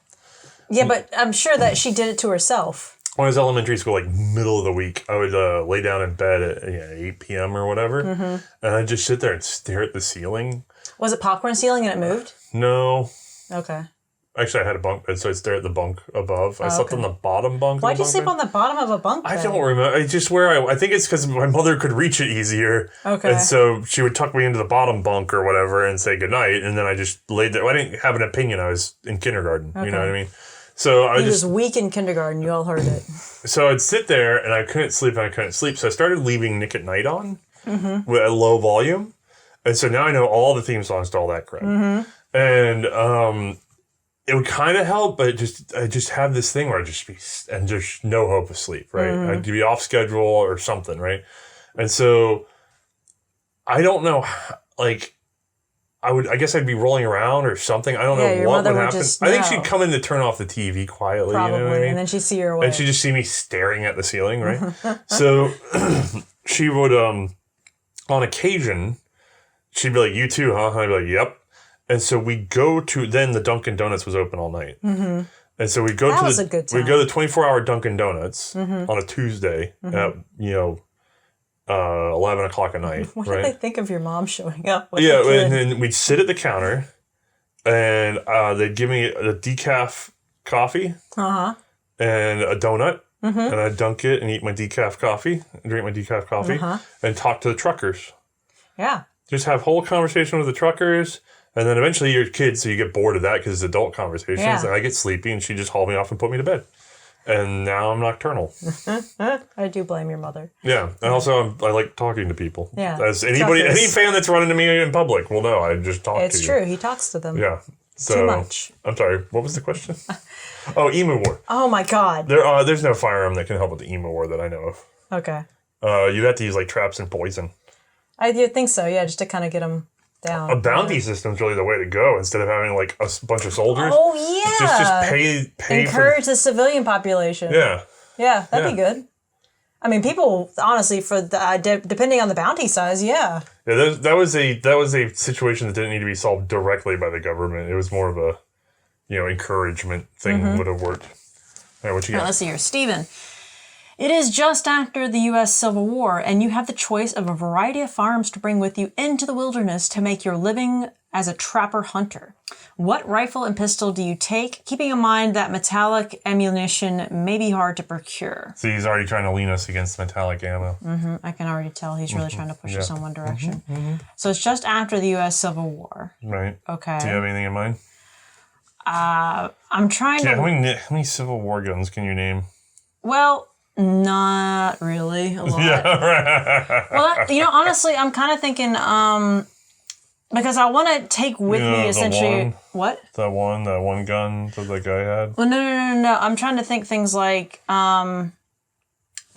Yeah, but I'm sure that she did it to herself. When I was elementary school, like middle of the week, I would lay down in bed at 8 p.m. or whatever, and I'd just sit there and stare at the ceiling. Was it popcorn ceiling and it moved? No. Okay. Actually, I had a bunk bed, so I'd stare at the bunk above. I slept on the bottom bunk. Why'd you sleep on the bottom of a bunk bed? I don't remember. It's just where I think it's because my mother could reach it easier. Okay. And so she would tuck me into the bottom bunk or whatever and say goodnight. And then I just laid there. I didn't have an opinion. I was in kindergarten. Okay. You know what I mean? So He was weak in kindergarten. You all heard it. So I'd sit there and I couldn't sleep and I couldn't sleep. So I started leaving Nick at Night on with a low volume. And so now I know all the theme songs to all that crap. And it would kind of help, but I just have this thing where I just be, and just no hope of sleep, right? I'd be off schedule or something, right? And so I don't know, like, I guess I'd be rolling around or something. I don't know what would happen. I think she'd come in to turn off the TV quietly. Probably, you know what I mean? And then she'd see her away. And she'd just see me staring at the ceiling, right? So she would, on occasion, she'd be like, "You too, huh?" And I'd be like, "Yep." And so we go to, then the Dunkin' Donuts was open all night. And so we go to the 24-hour Dunkin' Donuts on a Tuesday at, 11 o'clock at night. What did they think of your mom showing up? And then we'd sit at the counter and they'd give me a decaf coffee and a donut. And I'd dunk it and eat my decaf coffee, and drink my decaf coffee, and talk to the truckers. Yeah. Just have whole conversation with the truckers. And then eventually you're a kid, so you get bored of that because it's adult conversations. Yeah. And I get sleepy, and she just hauled me off and put me to bed. And now I'm nocturnal. I do blame your mother. Yeah. And also I like talking to people. Yeah. As any fan that's running to me in public will know, I just talk to you. It's true. He talks to them. Yeah. So, too much. I'm sorry. What was the question? Oh, Emu War. Oh, my God. There's no firearm that can help with the Emu War that I know of. Okay. You'd have to use, like, traps and poison. I think so, yeah, just to kind of get them down. A bounty system's really the way to go instead of having like a bunch of soldiers. Oh yeah, just pay. Encourage the civilian population. Yeah, that'd be good. I mean, people honestly, for the depending on the bounty size, yeah. Yeah, that was a situation that didn't need to be solved directly by the government. It was more of a encouragement thing would have worked. All right, what you got? Let's see here, Stephen. It is just after the U.S. Civil War, and you have the choice of a variety of firearms to bring with you into the wilderness to make your living as a trapper-hunter. What rifle and pistol do you take, keeping in mind that metallic ammunition may be hard to procure? So he's already trying to lean us against metallic ammo. I can already tell he's really trying to push us in one direction. So it's just after the U.S. Civil War. Right. Okay. Do you have anything in mind? I'm trying to... How many Civil War guns can you name? Well... Not really a lot. Yeah, right. Well, honestly, I'm kind of thinking, because I want to take with me essentially what? That one gun that the guy had. Well, no. I'm trying to think things like, well,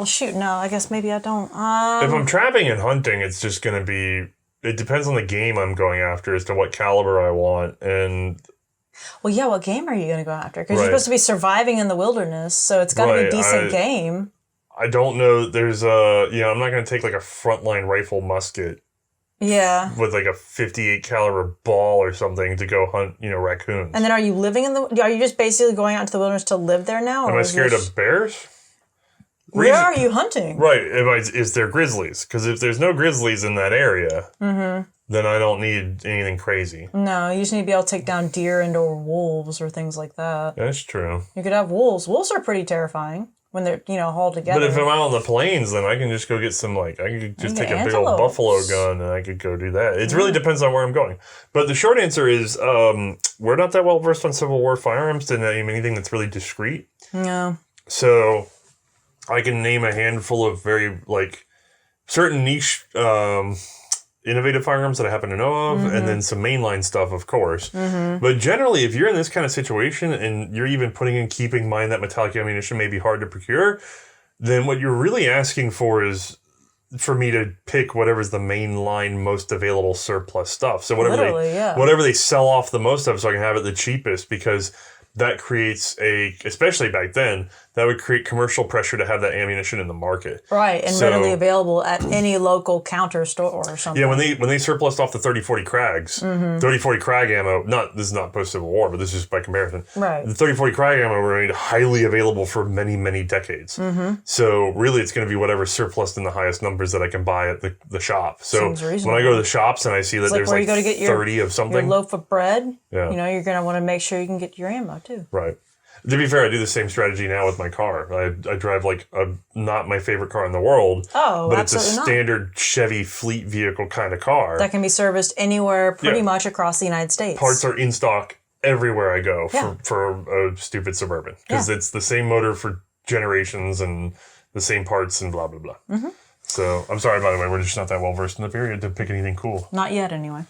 shoot, no, I guess maybe I don't. If I'm trapping and hunting, it's just going to be. It depends on the game I'm going after as to what caliber I want and. Well, yeah, what game are you going to go after? Because you're supposed to be surviving in the wilderness, so it's got to be a decent game. I don't know. There's I'm not going to take like a frontline rifle musket. Yeah. With like a 58 caliber ball or something to go hunt, raccoons. And then are you just basically going out into the wilderness to live there now? Am I scared of bears? Where are you hunting? Right. Is there grizzlies? Because if there's no grizzlies in that area, then I don't need anything crazy. No, you just need to be able to take down deer and or wolves or things like that. That's true. You could have wolves. Wolves are pretty terrifying when they're, hauled together. But if I'm out on the plains, then I can just go get some, I could just take a big old buffalo gun and I could go do that. It really depends on where I'm going. But the short answer is we're not that well versed on Civil War firearms to name anything that's really discreet. No. So I can name a handful of very, certain niche innovative firearms that I happen to know of, and then some mainline stuff, of course. But generally, if you're in this kind of situation and you're even keeping in mind that metallic ammunition may be hard to procure, then what you're really asking for is for me to pick whatever's the mainline most available surplus stuff. So whatever they sell off the most of, so I can have it the cheapest, because that creates especially back then, that would create commercial pressure to have that ammunition in the market. Right, and readily available at any local counter store or something. Yeah, when they surplused off the 30-40 Krags, 30-40 Krag ammo, this is not post-Civil War, but this is just by comparison. Right. The 30-40 Krag ammo remained highly available for many, many decades. So really it's going to be whatever surplus in the highest numbers that I can buy at the shop. So when I go to the shops and I see that there's like 30 of something. Your loaf of bread, yeah. You're going to want to make sure you can get your ammo too. Right. To be fair, I do the same strategy now with my car. I drive like not my favorite car in the world, but it's a standard Chevy fleet vehicle kind of car. That can be serviced anywhere pretty much across the United States. Parts are in stock everywhere I go for a stupid Suburban because it's the same motor for generations and the same parts and blah, blah, blah. So I'm sorry, by the way, we're just not that well versed in the period to pick anything cool. Not yet, anyway.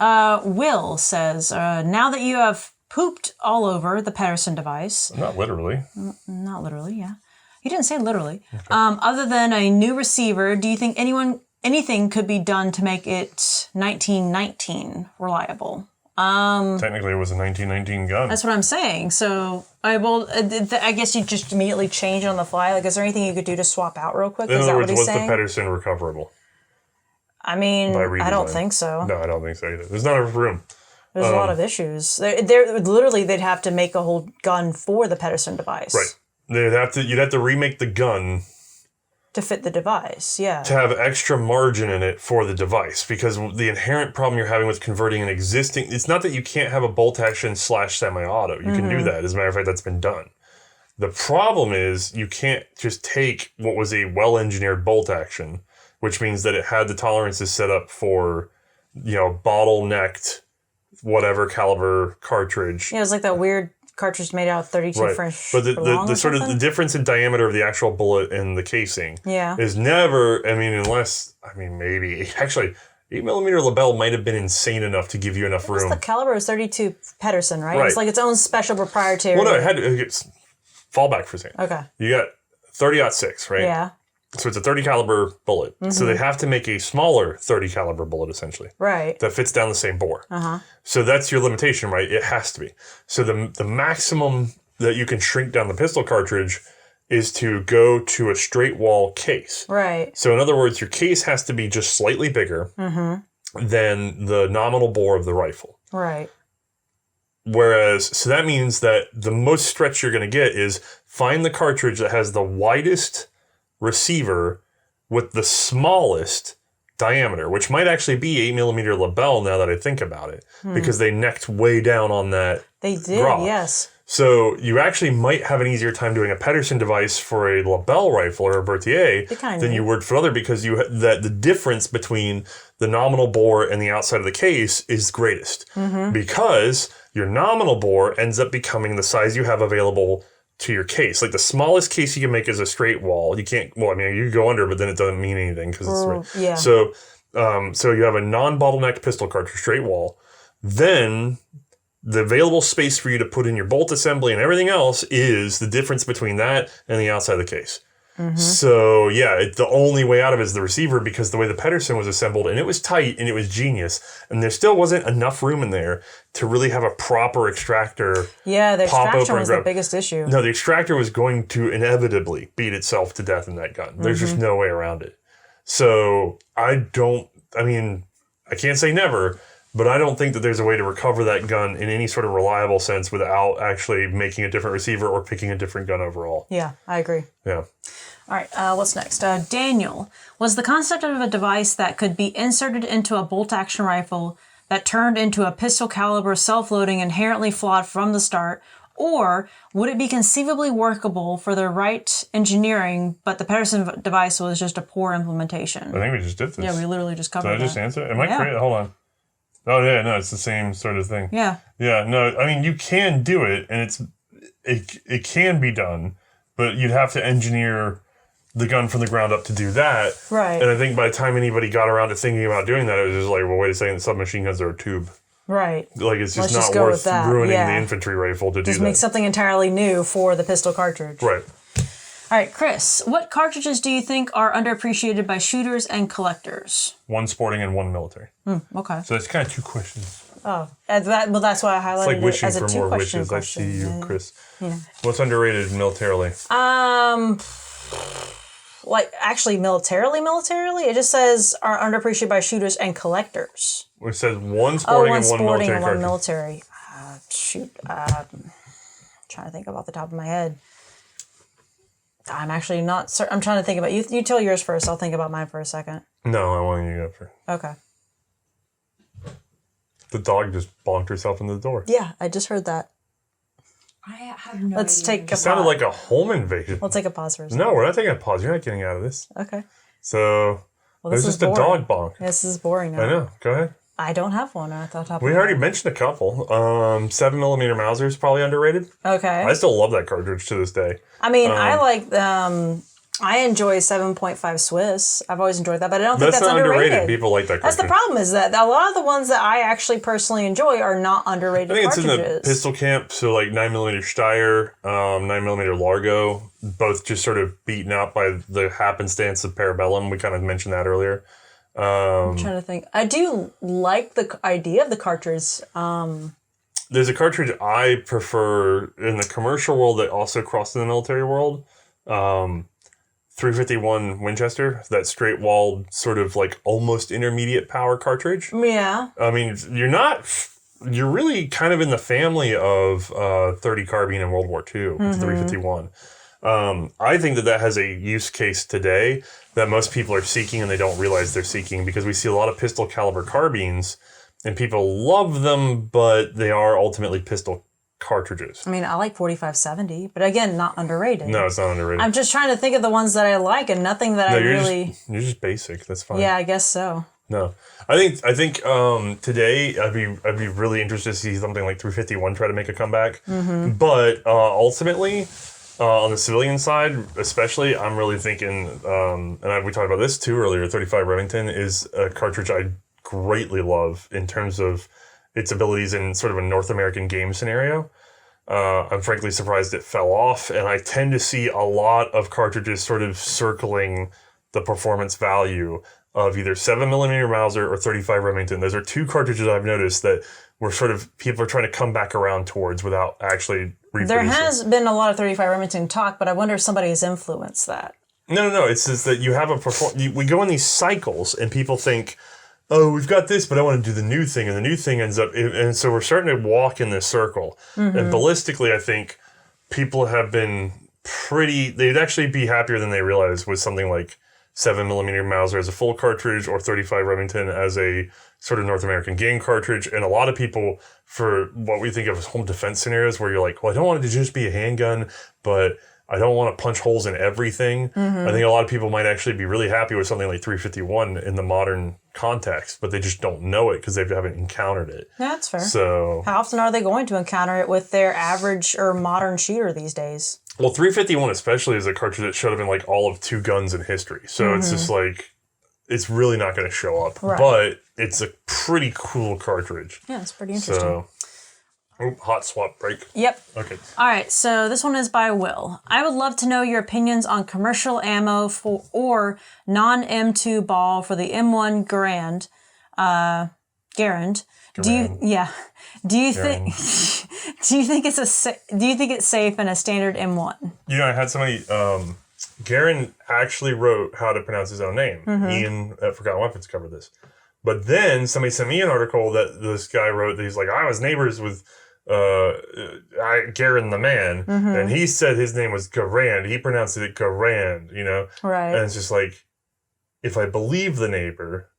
Will says, now that you have pooped all over the Pedersen device. Not literally. Not literally, yeah. He didn't say literally. Okay. Other than a new receiver, do you think anything could be done to make it 1919 reliable? Technically, it was a 1919 gun. That's what I'm saying. So, I guess you just immediately change on the fly. Like, is there anything you could do to swap out real quick? In other words, was the Pedersen recoverable? I mean, I don't think so. No, I don't think so either. There's not enough room. There's a lot of issues. They'd have to make a whole gun for the Pedersen device. Right. You'd have to remake the gun to fit the device, yeah. To have extra margin in it for the device, because the inherent problem you're having with converting an existing, it's not that you can't have a bolt action / semi-auto. You can do that. As a matter of fact, that's been done. The problem is you can't just take what was a well-engineered bolt action, which means that it had the tolerances set up for, bottlenecked whatever caliber cartridge. Yeah, it was like that weird cartridge made out of 32 French. But the sort of the difference in diameter of the actual bullet and the casing is never, maybe, actually, 8mm Lebel might have been insane enough to give you enough room. The caliber is 32 Pedersen, right? It's like its own special proprietary. Well, no, it had to fall back for a second. Okay. You got 30-06, right? Yeah. So it's a 30 caliber bullet. So they have to make a smaller 30 caliber bullet, essentially. Right. That fits down the same bore. So that's your limitation, right? It has to be. So the maximum that you can shrink down the pistol cartridge is to go to a straight wall case. Right. So in other words, your case has to be just slightly bigger than the nominal bore of the rifle. Right. So that means that the most stretch you're going to get is find the cartridge that has the widest receiver with the smallest diameter, which might actually be 8mm Lebel now that I think about it, because they necked way down on that. They did, yes. So you actually might have an easier time doing a Pedersen device for a Lebel rifle or a Bertier than you would for other, because the difference between the nominal bore and the outside of the case is greatest, because your nominal bore ends up becoming the size you have available to your case. Like the smallest case you can make is a straight wall. You can't, you can go under, but then it doesn't mean anything because it's right. Yeah. So you have a non-bottlenecked pistol cartridge straight wall. Then the available space for you to put in your bolt assembly and everything else is the difference between that and the outside of the case. So the only way out of it is the receiver, because the way the Pedersen was assembled, and it was tight and it was genius, and there still wasn't enough room in there to really have a proper extractor. Yeah, the extraction was the biggest issue. No, the extractor was going to inevitably beat itself to death in that gun. There's just no way around it. So I can't say never, but I don't think that there's a way to recover that gun in any sort of reliable sense without actually making a different receiver or picking a different gun overall. Yeah, I agree. Yeah. All right, what's next? Daniel, was the concept of a device that could be inserted into a bolt-action rifle that turned into a pistol caliber self-loading inherently flawed from the start, or would it be conceivably workable for the right engineering, but the Pedersen device was just a poor implementation? I think we just did this. Yeah, we literally just covered that. Did I just answer? Am I crazy? Hold on. Oh, yeah, no, it's the same sort of thing. Yeah. Yeah, no, you can do it, and it can be done, but you'd have to engineer the gun from the ground up to do that. Right. And I think by the time anybody got around to thinking about doing that, it was just like, well, wait a second, submachine guns are a tube. Right. Like, it's just not worth ruining the infantry rifle to do that. Just make something entirely new for the pistol cartridge. Right. All right, Chris, what cartridges do you think are underappreciated by shooters and collectors? One sporting and one military. Okay. So it's kind of two questions. that's why I highlighted It's like wishing it as a for more two-question wishes. question. I see you, Chris. Yeah. What's underrated militarily? Like actually militarily, it just says are underappreciated by shooters and collectors. It says one sporting and one military and one cartridge. military. Trying to think about the top of my head. I'm actually not certain. I'm trying to think about you. You tell yours first. I'll think about mine for a second. No, I want you to go first. Okay. The dog just bonked herself into the door. Yeah, I just heard that. I have no Let's idea. take a pause. It sounded like a home invasion. We'll take a pause for a second. No, we're not taking a pause. You're not getting out of this. Okay. So, Well, it was just a dog bonk. This is boring now. I know. Go ahead. I don't have one at the top. We already mentioned a couple. 7mm Mauser is probably underrated. Okay. I still love that cartridge to this day. I mean, I like I enjoy 7.5 Swiss. I've always enjoyed that, but I don't think that's not underrated. People like that cartridge. That's the problem, is that a lot of the ones that I actually personally enjoy are not underrated cartridges. I think it's in the pistol camp, so like 9mm Steyr, 9mm Largo, both just sort of beaten out by the happenstance of Parabellum. We kind of mentioned that earlier. I'm trying to think. I do like the idea of the cartridge. There's a cartridge I prefer in the commercial world that also crossed in the military world. 351 Winchester, that straight-walled sort of like almost intermediate power cartridge. Yeah. I mean, you're really kind of in the family of 30 carbine in World War II, 351. I think that has a use case today that most people are seeking and they don't realize they're seeking, because we see a lot of pistol caliber carbines and people love them, but they are ultimately pistol cartridges. I mean, I like 4570, but again, not underrated. No, it's not underrated. I'm just trying to think of the ones that I like and nothing that you're just basic. That's fine. Yeah, I guess so. No, I think today I'd be really interested to see something like 351 try to make a comeback. But ultimately, on the civilian side, especially, I'm really thinking, and we talked about this too earlier. 35 Remington is a cartridge I greatly love in terms of its abilities in sort of a North American game scenario. I'm frankly surprised it fell off, and I tend to see a lot of cartridges sort of circling the performance value of either 7mm Mauser or 35 Remington. Those are two cartridges I've noticed that were sort of people are trying to come back around towards without actually reproducing. There has been a lot of 35 Remington talk, but I wonder if somebody has influenced that. No. It's just that you have we go in these cycles, and people think, oh, we've got this, but I want to do the new thing, and the new thing ends up, and so we're starting to walk in this circle. And ballistically, I think people have been they'd actually be happier than they realize with something like 7mm Mauser as a full cartridge or 35 Remington as a sort of North American game cartridge. And a lot of people, for what we think of as home defense scenarios, where you're like, well, I don't want it to just be a handgun, but I don't want to punch holes in everything. I think a lot of people might actually be really happy with something like 351 in the modern context, but they just don't know it because they haven't encountered it. Yeah, that's fair. So how often are they going to encounter it with their average or modern shooter these days? Well, 351 especially is a cartridge that should have been like all of two guns in history. So it's just like, it's really not going to show up. Right. But it's a pretty cool cartridge. Yeah, it's pretty interesting. Hot swap break. Yep. Okay. All right, so this one is by Will. I would love to know your opinions on commercial ammo or non-M2 ball for the M1 Garand. Garand. Do you think it's safe in a standard M1? You know, I had somebody. Garand actually wrote how to pronounce his own name. Ian at Forgotten Weapons covered this, but then somebody sent me an article that this guy wrote. That he's like, I was neighbors with Garand the man, and he said his name was Garand. He pronounced it Garand. You know, right? And it's just like, if I believe the neighbor,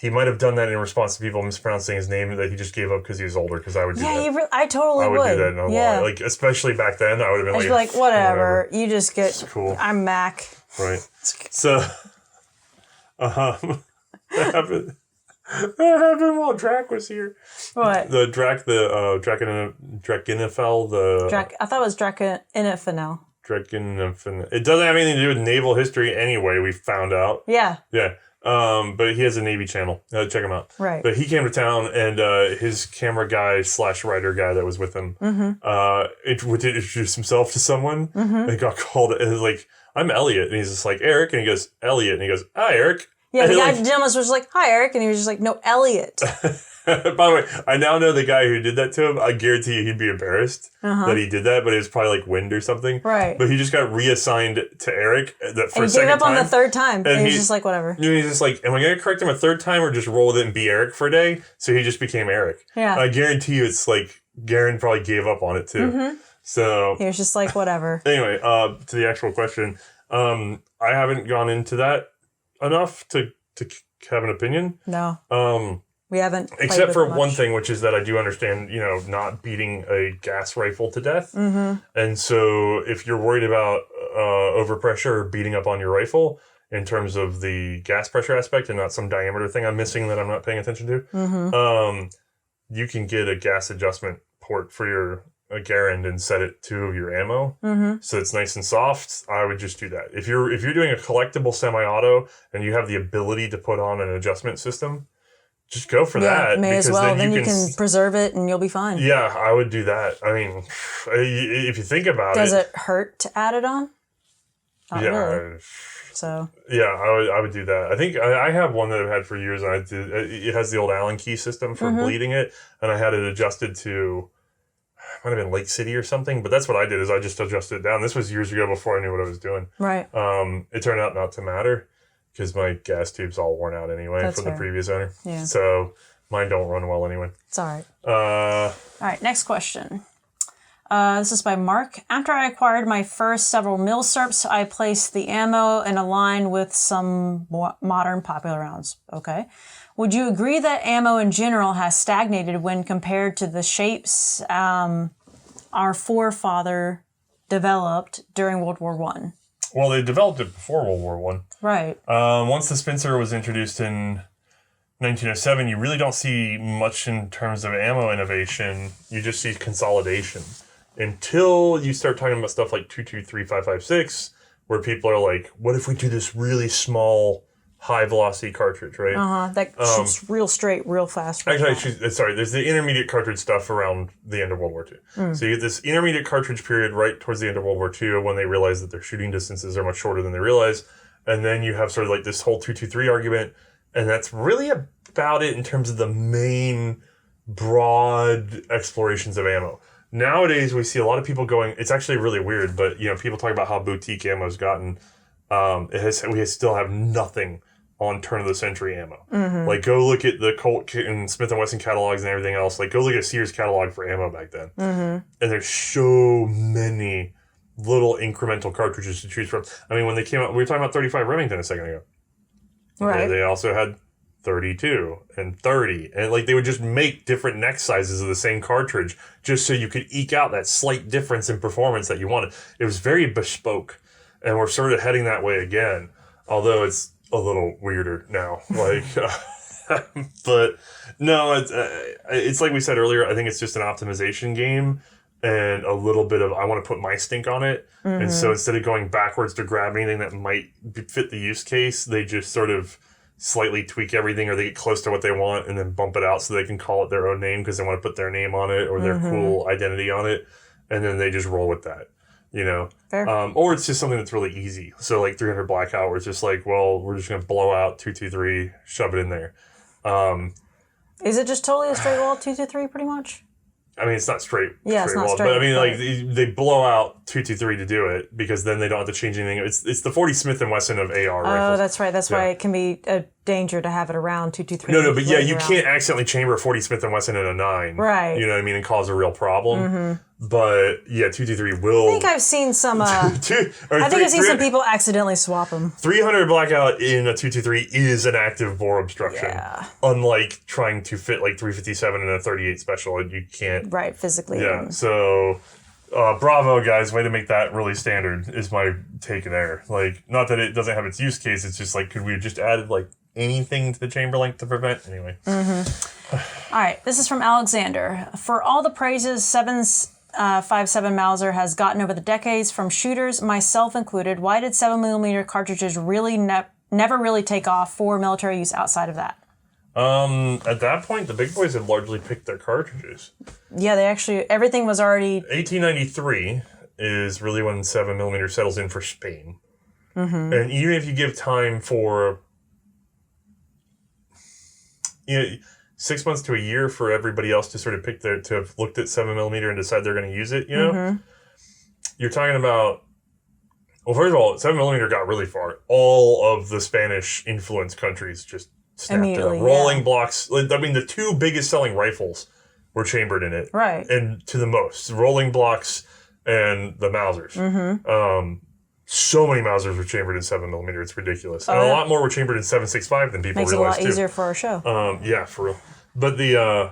he might have done that in response to people mispronouncing his name that he just gave up because he was older. Because I would do that. I totally would. I would do that in a lot. Like, especially back then, I would have been like, whatever. You just get. It's cool. I'm Mac. Right. So, that happened while Drac was here. What? The Drakenifel. I thought it was Drakenifel. Drakenifel. It doesn't have anything to do with naval history anyway. We found out. Yeah. Yeah. But he has a Navy channel. Check him out. Right. But he came to town, and his camera guy / writer guy that was with him introduced himself to someone. And got called. And was like, I'm Elliot, and he's just like, Eric, and he goes, Elliot, and he goes, hi, Eric. Yeah, and the guy almost was like, hi, Eric, and he was just like, no, Elliot. By the way, I now know the guy who did that to him. I guarantee you he'd be embarrassed that he did that, but it was probably like wind or something. Right. But he just got reassigned to Eric for and a he second gave up time. on the third time. And he's just like, whatever. He's just like, am I going to correct him a third time or just roll with it and be Eric for a day? So he just became Eric. Yeah. I guarantee you it's like Garand probably gave up on it too. Mm-hmm. So he was just like, whatever. Anyway, to the actual question, I haven't gone into that enough to have an opinion. No. We haven't. Except for one thing, which is that I do understand, not beating a gas rifle to death. Mm-hmm. And so if you're worried about overpressure or beating up on your rifle in terms of the gas pressure aspect and not some diameter thing I'm missing that I'm not paying attention to, you can get a gas adjustment port for your Garand and set it to your ammo. So it's nice and soft. I would just do that. If you're doing a collectible semi-auto and you have the ability to put on an adjustment system, just go for that. May as well. Then you can preserve it and you'll be fine. Yeah, I would do that. I mean, if you think about Does it hurt to add it on? Not really. So. Yeah, I would do that. I think I have one that I've had for years, and it has the old Allen key system for bleeding it, and I had it adjusted to, might have been Lake City or something, but that's what I did, is I just adjusted it down. This was years ago before I knew what I was doing. Right. It turned out not to matter, because my gas tube's all worn out anyway from the previous owner. Yeah. So mine don't run well anyway. It's all right. All right, next question. This is by Mark. After I acquired my first several milsurps, I placed the ammo in a line with some modern popular rounds. Okay. Would you agree that ammo in general has stagnated when compared to the shapes our forefather developed during World War I? Well, they developed it before World War I. Right. Once the Spencer was introduced in 1907, you really don't see much in terms of ammo innovation. You just see consolidation. Until you start talking about stuff like 223, 5.56, where people are like, what if we do this really small, high-velocity cartridge, right? That shoots real straight, real fast. Sorry, there's the intermediate cartridge stuff around the end of World War II. So you get this intermediate cartridge period right towards the end of World War II when they realize that their shooting distances are much shorter than they realize. And then you have sort of like this whole 223 argument, and that's really about it in terms of the main broad explorations of ammo. Nowadays, we see a lot of people going, it's actually really weird, but people talk about how boutique ammo's gotten. We still have nothing on turn of the century ammo. Like, go look at the Colt and Smith & Wesson catalogs and everything else. Like, go look at Sears catalog for ammo back then. And there's so many little incremental cartridges to choose from. I mean, when they came out, we were talking about 35 Remington a second ago. Right. They also had 32 and 30, and like they would just make different neck sizes of the same cartridge just so you could eke out that slight difference in performance that you wanted. It was very bespoke, and we're sort of heading that way again, although it's a little weirder now. Like, but no, it's like we said earlier. I think it's just an optimization game and a little bit of I want to put my stink on it, and so instead of going backwards to grab anything that might fit the use case, they just sort of slightly tweak everything, or they get close to what they want and then bump it out so they can call it their own name because they want to put their name on it or their cool identity on it, and then they just roll with that, Fair. Or it's just something that's really easy. So like 300 Blackout, where it's just like, well, we're just going to blow out 223, shove it in there. Is it just totally a straight wall 223 pretty much? I mean, it's not straight. Yeah, it's not wall, straight. but I mean, like they blow out 223 to do it because then they don't have to change anything. It's the 40 Smith & Wesson of AR rifles. Oh, that's right. That's why it can be a danger to have it around 223. No, but yeah, you can't accidentally chamber a 40 Smith & Wesson in a 9. Right. You know what I mean? And cause a real problem. But yeah, 223 will. I think I've seen some. I've seen some people accidentally swap them. 300 Blackout in a 223 is an active bore obstruction. Yeah. Unlike trying to fit like 357 in a 38 special, you can't. Right, physically. Yeah. So, bravo, guys! Way to make that really standard. Is my take there. Like, not that it doesn't have its use case. It's just like, could we have just added like anything to the chamber length to prevent? Anyway. All right. This is from Alexander. For all the praises 7.57 Mauser has gotten over the decades from shooters, myself included, why did 7mm cartridges really never really take off for military use outside of that? At that point, the big boys had largely picked their cartridges. Yeah, they actually, everything was already... 1893 is really when 7mm settles in for Spain. And even if you give time for... 6 months to a year for everybody else to sort of to have looked at 7mm and decide they're going to use it, you know? You're talking about, well, first of all, 7mm got really far. All of the Spanish influenced countries just snapped it up. Rolling blocks. I mean, the two biggest selling rifles were chambered in it. Right. And to the most. Rolling blocks and the Mausers. So many Mausers were chambered in 7mm. It's ridiculous. And a lot more were chambered in 7.65 than people realize, too. Makes it a lot easier for our show. Yeah, for real. But the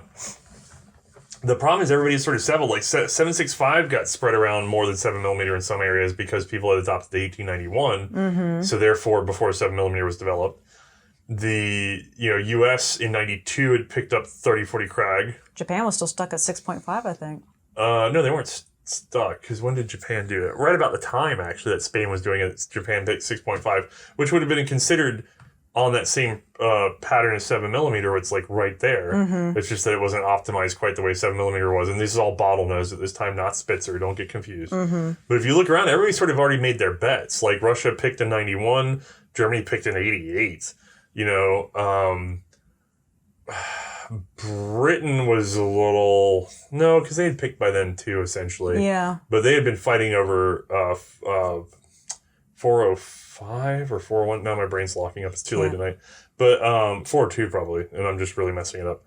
problem is everybody's sort of settled. Like 7.65 got spread around more than 7mm in some areas because people had adopted the 1891. So therefore, before 7mm was developed, the U.S. in 92 had picked up 30-40 Krag. Japan was still stuck at 6.5, I think. No, they weren't stuck, because when did Japan do it? Right about the time, actually, that Spain was doing it, Japan picked 6.5, which would have been considered on that same pattern as 7mm, where it's like right there. It's just that it wasn't optimized quite the way 7mm was. And this is all bottlenose at this time, not Spitzer. Don't get confused. But if you look around, everybody sort of already made their bets. Like Russia picked in 91, Germany picked in 88. Britain was a little... No, because they had picked by then too, essentially. Yeah. But they had been fighting over 405 or 401. Now my brain's locking up. It's too late tonight. But 402 probably, and I'm just really messing it up.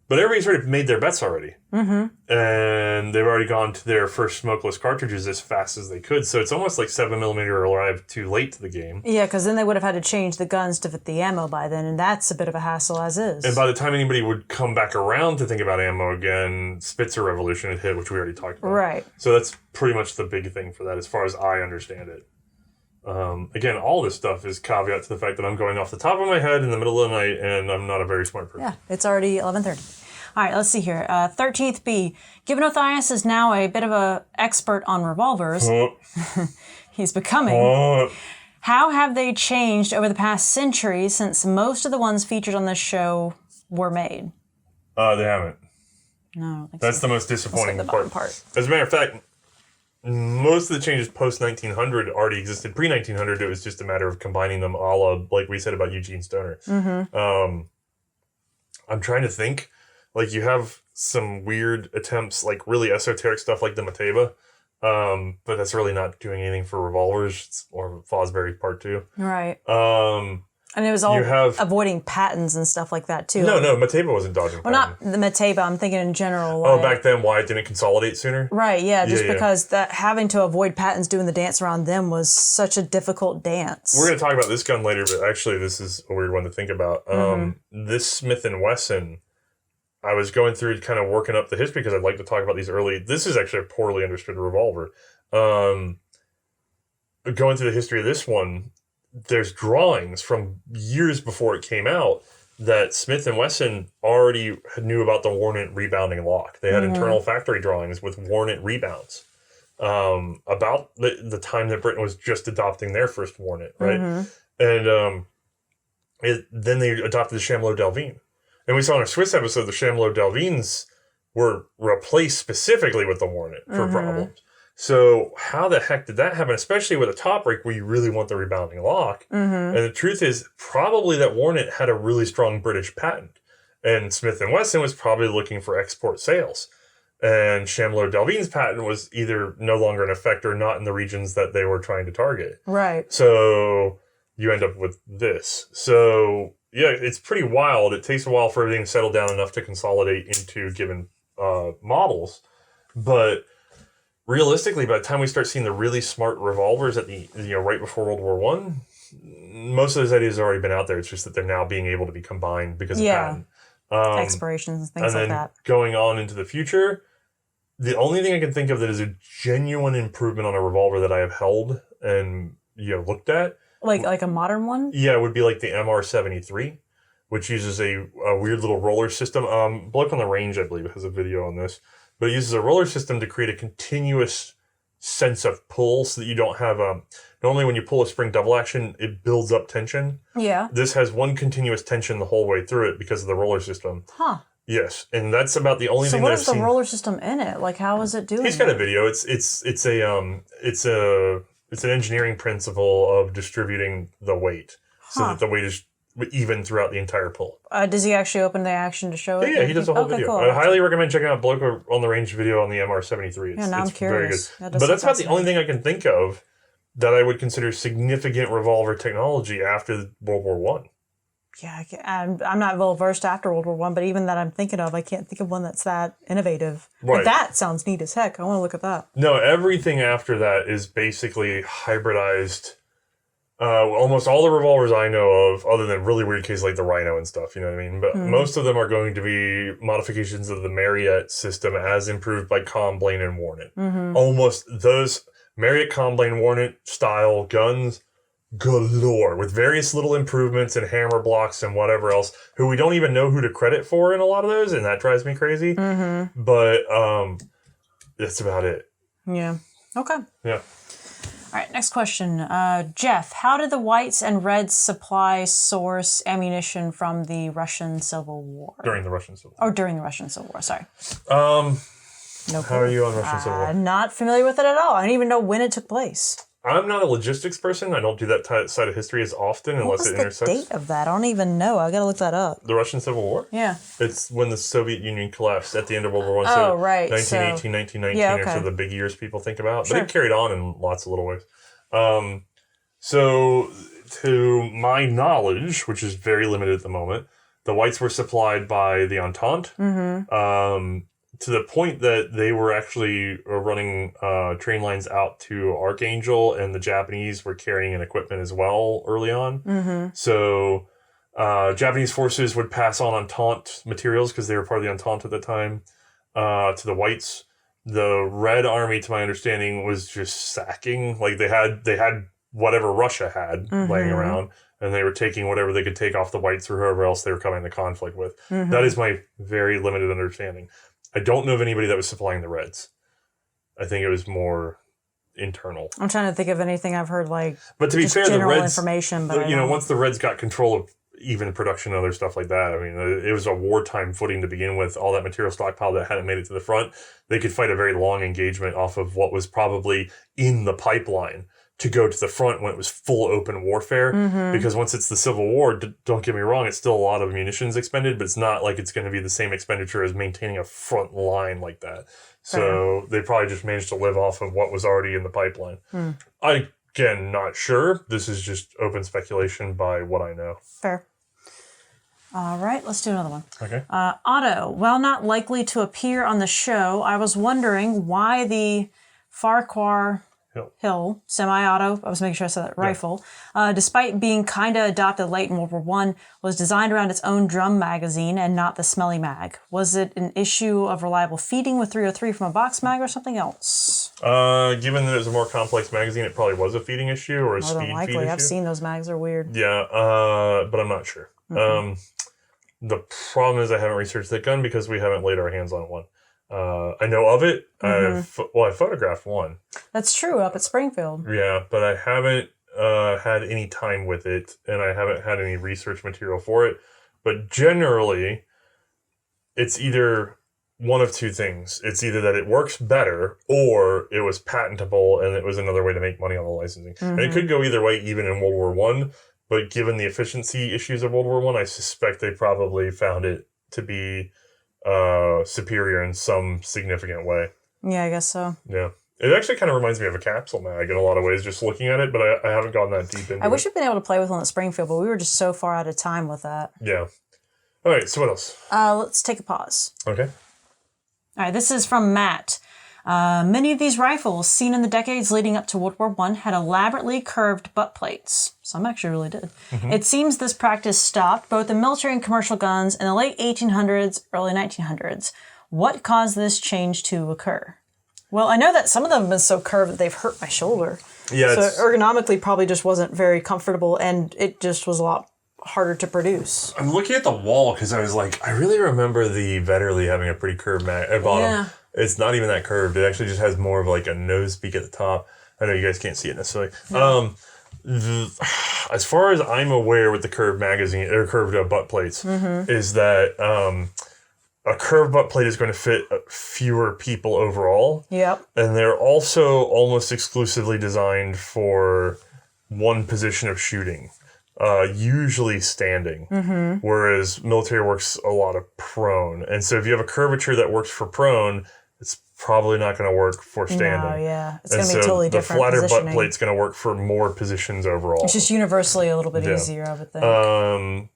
But everybody sort of made their bets already. And they've already gone to their first smokeless cartridges as fast as they could. So it's almost like 7mm arrived too late to the game. Yeah, because then they would have had to change the guns to fit the ammo by then, and that's a bit of a hassle as is. And by the time anybody would come back around to think about ammo again, Spitzer Revolution had hit, which we already talked about. Right. So that's pretty much the big thing for that as far as I understand it. Again, all this stuff is caveat to the fact that I'm going off the top of my head in the middle of the night, and I'm not a very smart person. Yeah, it's already 11:30. All right, let's see here. 13th B. Given Othnius is now a bit of an expert on revolvers, he's becoming. How have they changed over the past century since most of the ones featured on this show were made? They haven't. No, I don't think That's so. the most disappointing part. As a matter of fact, most of the changes post-1900 already existed. Pre-1900, it was just a matter of combining them a la, like we said about Eugene Stoner. I'm trying to think. Like, you have some weird attempts, like really esoteric stuff like the Mateba, but that's really not doing anything for revolvers. It's more Fosbury Part 2. Right. And it was all avoiding patents and stuff like that, too. No, Mateba wasn't dodging patent. Not the Mateba, I'm thinking in general. Oh, back then, why it didn't consolidate sooner? Right, just because that having to avoid patents doing the dance around them was such a difficult dance. We're going to talk about this gun later, but actually this is a weird one to think about. This Smith & Wesson... I was going through kind of working up the history because I'd like to talk about these early... This is actually a poorly understood revolver. Going through the history of this one, there's drawings from years before it came out that Smith & Wesson already knew about the Warnant rebounding lock. They had internal factory drawings with Warnant rebounds about the time that Britain was just adopting their first Warnant, right? And then they adopted the Chamelot Delvine. And we saw in our Swiss episode, the Chamelot Delvines were replaced specifically with the Warnant for problems. So how the heck did that happen, especially with a top break where you really want the rebounding lock? And the truth is, probably that Warnant had a really strong British patent. And Smith & Wesson was probably looking for export sales. And Chamelot Delvine's patent was either no longer in effect or not in the regions that they were trying to target. Right. So you end up with this. So... yeah, it's pretty wild. It takes a while for everything to settle down enough to consolidate into given models. But realistically, by the time we start seeing the really smart revolvers at the right before World War I, most of those ideas have already been out there. It's just that they're now being able to be combined because of patent. Expirations and things like that. Going on into the future, the only thing I can think of that is a genuine improvement on a revolver that I have held and looked at, like a modern one? Yeah, it would be like the MR73, which uses a weird little roller system. Bloke on the Range, I believe, has a video on this. But it uses a roller system to create a continuous sense of pull so that you don't have... normally when you pull a spring double action, it builds up tension. Yeah. This has one continuous tension the whole way through it because of the roller system. Huh. Yes, and that's about the only thing that I've seen. So what is the roller system in it? Like, how is it doing He's got a video. It's an engineering principle of distributing the weight so that the weight is even throughout the entire pull. Does he actually open the action to show it? Yeah, he does a whole video. Cool. I highly recommend checking out Bloke on the Range video on the MR73. Now I'm it's very good. curious. But that's about the only thing I can think of that I would consider significant revolver technology after World War One. Yeah, I'm not well versed after World War One, but even that I'm thinking of, I can't think of one that's that innovative. Right. But that sounds neat as heck. I want to look at that. No, everything after that is basically hybridized. Almost all the revolvers I know of, other than really weird cases like the Rhino and stuff, you know what I mean? But most of them are going to be modifications of the Marriott system as improved by Comblane and Warnant. Almost those Marriott, Comblane, Warnant style guns galore, with various little improvements and hammer blocks and whatever else, who we don't even know who to credit for in a lot of those, and that drives me crazy. But that's about it. Yeah. Okay. Yeah. All right, next question. Jeff, how did the whites and reds supply source ammunition from the Russian Civil War? During the Russian Civil War. Oh, during the Russian Civil War, sorry. No How are you on Russian Civil War? I'm not familiar with it at all. I don't even know when it took place. I'm not a logistics person. I don't do that side of history as often unless it intersects. What was the date of that? I don't even know. I got to look that up. The Russian Civil War? Yeah. It's when the Soviet Union collapsed at the end of World War I. Oh, right. 1918, 1919 yeah, are sort of the big years people think about. But it carried on in lots of little ways. So, to my knowledge, which is very limited at the moment, the whites were supplied by the Entente. To the point that they were actually running train lines out to Archangel, and the Japanese were carrying in equipment as well early on. So Japanese forces would pass on Entente materials because they were part of the Entente at the time to the whites. The Red Army, to my understanding, was just sacking. Like they had whatever Russia had laying around, and they were taking whatever they could take off the whites or whoever else they were coming into conflict with. That is my very limited understanding. I don't know of anybody that was supplying the Reds. I think it was more internal. I'm trying to think of anything I've heard but to be fair, the Reds, information. But once the Reds got control of even production and other stuff like that, I mean, it was a wartime footing to begin with. All that material stockpile that hadn't made it to the front, they could fight a very long engagement off of what was probably in the pipeline to go to the front when it was full open warfare. Because once it's the Civil War, don't get me wrong, it's still a lot of munitions expended, but it's not like it's going to be the same expenditure as maintaining a front line like that. So they probably just managed to live off of what was already in the pipeline. Again, not sure. This is just open speculation by what I know. Fair. All right, let's do another one. Okay. Otto, while not likely to appear on the show, I was wondering why the Farquhar-Hill semi-auto, I was making sure I said that, rifle, despite being kind of adopted late in World War I, was designed around its own drum magazine and not the smelly mag. Was it an issue of reliable feeding with 303 from a box mag or something else? Given that it's a more complex magazine, it probably was a feeding issue or a More than speed likely. feed issue. I've seen those mags are weird. Yeah, but I'm not sure. The problem is I haven't researched that gun because we haven't laid our hands on one. I know of it. I photographed one. That's true, up at Springfield. Yeah, but I haven't had any time with it, and I haven't had any research material for it. But generally, it's either one of two things. It's either that it works better, or it was patentable, and it was another way to make money on the licensing. And it could go either way, even in World War One. But given the efficiency issues of World War One, I suspect they probably found it to be superior in some significant way. Yeah, I guess so. Yeah. It actually kind of reminds me of a capsule mag in a lot of ways, just looking at it, but I haven't gone that deep into it. I wish we'd been able to play with one at Springfield, but we were just so far out of time with that. Yeah. All right, so what else? Let's take a pause. Okay. All right, this is from Matt. Many of these rifles, seen in the decades leading up to World War I, had elaborately curved butt plates. Some actually really did. It seems this practice stopped both in military and commercial guns in the late 1800s, early 1900s. What caused this change to occur? Well, I know that some of them have been so curved that they've hurt my shoulder. Yeah. So ergonomically probably just wasn't very comfortable, and it just was a lot harder to produce. I'm looking at the wall because I was like, I really remember the Vetterli having a pretty curved bottom. Yeah. It's not even that curved. It actually just has more of like a nose peak at the top. I know you guys can't see it necessarily. No. As far as I'm aware with the curved magazine or curved butt plates, is that a curved butt plate is going to fit fewer people overall. Yep. And they're also almost exclusively designed for one position of shooting. usually standing, whereas military works a lot of prone. And so if you have a curvature that works for prone, it's probably not going to work for standing. No, yeah. It's going to be totally different the flatter positioning. butt plate's going to work for more positions overall. It's just universally a little bit easier, I would think.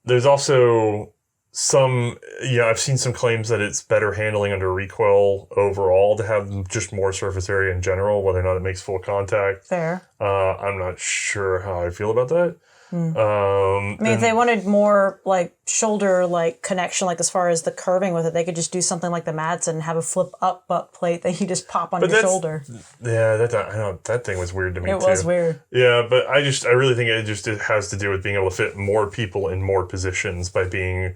There's also some, I've seen some claims that it's better handling under recoil overall to have just more surface area in general, whether or not it makes full contact. Fair. I'm not sure how I feel about that. I mean, if they wanted more like shoulder like connection, like as far as the curving with it, they could just do something like the Madsen and have a flip up butt plate that you just pop on your shoulder. Yeah, that thing was weird to me too. It was weird. Yeah, but I really think it has to do with being able to fit more people in more positions by being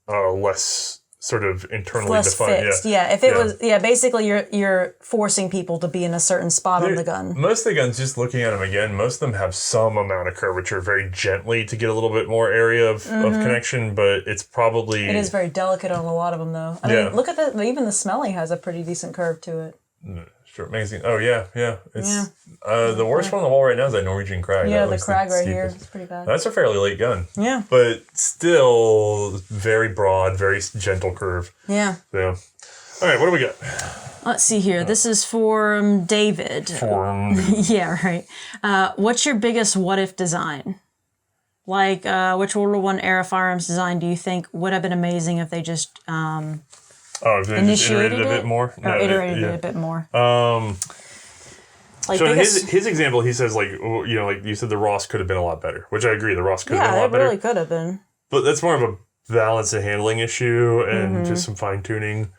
less sort of internally less defined. fixed. Yeah. If it was, basically you're forcing people to be in a certain spot on the gun. Most of the guns, just looking at them again, most of them have some amount of curvature very gently to get a little bit more area of connection, but it's probably... It is very delicate on a lot of them, though. I mean, look at even the Smelly has a pretty decent curve to it. Short magazine. Oh, yeah. It's the worst one on the wall right now is that Norwegian Krag. Yeah, the Krag right here. It's pretty bad. That's a fairly late gun. Yeah. But still very broad, very gentle curve. Yeah. Yeah. All right, what do we got? Let's see here. This is for David. Yeah, right. What's your biggest what-if design? Like, which World War I era firearms design do you think would have been amazing if they just... if they just iterated a bit more? Or iterated it a bit more. Like so in his example, he says like you said, the Ross could have been a lot better, which I agree. The Ross could have been a lot better. Yeah, it really could have been. But that's more of a balance and handling issue and just some fine tuning.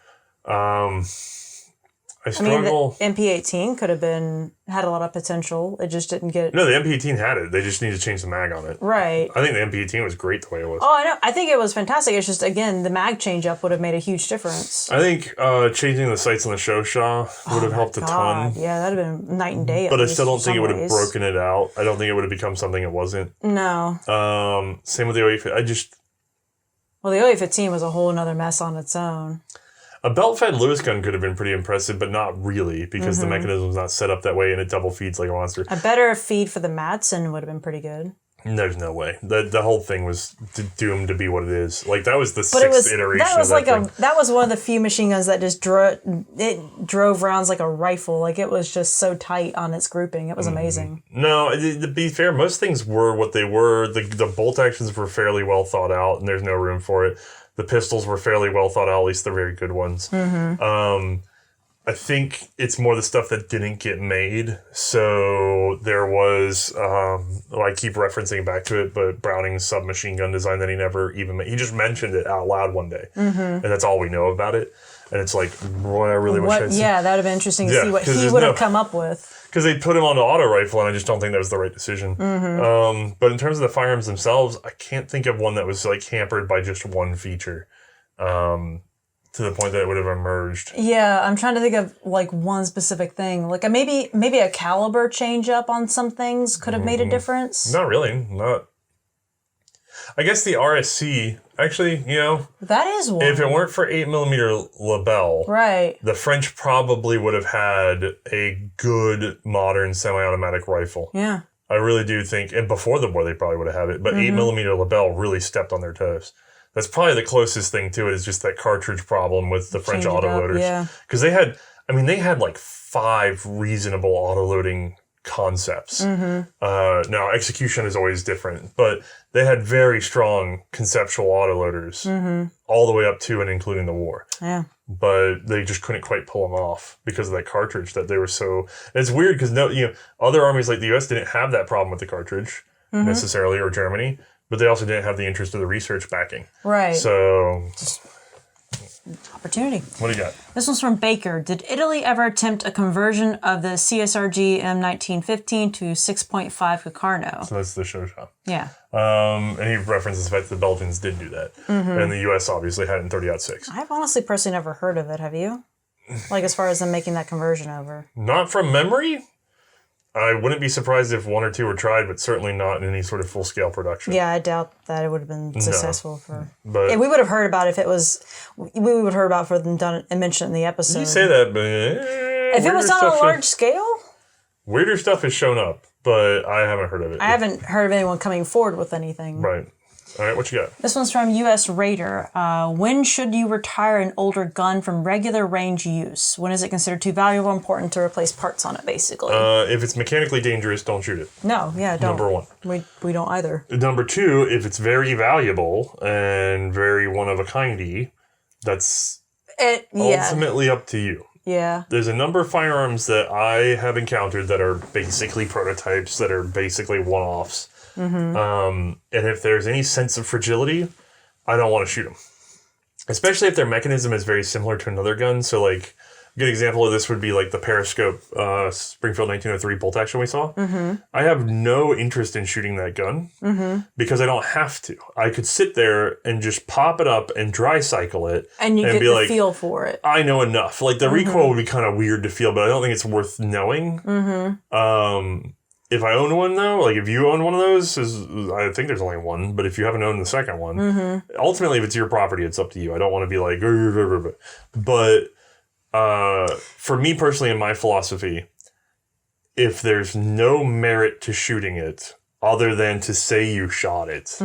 I struggle. I mean, the MP18 could have had a lot of potential. It just didn't get... No, the MP18 had it. They just need to change the mag on it. Right. I think the MP18 was great the way it was. Oh, I know. I think it was fantastic. It's just, again, the mag change up would have made a huge difference. I think changing the sights on the Showshas would have helped a ton. Yeah, that would have been night and day. But I still don't think it would have broken it out. I don't think it would have become something it wasn't. No. Same with the OE. Well, the OE15 was a whole nother mess on its own. A belt-fed Lewis gun could have been pretty impressive, but not really, because the mechanism's not set up that way and it double feeds like a monster. A better feed for the Madsen would have been pretty good. There's no way. The whole thing was doomed to be what it is. Like, that was the sixth iteration that was of that like thing. That was one of the few machine guns that just drove rounds like a rifle. Like, it was just so tight on its grouping. It was amazing. No, to be fair, most things were what they were. The bolt actions were fairly well thought out, and there's no room for it. The pistols were fairly well thought out, at least the very good ones. I think it's more the stuff that didn't get made. So there was, I keep referencing back to it, but Browning's submachine gun design that he never even made. He just mentioned it out loud one day, and that's all we know about it. And it's like, boy, I really wish I'd seen. Yeah, that would have been interesting to see what he would have come up with. Because they put him on the auto rifle, and I just don't think that was the right decision. But in terms of the firearms themselves, I can't think of one that was like hampered by just one feature to the point that it would have emerged. Yeah, I'm trying to think of like one specific thing. Like maybe a caliber change up on some things could have made a difference. Not really. I guess the RSC, actually, that is one. If it weren't for 8mm Lebel, right, the French probably would have had a good modern semi-automatic rifle. Yeah. I really do think, and before the war they probably would have had it, but 8mm Lebel really stepped on their toes. That's probably the closest thing to it, is just that cartridge problem with the French autoloaders. Yeah. Because they had like 5 reasonable autoloading concepts. Now, execution is always different, but they had very strong conceptual autoloaders all the way up to and including the war. Yeah. But they just couldn't quite pull them off because of that cartridge that they were so... It's weird because other armies like the U.S. didn't have that problem with the cartridge necessarily, or Germany, but they also didn't have the interest of the research backing. Right. So... Opportunity. What do you got? This one's from Baker. Did Italy ever attempt a conversion of the CSRG M1915 to 6.5 Carcano? So that's the Showshas. Yeah. And he references the fact that the Belgians did do that. And the U.S. obviously had it in 30-06. I've honestly personally never heard of it. Have you? Like, as far as them making that conversion over? Not from memory. I wouldn't be surprised if 1 or 2 were tried, but certainly not in any sort of full-scale production. Yeah, I doubt that it would have been successful for... But yeah, we would have heard about it if it was... We would have heard about it for them done and mentioned in the episode. You say that, but... if it was on a large scale? Weirder stuff has shown up, but I haven't heard of it. I haven't heard of anyone coming forward with anything. Right. All right, what you got? This one's from U.S. Raider. When should you retire an older gun from regular range use? When is it considered too valuable or important to replace parts on it, basically? If it's mechanically dangerous, don't shoot it. No, yeah, don't. Number one. We don't either. Number two, if it's very valuable and very one-of-a-kindy, that's ultimately up to you. Yeah. There's a number of firearms that I have encountered that are basically prototypes, that are basically one-offs. And if there's any sense of fragility, I don't want to shoot them. Especially if their mechanism is very similar to another gun. So, like, a good example of this would be, like, the Periscope Springfield 1903 bolt action we saw. I have no interest in shooting that gun because I don't have to. I could sit there and just pop it up and dry cycle it. And you get be the like, feel for it. I know enough. Like, the recoil would be kind of weird to feel, but I don't think it's worth knowing. If I own one, though, like if you own one of those, I think there's only one, but if you haven't owned the second one, ultimately, if it's your property, it's up to you. I don't want to be like, but for me personally, in my philosophy, if there's no merit to shooting it other than to say you shot it,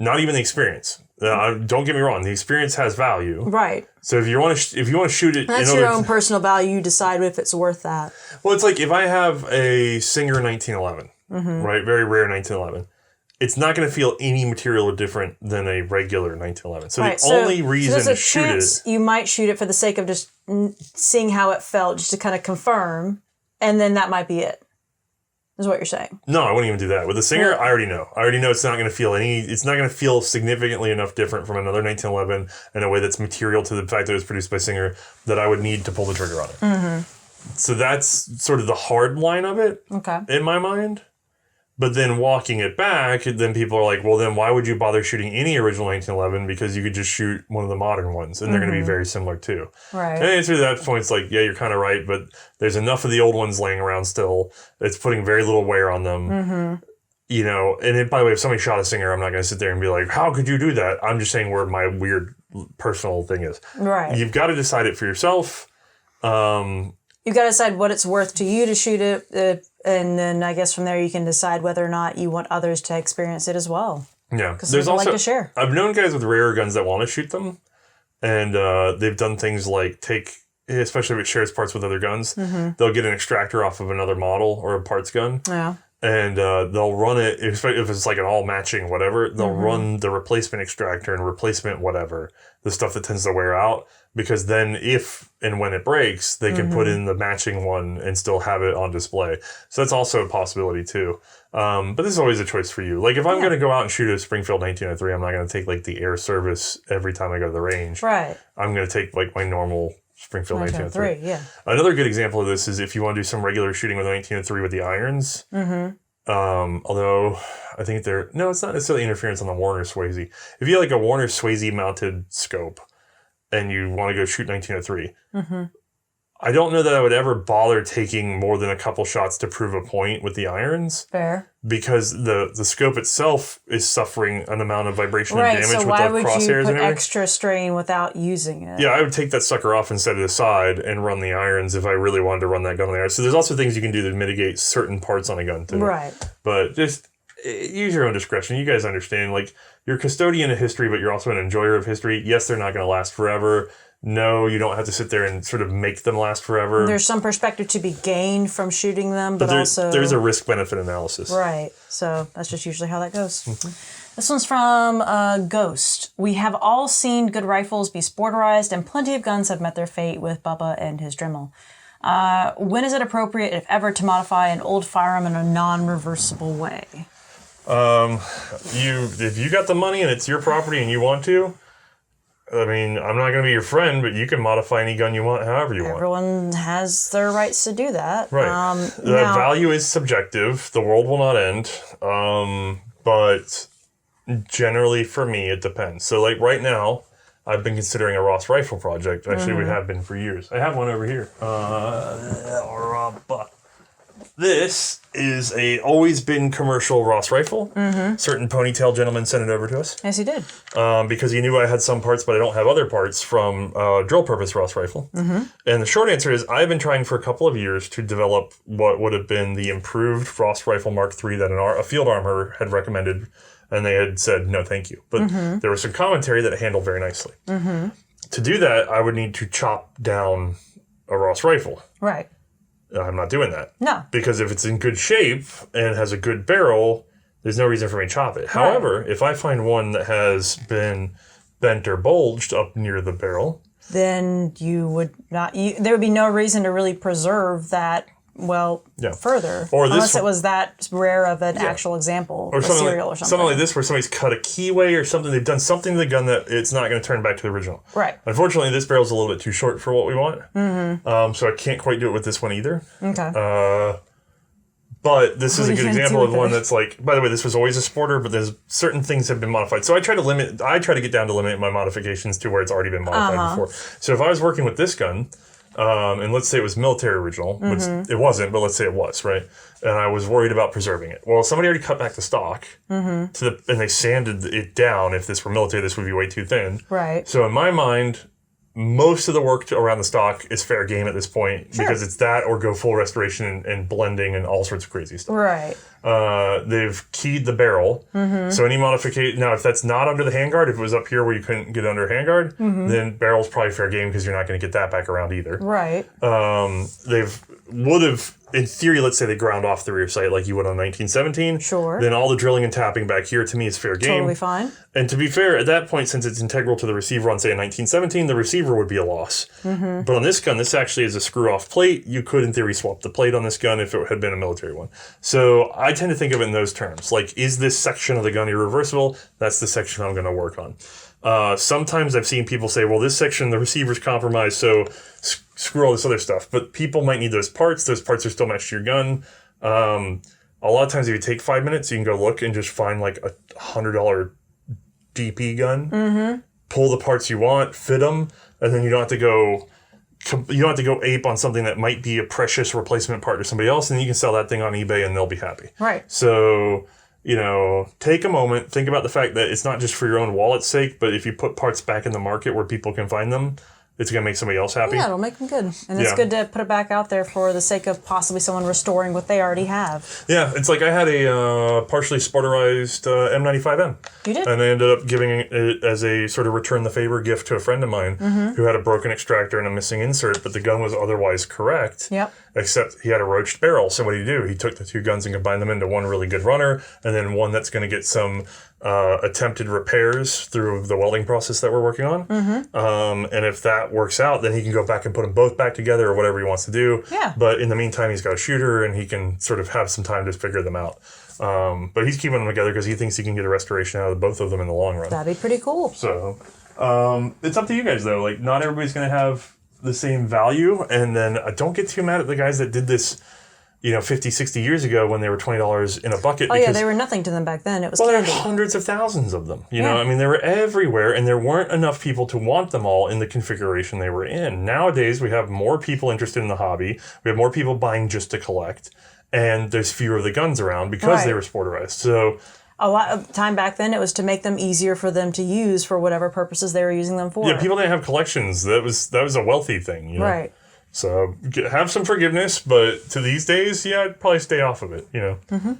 not even the experience. Don't get me wrong, the experience has value. Right. So if you want to shoot it, that's your own personal value. You decide if it's worth that. Well, it's like if I have a Singer 1911, right, very rare 1911, it's not going to feel any material different than a regular 1911. So the only reason to shoot it, you might shoot it for the sake of just seeing how it felt, just to kind of confirm, and then that might be it. Is what you're saying. No, I wouldn't even do that. With the Singer, I already know. It's not going to feel it's not going to feel significantly enough different from another 1911 in a way that's material to the fact that it was produced by Singer that I would need to pull the trigger on it. So that's sort of the hard line of it in my mind. But then walking it back, then people are like, well, then why would you bother shooting any original 1911? Because you could just shoot one of the modern ones, and they're going to be very similar too. Right. And the answer to that point is like, yeah, you're kind of right, but there's enough of the old ones laying around still. It's putting very little wear on them. You know, and by the way, if somebody shot a Singer, I'm not going to sit there and be like, how could you do that? I'm just saying where my weird personal thing is. Right. You've got to decide it for yourself. You've got to decide what it's worth to you to shoot it, and then I guess from there you can decide whether or not you want others to experience it as well. Yeah, because there's also like to share. I've known guys with rarer guns that want to shoot them, and they've done things like especially if it shares parts with other guns, they'll get an extractor off of another model or a parts gun. Yeah. And they'll run it, if it's like an all matching whatever, they'll run the replacement extractor and replacement whatever, the stuff that tends to wear out, because then if and when it breaks, they can put in the matching one and still have it on display. So that's also a possibility too. But this is always a choice for you. Like if I'm going to go out and shoot a Springfield 1903, I'm not going to take like the air service every time I go to the range. Right. I'm going to take like my normal Springfield 1903. Yeah. Another good example of this is if you want to do some regular shooting with a 1903 with the irons. Although I think it's not necessarily interference on the Warner Swayze. If you have like a Warner Swayze mounted scope and you want to go shoot 1903, I don't know that I would ever bother taking more than a couple shots to prove a point with the irons. Fair. Because the scope itself is suffering an amount of vibration and damage so with why the would crosshairs you and put everything. Extra strain without using it? Yeah, I would take that sucker off and set it aside and run the irons if I really wanted to run that gun on the irons. So there's also things you can do to mitigate certain parts on a gun too. Right. But just use your own discretion. You guys understand, like, you're a custodian of history, but you're also an enjoyer of history. Yes, they're not going to last forever. No, you don't have to sit there and sort of make them last forever. There's some perspective to be gained from shooting them, but also... There's a risk-benefit analysis. Right. So that's just usually how that goes. This one's from Ghost. We have all seen good rifles be sporterized, and plenty of guns have met their fate with Bubba and his Dremel. When is it appropriate, if ever, to modify an old firearm in a non-reversible way? If you got the money and it's your property and you want to, I mean, I'm not going to be your friend, but you can modify any gun you want however you want. Everyone has their rights to do that. Right. Value is subjective. The world will not end. But generally, for me, it depends. So, like, right now, I've been considering a Ross rifle project. Actually, we have been for years. I have one over here. This is always been commercial Ross rifle. Certain ponytail gentleman sent it over to us. Yes, he did. Because he knew I had some parts, but I don't have other parts from drill purpose Ross rifle. And the short answer is I've been trying for a couple of years to develop what would have been the improved Ross rifle Mark III that a field armor had recommended, and they had said no thank you. But there was some commentary that it handled very nicely. To do that, I would need to chop down a Ross rifle. Right. I'm not doing that. No. Because if it's in good shape and has a good barrel, there's no reason for me to chop it. Right. However, if I find one that has been bent or bulged up near the barrel, then you would not. There would be no reason to really preserve that. Further, or unless it was that rare of an actual example, or a serial or something. Something like this, where somebody's cut a keyway or something. They've done something to the gun that it's not going to turn back to the original. Right. Unfortunately, this barrel's a little bit too short for what we want. So I can't quite do it with this one either. Okay. But this is a good example of one that's like, by the way, this was always a sporter, but there's certain things have been modified. So I try to get down to limit my modifications to where it's already been modified before. So if I was working with this gun, and let's say it was military original, which it wasn't, but let's say it was, right? And I was worried about preserving it. Well, somebody already cut back the stock, and they sanded it down. If this were military, this would be way too thin. Right. So in my mind, most of the work around the stock is fair game at this point because it's that or go full restoration and blending and all sorts of crazy stuff. Right. They've keyed the barrel. So any modification, now if that's not under the handguard, if it was up here where you couldn't get under a handguard, then barrel's probably fair game because you're not going to get that back around either. Right. Would have, in theory, let's say they ground off the rear sight like you would on 1917. Sure. Then all the drilling and tapping back here to me is fair game. Totally fine. And to be fair, at that point, since it's integral to the receiver on, say, a 1917, the receiver would be a loss. But on this gun, this actually is a screw-off plate. You could, in theory, swap the plate on this gun if it had been a military one. So I tend to think of it in those terms. Like, is this section of the gun irreversible? That's the section I'm going to work on. Sometimes I've seen people say, well, this section, the receiver's compromised, so screw all this other stuff. But people might need those parts. Those parts are still matched to your gun. A lot of times if you take 5 minutes, you can go look and just find like a $100 DP gun, pull the parts you want, fit them, and then you don't have to go ape on something that might be a precious replacement part to somebody else, and you can sell that thing on eBay and they'll be happy. Right. So, take a moment, think about the fact that it's not just for your own wallet's sake, but if you put parts back in the market where people can find them, it's going to make somebody else happy. Yeah, it'll make them good. And it's good to put it back out there for the sake of possibly someone restoring what they already have. Yeah, it's like I had a partially sporterized M95M. You did? And I ended up giving it as a sort of return the favor gift to a friend of mine who had a broken extractor and a missing insert, but the gun was otherwise correct. Yep. Except he had a roached barrel. So what did he do? He took the two guns and combined them into one really good runner, and then one that's going to get some attempted repairs through the welding process that we're working on. And if that works out, then he can go back and put them both back together or whatever he wants to do. Yeah. But in the meantime, he's got a shooter and he can sort of have some time to figure them out. But he's keeping them together because he thinks he can get a restoration out of both of them in the long run. That'd be pretty cool. So it's up to you guys, though. Like, not everybody's going to have the same value. And then don't get too mad at the guys that did this 50, 60 years ago when they were $20 in a bucket. Oh, yeah, they were nothing to them back then. It was candy. There were hundreds of thousands of them. You know, I mean, they were everywhere, and there weren't enough people to want them all in the configuration they were in. Nowadays, we have more people interested in the hobby. We have more people buying just to collect, and there's fewer of the guns around because they were sporterized. So a lot of time back then, it was to make them easier for them to use for whatever purposes they were using them for. Yeah, people didn't have collections. That was a wealthy thing. Right. So have some forgiveness, but to these days, I'd probably stay off of it, All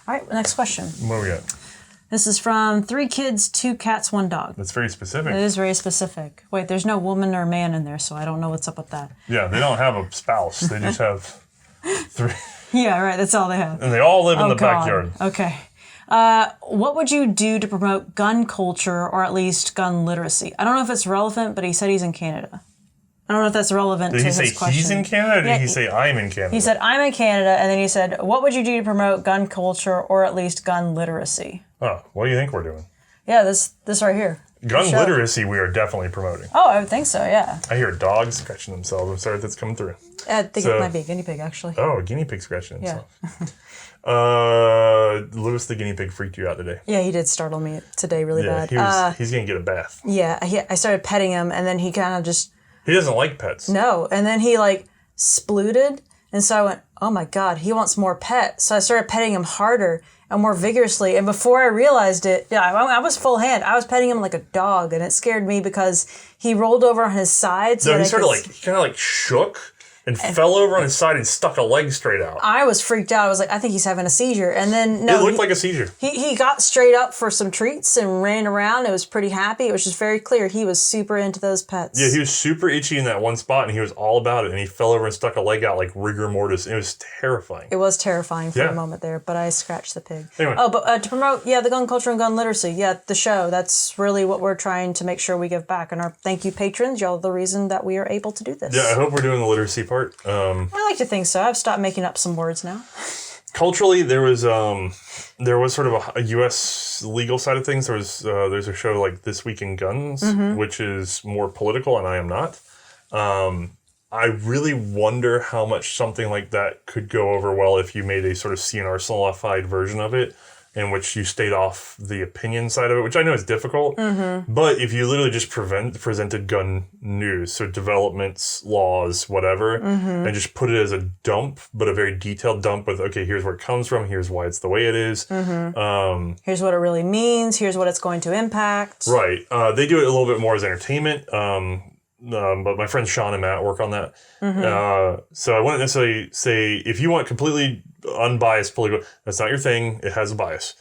right, next question. What do we got? This is from 3 kids, 2 cats, 1 dog. That's very specific. It is very specific. Wait, there's no woman or man in there, so I don't know what's up with that. Yeah, they don't have a spouse. They just have 3. Yeah, right, that's all they have. And they all live in the backyard. Okay. What would you do to promote gun culture or at least gun literacy? I don't know if it's relevant, but he said he's in Canada. I don't know if that's relevant to his question. Did he say he's in Canada, or did he say I'm in Canada? He said, I'm in Canada, and then he said, what would you do to promote gun culture or at least gun literacy? Oh, what do you think we're doing? Yeah, this right here. Gun literacy we are definitely promoting. Oh, I would think so, yeah. I hear dogs scratching themselves. I'm sorry if that's coming through. I think it might be a guinea pig, actually. Oh, a guinea pig scratching himself. Lewis the guinea pig freaked you out today. Yeah, he did startle me today really bad. He's going to get a bath. Yeah, I started petting him, and then he kind of just... He doesn't like pets. No, and then he, splooted, and so I went, oh my God, he wants more pet. So I started petting him harder and more vigorously. And before I realized it, I was full hand. I was petting him like a dog, and it scared me because he rolled over on his side. So he kind of like shook and fell over on his side and stuck a leg straight out. I was freaked out. I was like, I think he's having a seizure. And then, no. It looked like a seizure. He got straight up for some treats and ran around. It was pretty happy. It was just very clear. He was super into those pets. Yeah, he was super itchy in that one spot, and he was all about it. And he fell over and stuck a leg out like rigor mortis. It was terrifying. It was terrifying for a moment there, but I scratched the pig. Anyway. Oh, but to promote, the gun culture and gun literacy. Yeah, the show. That's really what we're trying to make sure we give back. And our thank you, patrons. Y'all are the reason that we are able to do this. Yeah, I hope we're doing the literacy part. I like to think so. I've stopped making up some words now. Culturally, there was sort of a U.S. legal side of things. There's a show like This Week in Guns, which is more political, and I am not. I really wonder how much something like that could go over well if you made a sort of C&Rsenal-ified version of it, in which you stayed off the opinion side of it, which I know is difficult. But if you literally just presented gun news, so developments, laws, whatever, and just put it as a dump, but a very detailed dump with, okay, here's where it comes from, here's why it's the way it is. Here's what it really means, here's what it's going to impact. Right. They do it a little bit more as entertainment. But my friends Sean and Matt work on that. So I wouldn't necessarily say, if you want completely unbiased political, that's not your thing. It has a bias.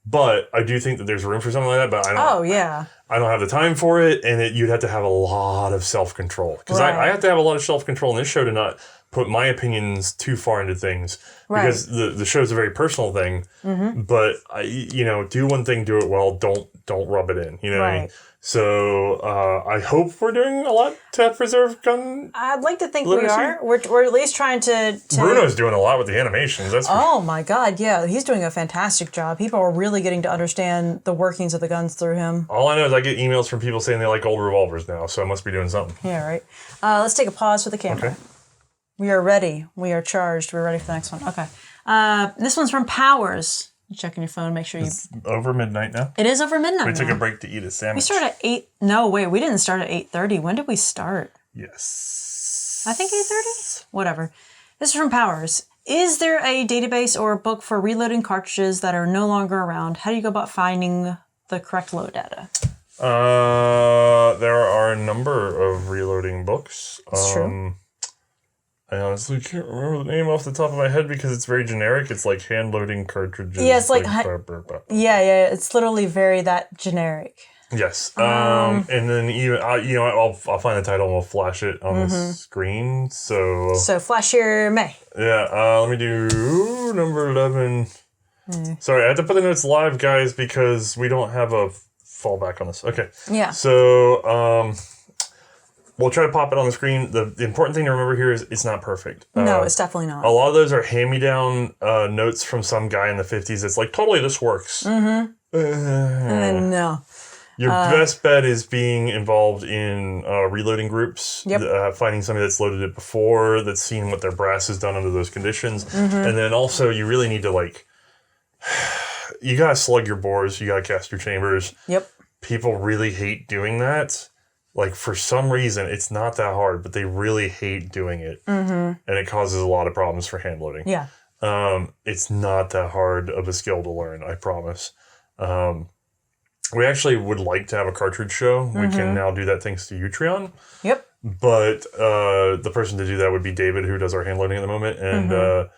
But I do think that there's room for something like that. But I don't have the time for it, and you'd have to have a lot of self-control. Because I have to have a lot of self-control in this show to not put my opinions too far into things. Because the show's a very personal thing. But do one thing, do it well. Don't rub it in. You know what I mean? So I hope we're doing a lot to preserve gun. I'd like to think literacy. we are. We're at least trying to. Bruno's doing a lot with the animations. Oh my God! Yeah, he's doing a fantastic job. People are really getting to understand the workings of the guns through him. All I know is I get emails from people saying they like old revolvers now, so I must be doing something. Yeah, right. Let's take a pause for the camera. Okay. We are ready. We are charged. We're ready for the next one. Okay. This one's from Powers. Checking your phone, make sure you... It's over midnight now? It is over midnight We took a break to eat a sandwich. We started at 8... No, wait, we didn't start at 8:30. When did we start? Yes. I think 8:30? Whatever. This is from Powers. Is there a database or a book for reloading cartridges that are no longer around? How do you go about finding the correct load data? There are a number of reloading books. It's true. I honestly can't remember the name off the top of my head because it's very generic. It's like hand loading cartridges. Yeah, it's like yeah, it's literally very that generic. Yes. And then even I'll find the title and we'll flash it on the screen. So flash your May. Yeah. Let me do number 11. Sorry, I have to put the notes live, guys, because we don't have a fallback on this. Okay. Yeah. So we'll try to pop it on the screen. The important thing to remember here is it's not perfect. No, it's definitely not. A lot of those are hand-me-down notes from some guy in the 50s. It's like, totally, this works. No. Your best bet is being involved in reloading groups, finding somebody that's loaded it before, that's seen what their brass has done under those conditions. And then also you really need to you got to slug your bores, you got to cast your chambers. Yep. People really hate doing that. For some reason, it's not that hard, but they really hate doing it. And it causes a lot of problems for hand loading. Yeah. It's not that hard of a skill to learn, I promise. We actually would like to have a cartridge show. We can now do that thanks to Utreon. Yep. But the person to do that would be David, who does our hand loading at the moment. And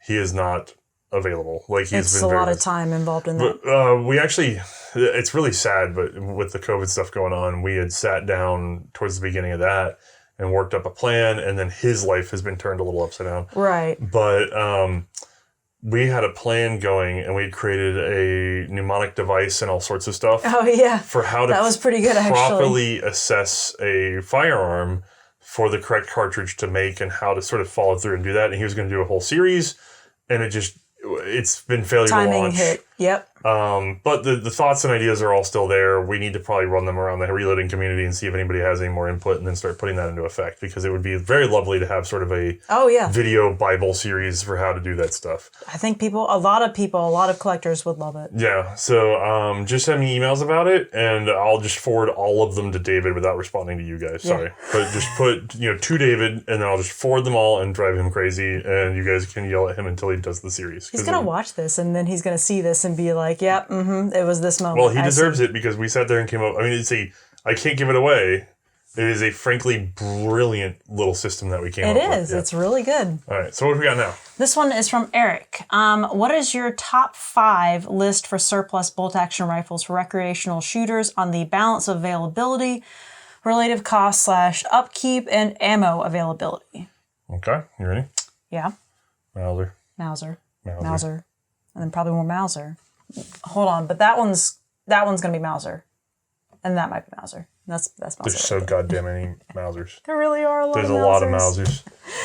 he is not available. It's a lot of time involved in that. But we actually... It's really sad, but with the COVID stuff going on, we had sat down towards the beginning of that and worked up a plan, and then his life has been turned a little upside down. Right. But we had a plan going, and we had created a mnemonic device and all sorts of stuff. Oh, yeah. For how to that was pretty good, properly assess a firearm for the correct cartridge to make and how to sort of follow through and do that. And he was going to do a whole series, and it's been failure to launch. Hit. Yep. But the thoughts and ideas are all still there. We need to probably run them around the reloading community and see if anybody has any more input and then start putting that into effect, because it would be very lovely to have sort of a video Bible series for how to do that stuff. I think a lot of collectors would love it. Yeah. So just send me emails about it and I'll just forward all of them to David without responding to you guys. Sorry. But just put, to David, and then I'll just forward them all and drive him crazy, and you guys can yell at him until he does the series. He's going to watch this and then he's going to see this and be like, yep, it was this moment. Well, he deserves it because we sat there and came up. I mean, I can't give it away. It is a frankly brilliant little system that we came up with. It is. Yeah. It's really good. All right. So what do we got now? This one is from Eric. What is your top 5 list for surplus bolt-action rifles for recreational shooters on the balance of availability, relative cost / upkeep, and ammo availability? Okay. You ready? Yeah. Mauser. And then probably more Mauser. Hold on, but that one's gonna be Mauser, and that might be Mauser. That's Mauser. There's so goddamn many Mausers. There really are a lot. There's a lot of Mausers,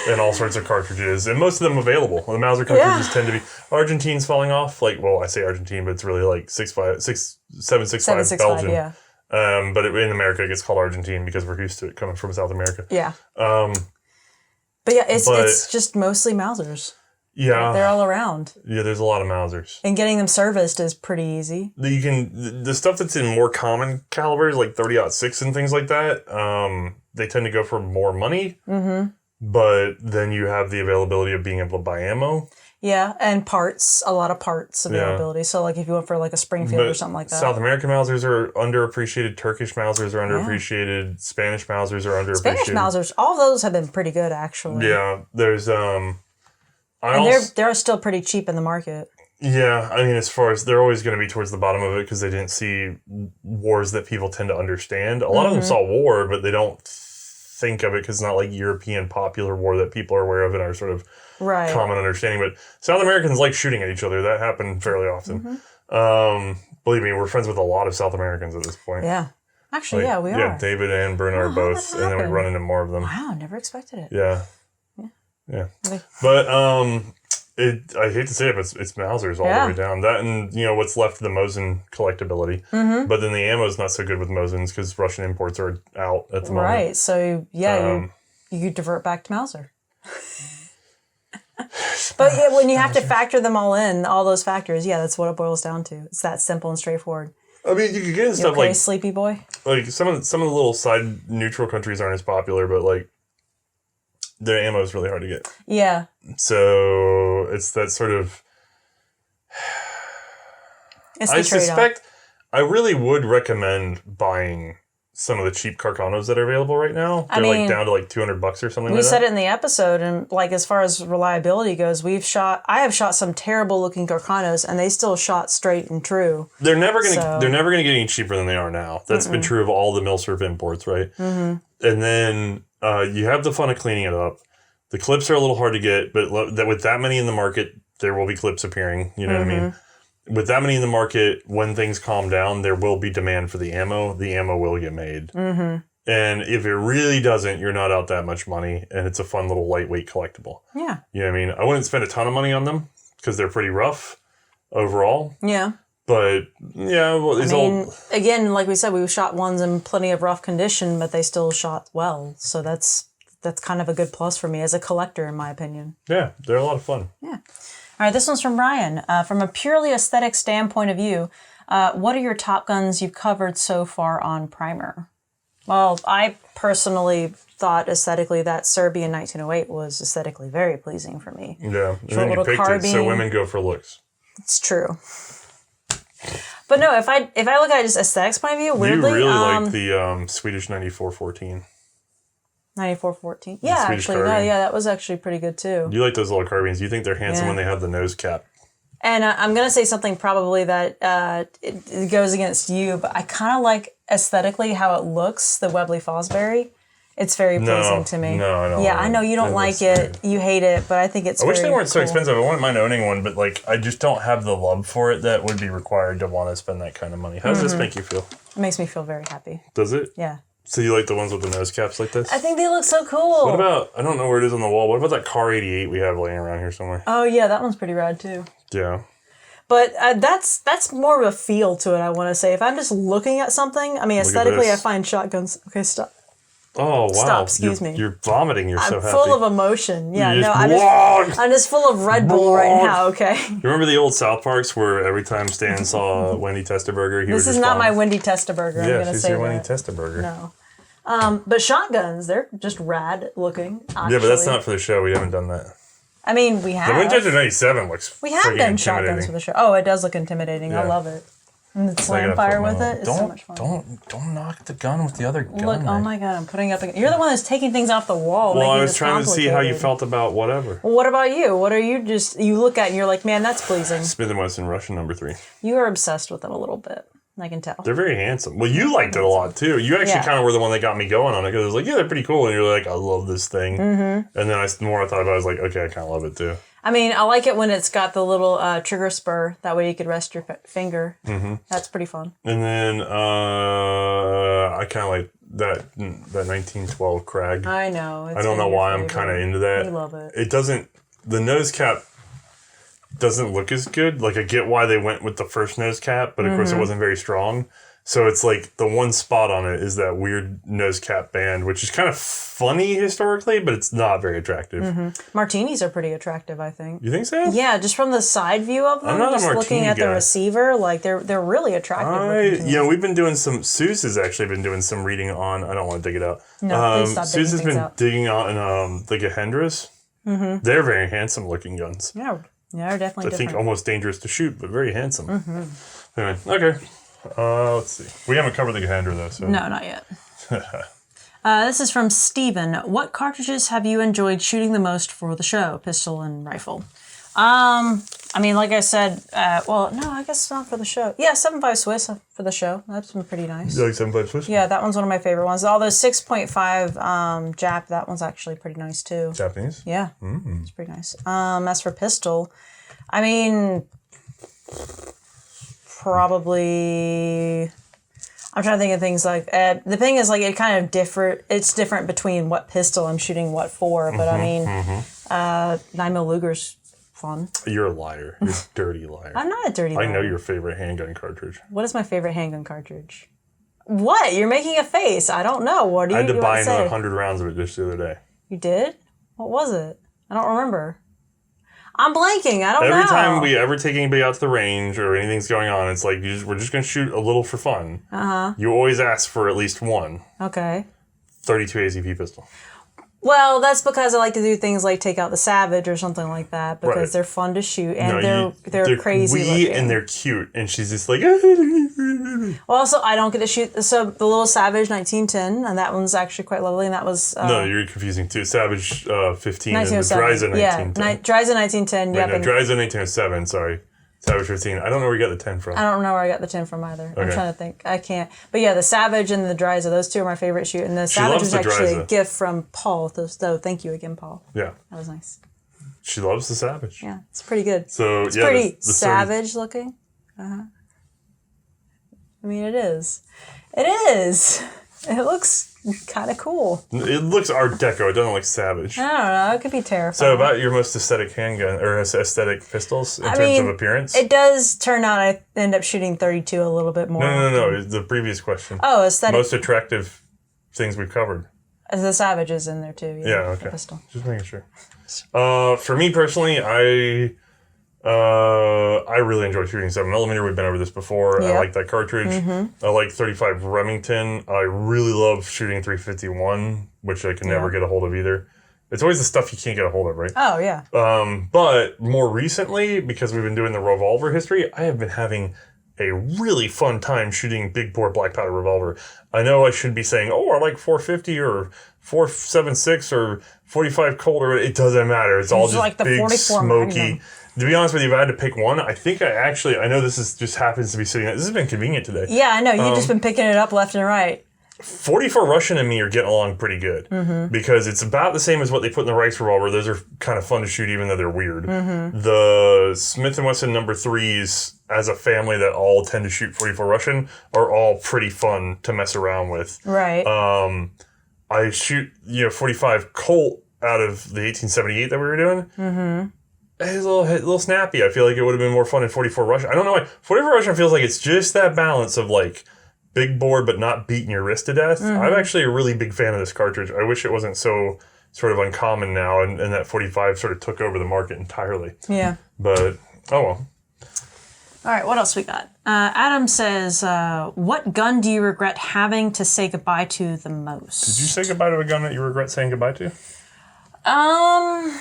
and all sorts of cartridges, and most of them available. The Mauser cartridges tend to be Argentine's falling off. Like, well, I say Argentine, but it's really like 765 Belgian. Yeah. But in America, it gets called Argentine because we're used to it coming from South America. Yeah. But yeah, it's just mostly Mausers. Yeah. They're all around. Yeah, there's a lot of Mausers. And getting them serviced is pretty easy. The stuff that's in more common calibers, like 30-06 and things like that, they tend to go for more money. Mm-hmm. But then you have the availability of being able to buy ammo. Yeah, and a lot of parts availability. Yeah. So like if you went for like a Springfield or something like that. South American Mausers are underappreciated. Turkish Mausers are underappreciated. Yeah. Spanish Mausers are underappreciated. Spanish Mausers, all of those have been pretty good actually. Yeah, there's they're still pretty cheap in the market. Yeah, I mean, as far as they're always going to be towards the bottom of it because they didn't see wars that people tend to understand. A lot of them saw war, but they don't think of it because it's not like European popular war that people are aware of and are sort of common understanding. But South Americans like shooting at each other. That happened fairly often. Believe me, we're friends with a lot of South Americans at this point. Yeah. Actually, we are. Yeah, David and Bernard both, and then we run into more of them. Wow, never expected it. Yeah. But I hate to say it, but it's Mausers all the way down. That and what's left of the Mosin collectability. Mm-hmm. But then the ammo's not so good with Mosins because Russian imports are out at the moment. Right. So you divert back to Mauser. But when you have to factor them all in, all those factors, that's what it boils down to. It's that simple and straightforward. I mean, you could get into stuff like sleepy boy. Like some of the little side neutral countries aren't as popular, but like. Their ammo is really hard to get. Yeah. So it's that sort of. It's the I trade-off. suspect I really would recommend buying some of the cheap Carcanos that are available right now. They're like down to like $200 or something like that. We said it in the episode, and like as far as reliability goes, I have shot some terrible looking Carcanos, and they still shot straight and true. They're never gonna get any cheaper than they are now. That's been true of all the Milsurf imports, right? Mm-hmm. And then. You have the fun of cleaning it up. The clips are a little hard to get, but with that many in the market, there will be clips appearing. You know what I mean? With that many in the market, when things calm down, there will be demand for the ammo. The ammo will get made. Mm-hmm. And if it really doesn't, you're not out that much money, and it's a fun little lightweight collectible. Yeah. You know what I mean? I wouldn't spend a ton of money on them because they're pretty rough overall. Yeah. But, again, like we said, we shot ones in plenty of rough condition, but they still shot well. So that's kind of a good plus for me as a collector, in my opinion. Yeah, they're a lot of fun. Yeah. All right, this one's from Ryan. From a purely aesthetic standpoint of view, what are your top guns you've covered so far on primer? Well, I personally thought aesthetically that Serbian 1908 was aesthetically very pleasing for me. Yeah, and then you picked it, so women go for looks. It's true. But no, if I look at it just aesthetics point of view, weirdly, you really like the Swedish 9414. 9414, yeah, actually, that was actually pretty good too. You like those little carbines? You think they're handsome when they have the nose cap? And I'm gonna say something probably that it goes against you, but I kind of like aesthetically how it looks. The Webley Fosbury. It's very pleasing to me. No, I don't. Yeah, I know you don't like it. You hate it, but I think it's. I wish they weren't so expensive. I wouldn't mind owning one, but like I just don't have the love for it that would be required to want to spend that kind of money. How does this make you feel? It makes me feel very happy. Does it? Yeah. So you like the ones with the nose caps like this? I think they look so cool. What about? I don't know where it is on the wall. What about that Car 88 we have laying around here somewhere? Oh yeah, that one's pretty rad too. Yeah. But that's more of a feel to it, I want to say. If I'm just looking at something, I mean, aesthetically, I find shotguns... Okay, stop. Oh, wow. Stop, excuse me. You're vomiting. You're so happy. I'm full of emotion. Yeah, no, I'm I'm just full of Red Bull right now, okay? You remember the old South Parks where every time Stan saw Wendy Testaburger, he would just This is not my Wendy Testaburger, I'm going to say your Wendy Testaburger. No. But shotguns, they're just rad looking, actually. Yeah, but that's not for the show. We haven't done that. I mean, we have. The Winchester 97 looks We have done shotguns for the show. Oh, it does look intimidating. Yeah. I love it. And the slam fire with it is so much fun. Don't knock the gun with the other gun. Look, oh my god, I'm putting up. You're the one that's taking things off the wall. Well, I was trying to see how you felt about whatever. Well, what about you? What are you you look at and you're like, man, that's pleasing. Smith & Wesson Russian number 3. You are obsessed with them a little bit. I can tell. They're very handsome. Well, you liked it a lot too. You actually kind of were the one that got me going on it because I was like, yeah, they're pretty cool. And you're like, I love this thing. Mm-hmm. And then the more I thought about it, I was like, okay, I kind of love it too. I mean, I like it when it's got the little trigger spur. That way you could rest your finger. Mm-hmm. That's pretty fun. And then I kind of like that 1912 Krag. I know. I don't know why I'm kind of into that. I love it. It doesn't. The nose cap doesn't look as good. Like I get why they went with the first nose cap, but of course it wasn't very strong. So it's like the one spot on it is that weird nose cap band, which is kind of funny historically, but it's not very attractive. Mm-hmm. Martinis are pretty attractive, I think. You think so? Yeah, just from the side view of them, I'm not just a looking at guy. the receiver, like they're really attractive. We've been doing some. Suze has actually been doing some reading on. I don't want to dig it out. No, please stop Suze has been out. digging on the Gahendras. Mm-hmm. They're very handsome looking guns. Yeah, they're definitely I think almost dangerous to shoot, but very handsome. Mm-hmm. Anyway, okay. Let's see. We haven't covered the Gahendra though. So. No, not yet. This is from Steven. What cartridges have you enjoyed shooting the most for the show? Pistol and rifle. I mean, like I said, I guess not for the show. Yeah, 7.5 Swiss for the show. That's been pretty nice. You like 7.5 Swiss? Yeah, that one's one of my favorite ones. Although 6.5 Jap, that one's actually pretty nice too. Japanese? Yeah, it's pretty nice. As for pistol, I mean, probably... I'm trying to think of things like... the thing is, like, it's different between what pistol I'm shooting what for, but I mean, 9mm Luger's fun. You're a liar. You're a dirty liar. I'm not a dirty liar. I know your favorite handgun cartridge. What is my favorite handgun cartridge? What? You're making a face. I don't know. What do you I had to buy another say? 100 rounds of it just the other day. You did? What was it? I don't remember. I'm blanking. I don't know. Every time we ever take anybody out to the range or anything's going on, it's like we're just going to shoot a little for fun. Uh-huh. You always ask for at least one. Okay. 32 AZP pistol. Well, that's because I like to do things like take out the Savage or something like that because they're fun to shoot and they're crazy looking. And they're cute. And she's just like... Well, also, I don't get to shoot the little Savage 1910, and that one's actually quite lovely, and that was... no, you're confusing too. Savage 15 and the Dryza 1910. Yeah, Dryza 1910. Wait, no, Dryza 1907, sorry. Savage 15. I don't know where you got the 10 from. I don't know where I got the 10 from either. Okay. I'm trying to think. I can't. But yeah, the Savage and the Dryza, those two are my favorite shoot. And the Savage was actually a gift from Paul. So thank you again, Paul. Yeah. That was nice. She loves the Savage. Yeah, it's pretty good. So it's pretty savage looking. Uh-huh. I mean, it is. It is. It looks kind of cool. It looks Art Deco. It doesn't look savage. I don't know. It could be terrifying. So about your most aesthetic handgun or aesthetic pistols in terms of appearance? It does turn out I end up shooting 32 a little bit more. No. The previous question. Oh, aesthetic. Most attractive things we've covered. The Savage is in there too. Yeah, okay. Pistol. Just making sure. For me personally, I really enjoy shooting 7mm. We've been over this before. Yep. I like that cartridge. Mm-hmm. I like 35 Remington. I really love shooting 351, which I can never get a hold of either. It's always the stuff you can't get a hold of, right? Oh, yeah. But more recently, because we've been doing the revolver history, I have been having a really fun time shooting big bore black powder revolver. I know I should be saying, I like 450 or 4.76 or 45 Colt, or it doesn't matter. It's all just like the big, smoky... Magnum. To be honest with you, if I had to pick one, I think I know this just happens to be sitting... This has been convenient today. Yeah, I know. You've just been picking it up left and right. 44 Russian and me are getting along pretty good because it's about the same as what they put in the Rice revolver. Those are kind of fun to shoot even though they're weird. Mm-hmm. The Smith & Wesson number 3s as a family that all tend to shoot 44 Russian are all pretty fun to mess around with. Right. I shoot 45 Colt out of the 1878 that we were doing. Mm-hmm. It's a little snappy. I feel like it would have been more fun in 44 Russian. I don't know why. 44 Russian feels like it's just that balance of like big bore but not beating your wrist to death. I'm actually a really big fan of this cartridge. I wish it wasn't so sort of uncommon now and that 45 sort of took over the market entirely. Yeah. But, oh well. All right, what else we got? Adam says, what gun do you regret having to say goodbye to the most? Did you say goodbye to a gun that you regret saying goodbye to? I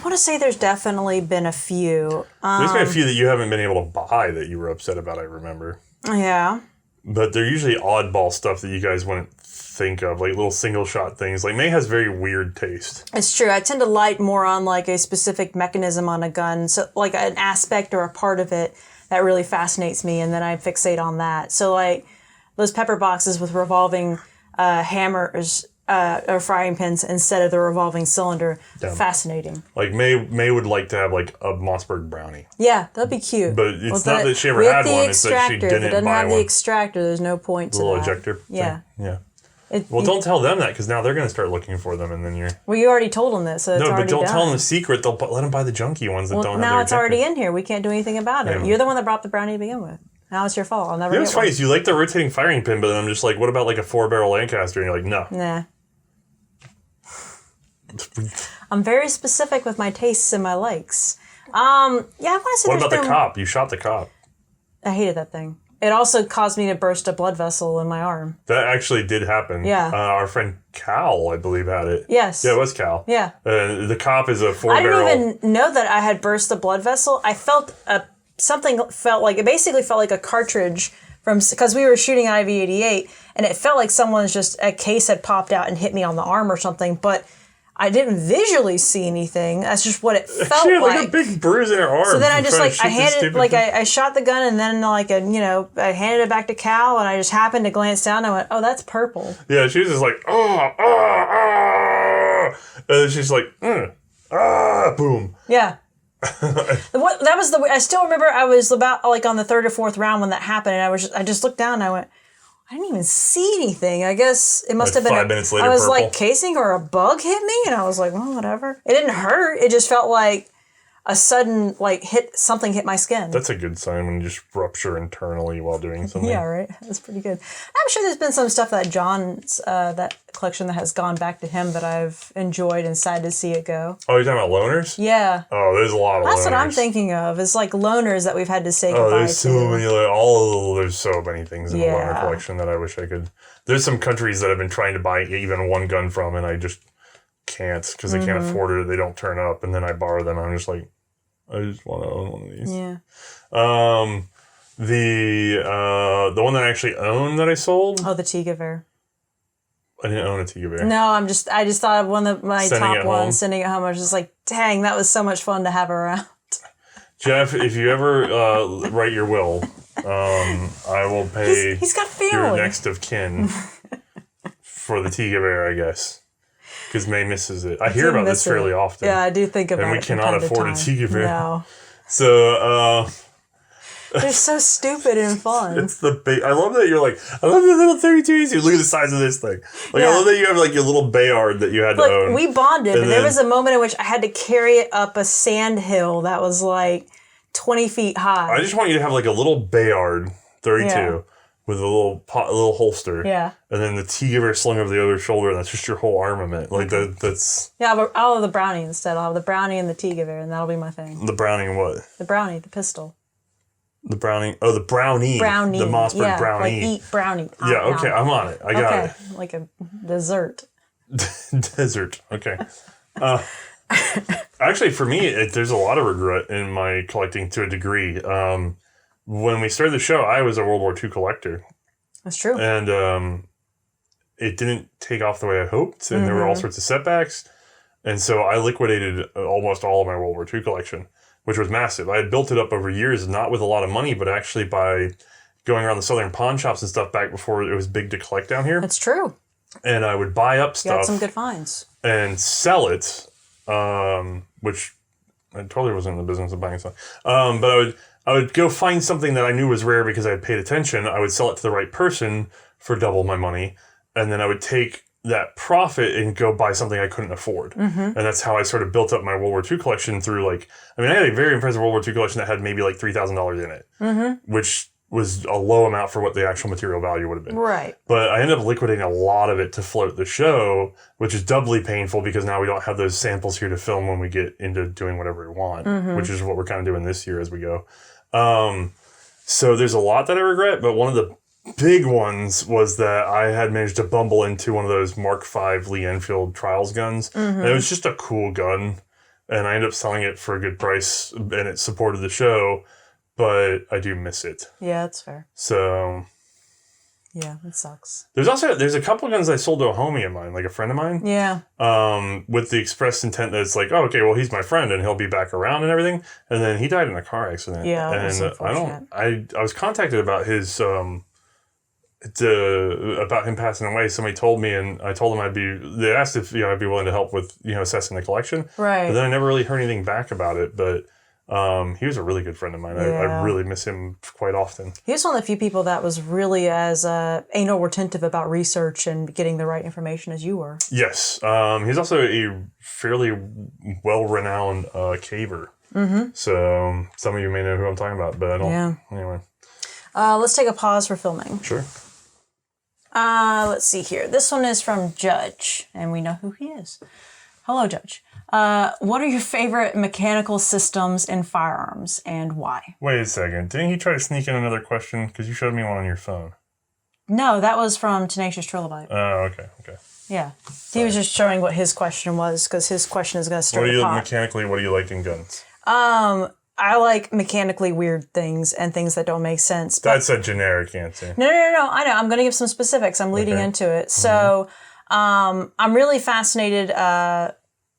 want to say there's definitely been a few. There's been a few that you haven't been able to buy that you were upset about, I remember. Yeah. But they're usually oddball stuff that you guys wouldn't think of, like little single shot things. Like May has very weird taste. It's true. I tend to light more on like a specific mechanism on a gun, so like an aspect or a part of it that really fascinates me, and then I fixate on that. So like those pepper boxes with revolving hammers or frying pins instead of the revolving cylinder, fascinating. Like May would like to have like a Mossberg brownie. Yeah, that'd be cute. But it's not that she ever had one; it's that she didn't buy one. If it doesn't have the extractor, there's no point to that. The little ejector. Yeah. Thing. Yeah. Well, don't tell them that because now they're going to start looking for them, and then you're. Well, you already told them this, so it's already done. No, but don't tell them the secret. They'll let them buy the junky ones that don't have their now it's ejector. already in here. We can't do anything about it. Yeah. You're the one that brought the brownie to begin with. Now it's your fault. I'll never. You know what's funny is you like the rotating firing pin, but then I'm just like, what about like a 4-barrel Lancaster? And you're like, no. Nah. I'm very specific with my tastes and my likes. Yeah, I want to say. What about the cop? You shot the cop. I hated that thing. It also caused me to burst a blood vessel in my arm. That actually did happen. Yeah. Our friend Cal, I believe, had it. Yes. Yeah, it was Cal. Yeah. The cop is a 4-barrel. I didn't even know that I had burst the blood vessel. I felt it basically felt like a cartridge because we were shooting IV-88, and it felt like a case had popped out and hit me on the arm or something, but I didn't visually see anything. That's just what it felt she had like. A big bruise in her arm. So then I just I shot the gun and then I handed it back to Cal and I just happened to glance down and I went, oh, that's purple. Yeah, she was just like, and then she's like, boom. Yeah. I still remember I was about like on the third or fourth round when that happened and I just looked down and I went, I didn't even see anything. I guess it must have been 5 minutes later. I was purple. like casing or a bug hit me, and I was like, well, whatever. It didn't hurt. It just felt like a sudden something hit my skin. That's a good sign when you just rupture internally while doing something. Yeah, right. That's pretty good. I'm sure there's been some stuff that John's that collection that has gone back to him that I've enjoyed and sad to see it go. Oh, you're talking about loners? Yeah. Oh, there's a lot of loners. That's what I'm thinking of. It's like loners that we've had to say goodbye to. There's so many. There's so many things in the loner collection that I wish I could. There's some countries that I've been trying to buy even one gun from, and I just can't because I can't afford it. They don't turn up, and then I borrow them. I'm just like, I just want to own one of these. Yeah. The one that I actually owned that I sold. Oh, the Tigewehr. I didn't own a Tigewehr. No, I just thought of one of my top ones, sending it home. I was just like, dang, that was so much fun to have around. Jeff, if you ever write your will, I will pay he's got family. Your next of kin for the Tigewehr, I guess. Because May misses it. I hear about this fairly often. Yeah, I do think about it. And we cannot afford a Tigewehr. No. So, they're so stupid and fun. It's the big. I love that you're like, I love the little 32s. Look at the size of this thing. Like, I love that you have like your little Bayard that you had to own. We bonded, and there was a moment in which I had to carry it up a sand hill that was like 20 feet high. I just want you to have like a little Bayard 32 with a little holster. Yeah. And then the Tigewehr slung over the other shoulder, and that's just your whole armament. Like that's. Yeah, but I'll have the Brownie instead. I'll have the Brownie and the Tigewehr, and that'll be my thing. The Brownie and what? The Brownie, the pistol. The Brownie. Oh, the Brownie. Brownie. The Mossberg Brownie. Like eat Brownie. Yeah, okay, I'm on it. I got it. Like a dessert. Dessert. Okay. Actually, for me, there's a lot of regret in my collecting to a degree. When we started the show, I was a World War II collector. That's true. And it didn't take off the way I hoped, and there were all sorts of setbacks. And so I liquidated almost all of my World War II collection, which was massive. I had built it up over years, not with a lot of money, but actually by going around the southern pawn shops and stuff back before it was big to collect down here. That's true. And I would buy up stuff. You had some good finds. And sell it, which I totally wasn't in the business of buying stuff. But I would go find something that I knew was rare because I had paid attention. I would sell it to the right person for double my money. And then I would take that profit and go buy something I couldn't afford. And that's how I sort of built up my World War II collection through I had a very impressive World War II collection that had maybe like $3,000 in it, which was a low amount for what the actual material value would have been. Right. But I ended up liquidating a lot of it to float the show, which is doubly painful because now we don't have those samples here to film when we get into doing whatever we want, which is what we're kind of doing this year as we go. So there's a lot that I regret, but one of the big ones was that I had managed to bumble into one of those Mark V Lee Enfield Trials guns. And it was just a cool gun. And I ended up selling it for a good price and it supported the show, but I do miss it. Yeah, that's fair. So yeah, it sucks. There's a couple of guns I sold to a homie of mine, like a friend of mine. Yeah. With the express intent that it's like, oh, okay, well, he's my friend and he'll be back around and everything. And then he died in a car accident. Yeah. And I was contacted about his about him passing away. Somebody told me, and I told them they asked if I'd be willing to help with assessing the collection. Right. But then I never really heard anything back about it. But he was a really good friend of mine. I really miss him quite often. He was one of the few people that was really as anal retentive about research and getting the right information as you were. Yes. He's also a fairly well-renowned caver. So some of you may know who I'm talking about, but I don't. Yeah. Anyway. Let's take a pause for filming. Sure. Let's see here. This one is from Judge, and we know who he is. Hello, Judge. What are your favorite mechanical systems in firearms, and why? Wait a second. Didn't he try to sneak in another question? Because you showed me one on your phone. No, that was from Tenacious Trilobite. Oh, okay. Yeah. He was just showing what his question was, because his question is going to start What do you pot. mechanically? What do you like in guns? I like mechanically weird things and things that don't make sense. That's a generic answer. No. I know. I'm going to give some specifics. I'm leading into it. So I'm really fascinated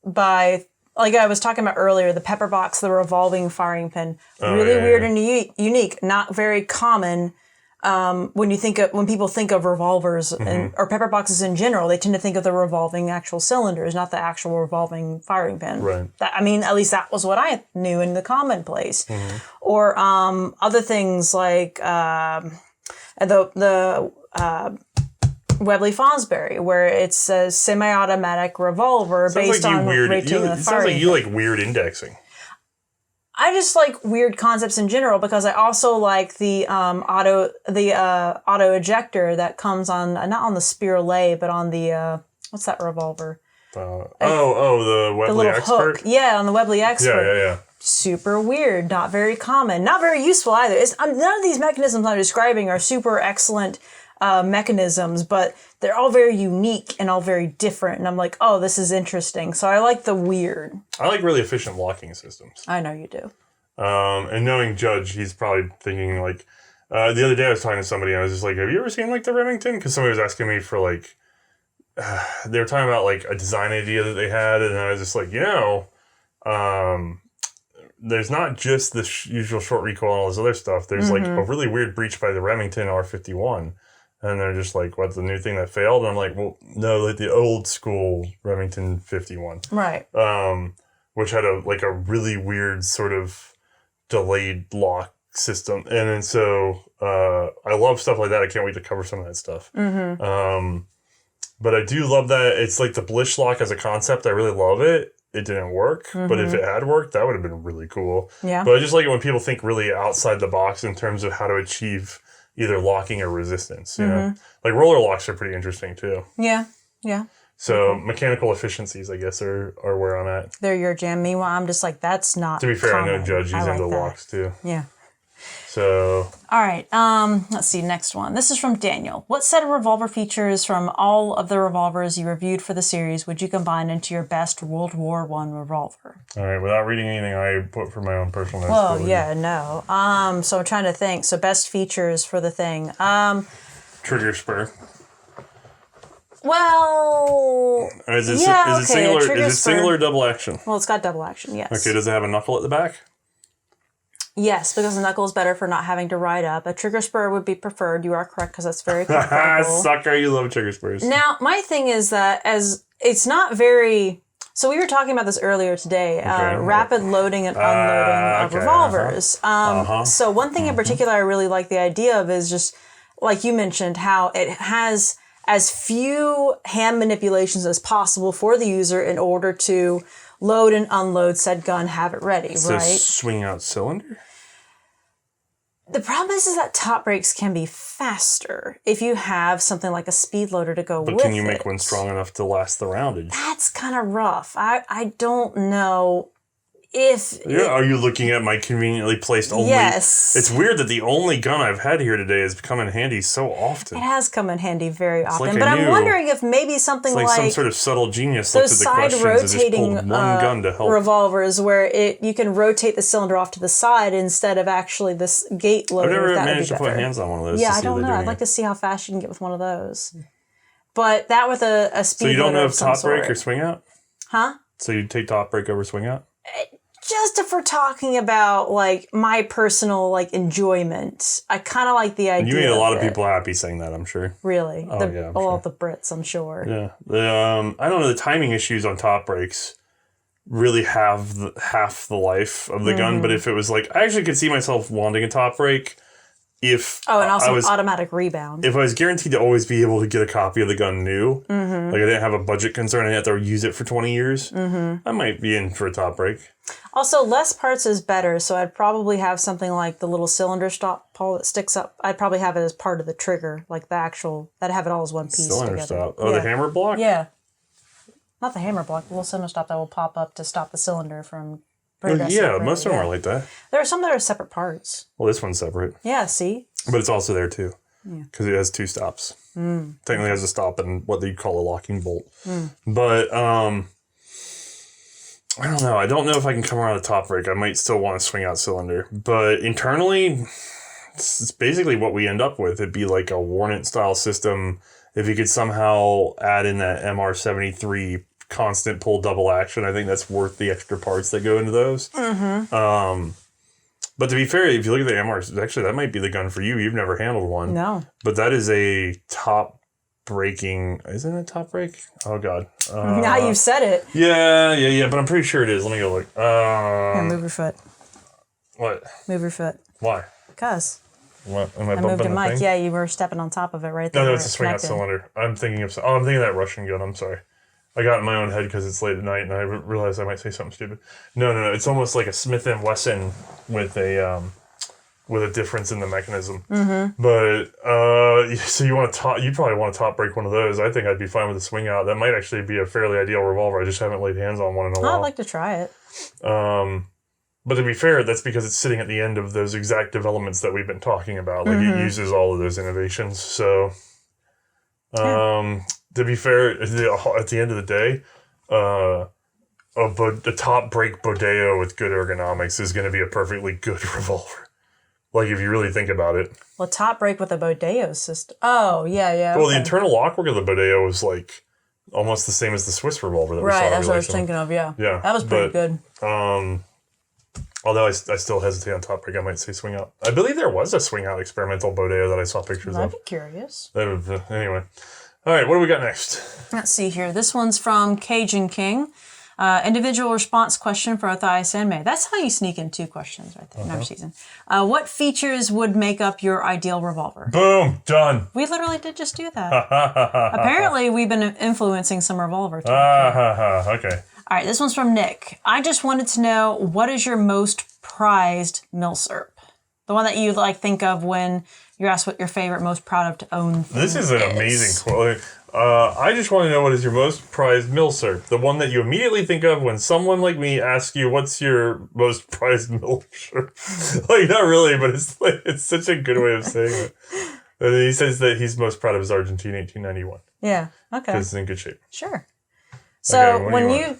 by, like I was talking about earlier, the pepper box, the revolving firing pin. Really weird and unique. Not very common. When people think of revolvers or pepper boxes in general, they tend to think of the revolving actual cylinders, not the actual revolving firing pin. Right. At least that was what I knew in the commonplace. Or other things like the Webley Fonsberry, where it's a semi-automatic revolver based on rotating the firing. It sounds like you like weird indexing. I just like weird concepts in general because I also like the auto ejector that comes on not on the Spirale but on the what's that revolver? The Webley Expert. Hook. Yeah, on the Webley Expert. Yeah. Super weird, not very common, not very useful either. None of these mechanisms I'm describing are super excellent mechanisms, but they're all very unique and all very different. And I'm like, oh, this is interesting. So I like the weird. I like really efficient locking systems. I know you do. And knowing Judge, he's probably thinking like, the other day I was talking to somebody and I was just like, have you ever seen like the Remington? Because somebody was asking me for like, they were talking about like a design idea that they had. And I was just like, there's not just the usual short recoil and all this other stuff. There's like a really weird breach by the Remington R51. And they're just like, what's the new thing that failed? And I'm like, well, no, like the old school Remington 51. Right. Which had a really weird sort of delayed lock system. And then so I love stuff like that. I can't wait to cover some of that stuff. But I do love that. It's like the Blish lock as a concept. I really love it. It didn't work. But if it had worked, that would have been really cool. Yeah. But I just like it when people think really outside the box in terms of how to achieve either locking or resistance, you know? Like roller locks are pretty interesting too. Yeah. So mechanical efficiencies, I guess, are where I'm at. They're your jam. Meanwhile, I'm just like, that's not To be fair, common. I know Judge, he's into locks too. Yeah. So. All right. Let's see. Next one. This is from Daniel. What set of revolver features from all of the revolvers you reviewed for the series would you combine into your best World War I revolver? All right. Without reading anything I put for my own personal notes. Well, yeah, no. So I'm trying to think. So best features for the thing. Trigger spur. Well, is it single or double action? Well, it's got double action, yes. Okay, does it have a knuckle at the back? Yes, because the knuckle is better for not having to ride up. A trigger spur would be preferred. You are correct because that's very comfortable. Sucker, you love trigger spurs. Now, my thing is that as it's not very... So we were talking about this earlier today, rapid loading and unloading of revolvers. So one thing in particular I really like the idea of is just, like you mentioned, how it has as few hand manipulations as possible for the user in order to load and unload said gun, have it ready, so right? Swing out cylinder? The problem is that top brakes can be faster if you have something like a speed loader to go with it. But can you make one strong enough to last the roundage? That's kind of rough. I don't know if... Are you looking at my conveniently placed only... Yes. It's weird that the only gun I've had here today has come in handy so often. It has come in handy very often. Like but I'm wondering if maybe something like some sort of subtle genius looked at the questions and just pulled one gun to help. Revolvers where you can rotate the cylinder off to the side instead of actually this gate loader. I've never managed to put hands on one of those. Yeah, I don't know. I'd like to see how fast you can get with one of those. But that with a speed loader. So you don't know if top brake or swing out? Huh? So you take top brake over swing out? Just if we're talking about like my personal like enjoyment, I kind of like the idea. You made a lot of people happy saying that, I'm sure. Really? Oh, yeah. All the Brits, I'm sure. Yeah. I don't know. The timing issues on top brakes really have half the life of the gun. But if it was like, I actually could see myself wanting a top brake if and also automatic rebound. If I was guaranteed to always be able to get a copy of the gun new, like I didn't have a budget concern, I didn't have to use it for 20 years, I might be in for a top brake. Also, less parts is better, so I'd probably have something like the little cylinder stop pole that sticks up. I'd probably have it as part of the trigger, like the actual, I'd have it all as one piece Cylinder together. stop. Oh, the hammer block? Yeah. Not the hammer block, the little cylinder stop that will pop up to stop the cylinder from... Yeah, most of them are like that. There are some that are separate parts. Well, this one's separate. Yeah, see? But it's also there too. Because it has two stops. Technically has a stop and what they call a locking bolt. But, I don't know. I don't know if I can come around a top brake. I might still want to swing out cylinder. But internally, it's basically what we end up with. It'd be like a Warnant style system. If you could somehow add in that MR73 constant pull double action, I think that's worth the extra parts that go into those. But to be fair, if you look at the MRs, actually that might be the gun for you. You've never handled one. No. But that is a top braking. Isn't it top brake? Oh god. Now you've said it. Yeah. But I'm pretty sure it is. Let me go look. Here, move your foot. What? Move your foot. Why? Because. What? Am I moved bumping the the mic. thing? Yeah, you were stepping on top of it right there. No, it's a swing out cylinder. I'm thinking of that Russian gun. I'm sorry. I got in my own head because it's late at night and I realized I might say something stupid. No. It's almost like a Smith & Wesson with a difference in the mechanism. But so you probably want to top break one of those. I think I'd be fine with a swing out. That might actually be a fairly ideal revolver. I just haven't laid hands on one in a while. I'd like to try it. But to be fair, that's because it's sitting at the end of those exact developments that we've been talking about. Like it uses all of those innovations. So to be fair, at the end of the day, a top brake Bodeo with good ergonomics is going to be a perfectly good revolver. Like, if you really think about it. Well, top brake with a Bodeo system. Oh, yeah. Well, the internal lockwork of the Bodeo was, like, almost the same as the Swiss revolver that we saw. Right, that's what I was thinking of, yeah. Yeah. That was pretty good. Although I still hesitate on top brake, I might say swing out. I believe there was a swing out experimental Bodeo that I saw pictures of. I'd be curious. Anyway. All right, what do we got next? Let's see here. This one's from Cajun King. Individual response question for Matthias and May. That's how you sneak in two questions right there. Never season. What features would make up your ideal revolver? Boom, done. We literally did just do that. Apparently, we've been influencing some revolver talk. Okay. All right, this one's from Nick. I just wanted to know, what is your most prized milsurp? The one that you think of when you're asked what your favorite, most proud of to own thing This is an amazing quote. I just want to know, what is your most prized milsurp? The one that you immediately think of when someone like me asks you, what's your most prized milsurp? Not really, but it's such a good way of saying it. And he says that he's most proud of his Argentine 1891. Yeah, okay. Because it's in good shape. Sure. So okay,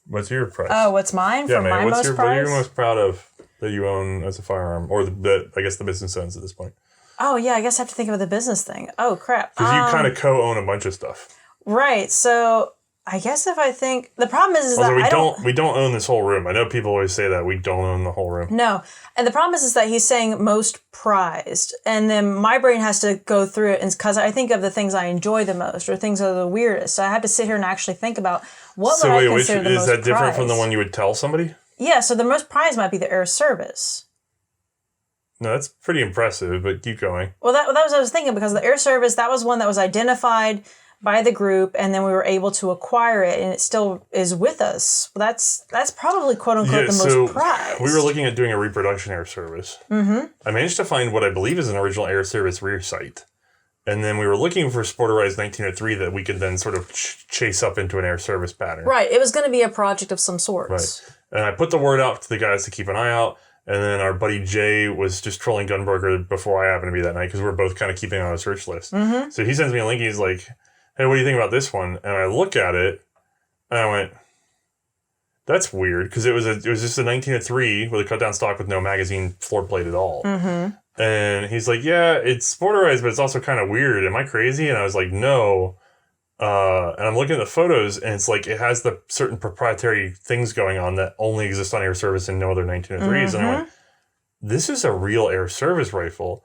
what's your prize? Oh, what's mine? Yeah, for my most prize? What are you most proud of that you own as a firearm? Or I guess the business owns at this point. Oh, yeah, I guess I have to think of the business thing. Oh, crap. Because you kind of co-own a bunch of stuff. Right, so I guess if I think... The problem is that we don't own this whole room. I know people always say that. We don't own the whole room. No, and the problem is that he's saying most prized. And then my brain has to go through it because I think of the things I enjoy the most or things that are the weirdest. So I have to sit here and actually think about what would I consider the most prized. Is that different from the one you would tell somebody? Yeah, so the most prized might be the air service. No, that's pretty impressive, but keep going. Well, that was what I was thinking, because the Air Service, that was one that was identified by the group, and then we were able to acquire it, and it still is with us. Well, that's probably, quote unquote, the most prized. We were looking at doing a reproduction Air Service. Mm-hmm. I managed to find what I believe is an original Air Service rear sight. And then we were looking for Sporterized 1903 that we could then sort of chase up into an Air Service pattern. Right. It was going to be a project of some sorts. Right. And I put the word out to the guys to keep an eye out. And then our buddy Jay was just trolling Gunbroker before I happened to be that night, because we were both kind of keeping on a search list. Mm-hmm. So he sends me a link. He's like, hey, what do you think about this one? And I look at it, and I went, that's weird, because it was just a 1903 with a cut down stock with no magazine floor plate at all. Mm-hmm. And he's like, yeah, it's Sporterized, but it's also kind of weird. Am I crazy? And I was like, no. And I'm looking at the photos, and it's like it has the certain proprietary things going on that only exist on Air Service and no other 1903s. Mm-hmm. And I went, this is a real Air Service rifle,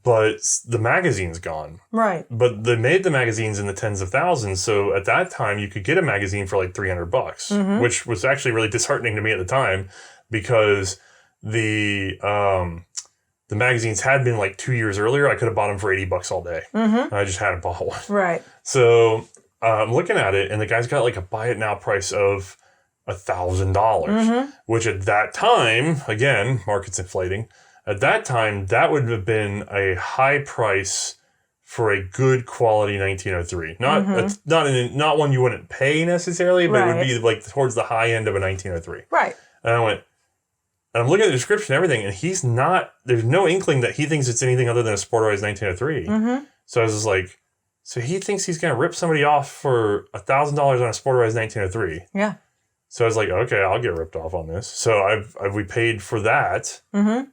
but the magazine's gone. Right. But they made the magazines in the tens of thousands. So at that time, you could get a magazine for like $300, which was actually really disheartening to me at the time, because the magazines had been like 2 years earlier. I could have bought them for $80 all day. Mm-hmm. I just hadn't bought one. Right. So I'm looking at it, and the guy's got like a buy it now price of $1,000, which at that time, again, market's inflating. At that time, that would have been a high price for a good quality 1903. Not one you wouldn't pay necessarily, but it would be like towards the high end of a 1903. Right. And I went, and I'm looking at the description and everything, and there's no inkling that he thinks it's anything other than a Sporterized 1903. Mm-hmm. So I was just like, so he thinks he's going to rip somebody off for $1,000 on a Sporterized 1903. Yeah. So I was like, okay, I'll get ripped off on this. So we paid for that. Mm-hmm.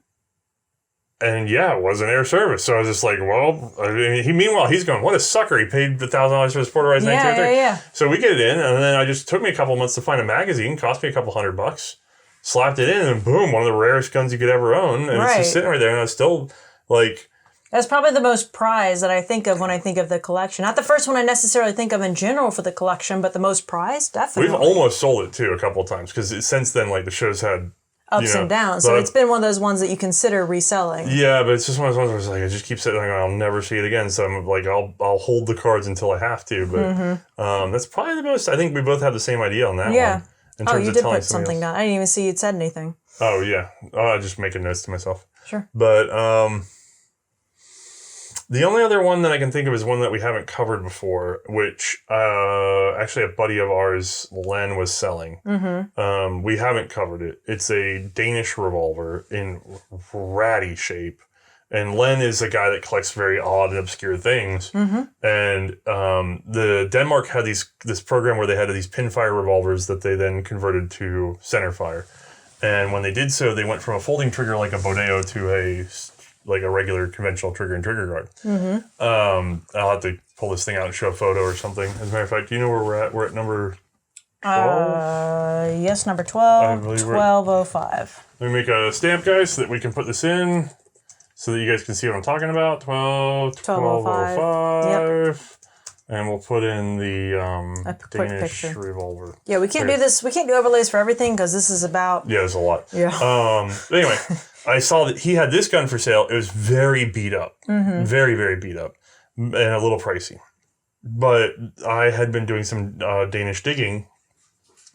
And yeah, it was an Air Service. So I was just like, well, meanwhile, he's going, what a sucker. He paid $1,000 for the Sporterized 1903. Yeah. So we get it in, and then it took me a couple months to find a magazine. Cost me a couple $100. Slapped it in, and boom, one of the rarest guns you could ever own. And it's just sitting right there, and I was still like... That's probably the most prized that I think of when I think of the collection. Not the first one I necessarily think of in general for the collection, but the most prized, definitely. We've almost sold it, too, a couple of times, because since then, like, the show's had... ups and downs. So it's been one of those ones that you consider reselling. Yeah, but it's just one of those ones where it's like, I just keep sitting there, I'll never see it again. So I'm like, I'll hold the cards until I have to. But that's probably the most... I think we both have the same idea on that one. Yeah. Oh, you did put something down. I didn't even see you'd said anything. Oh, yeah. I just making notes to myself. Sure. But the only other one that I can think of is one that we haven't covered before, which actually a buddy of ours, Len, was selling. Mm-hmm. We haven't covered it. It's a Danish revolver in ratty shape. And Len is a guy that collects very odd and obscure things. Mm-hmm. And the Denmark had this program where they had these pinfire revolvers that they then converted to centerfire. And when they did so, they went from a folding trigger like a Bodeo to a regular conventional trigger and trigger guard. Mm-hmm. I'll have to pull this thing out and show a photo or something. As a matter of fact, do you know where we're at? We're at number 12? Yes, number 12. 1205. Let me make a stamp, guys, so that we can put this in so that you guys can see what I'm talking about. 1205. Yep. And we'll put in the Danish revolver. Yeah, we can't do this. We can't do overlays for everything because this is about... Yeah, there's a lot. Yeah. Anyway, I saw that he had this gun for sale. It was very beat up. Mm-hmm. Very, very beat up. And a little pricey. But I had been doing some Danish digging,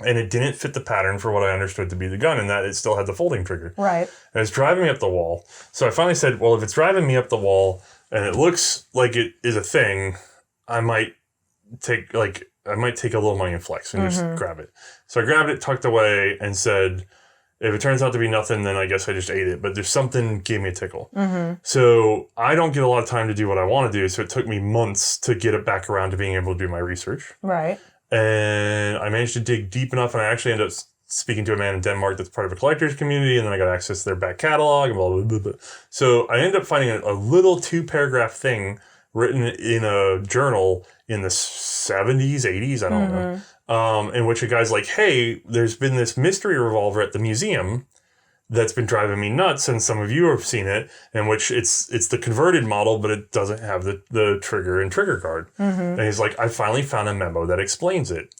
and it didn't fit the pattern for what I understood to be the gun, and that it still had the folding trigger. Right. And it's driving me up the wall. So I finally said, well, if it's driving me up the wall and it looks like it is a thing... I might take a little money and flex and just grab it. So I grabbed it, tucked away, and said, if it turns out to be nothing, then I guess I just ate it. But there's something gave me a tickle. Mm-hmm. So I don't get a lot of time to do what I want to do. So it took me months to get it back around to being able to do my research. Right. And I managed to dig deep enough, and I actually ended up speaking to a man in Denmark that's part of a collector's community, and then I got access to their back catalog, and blah, blah, blah, blah. So I ended up finding a little 2-paragraph thing written in a journal in the 70s, 80s, I don't know, in which a guy's like, hey, there's been this mystery revolver at the museum that's been driving me nuts, and some of you have seen it, in which it's the converted model, but it doesn't have the trigger and trigger guard. Mm-hmm. And he's like, I finally found a memo that explains it.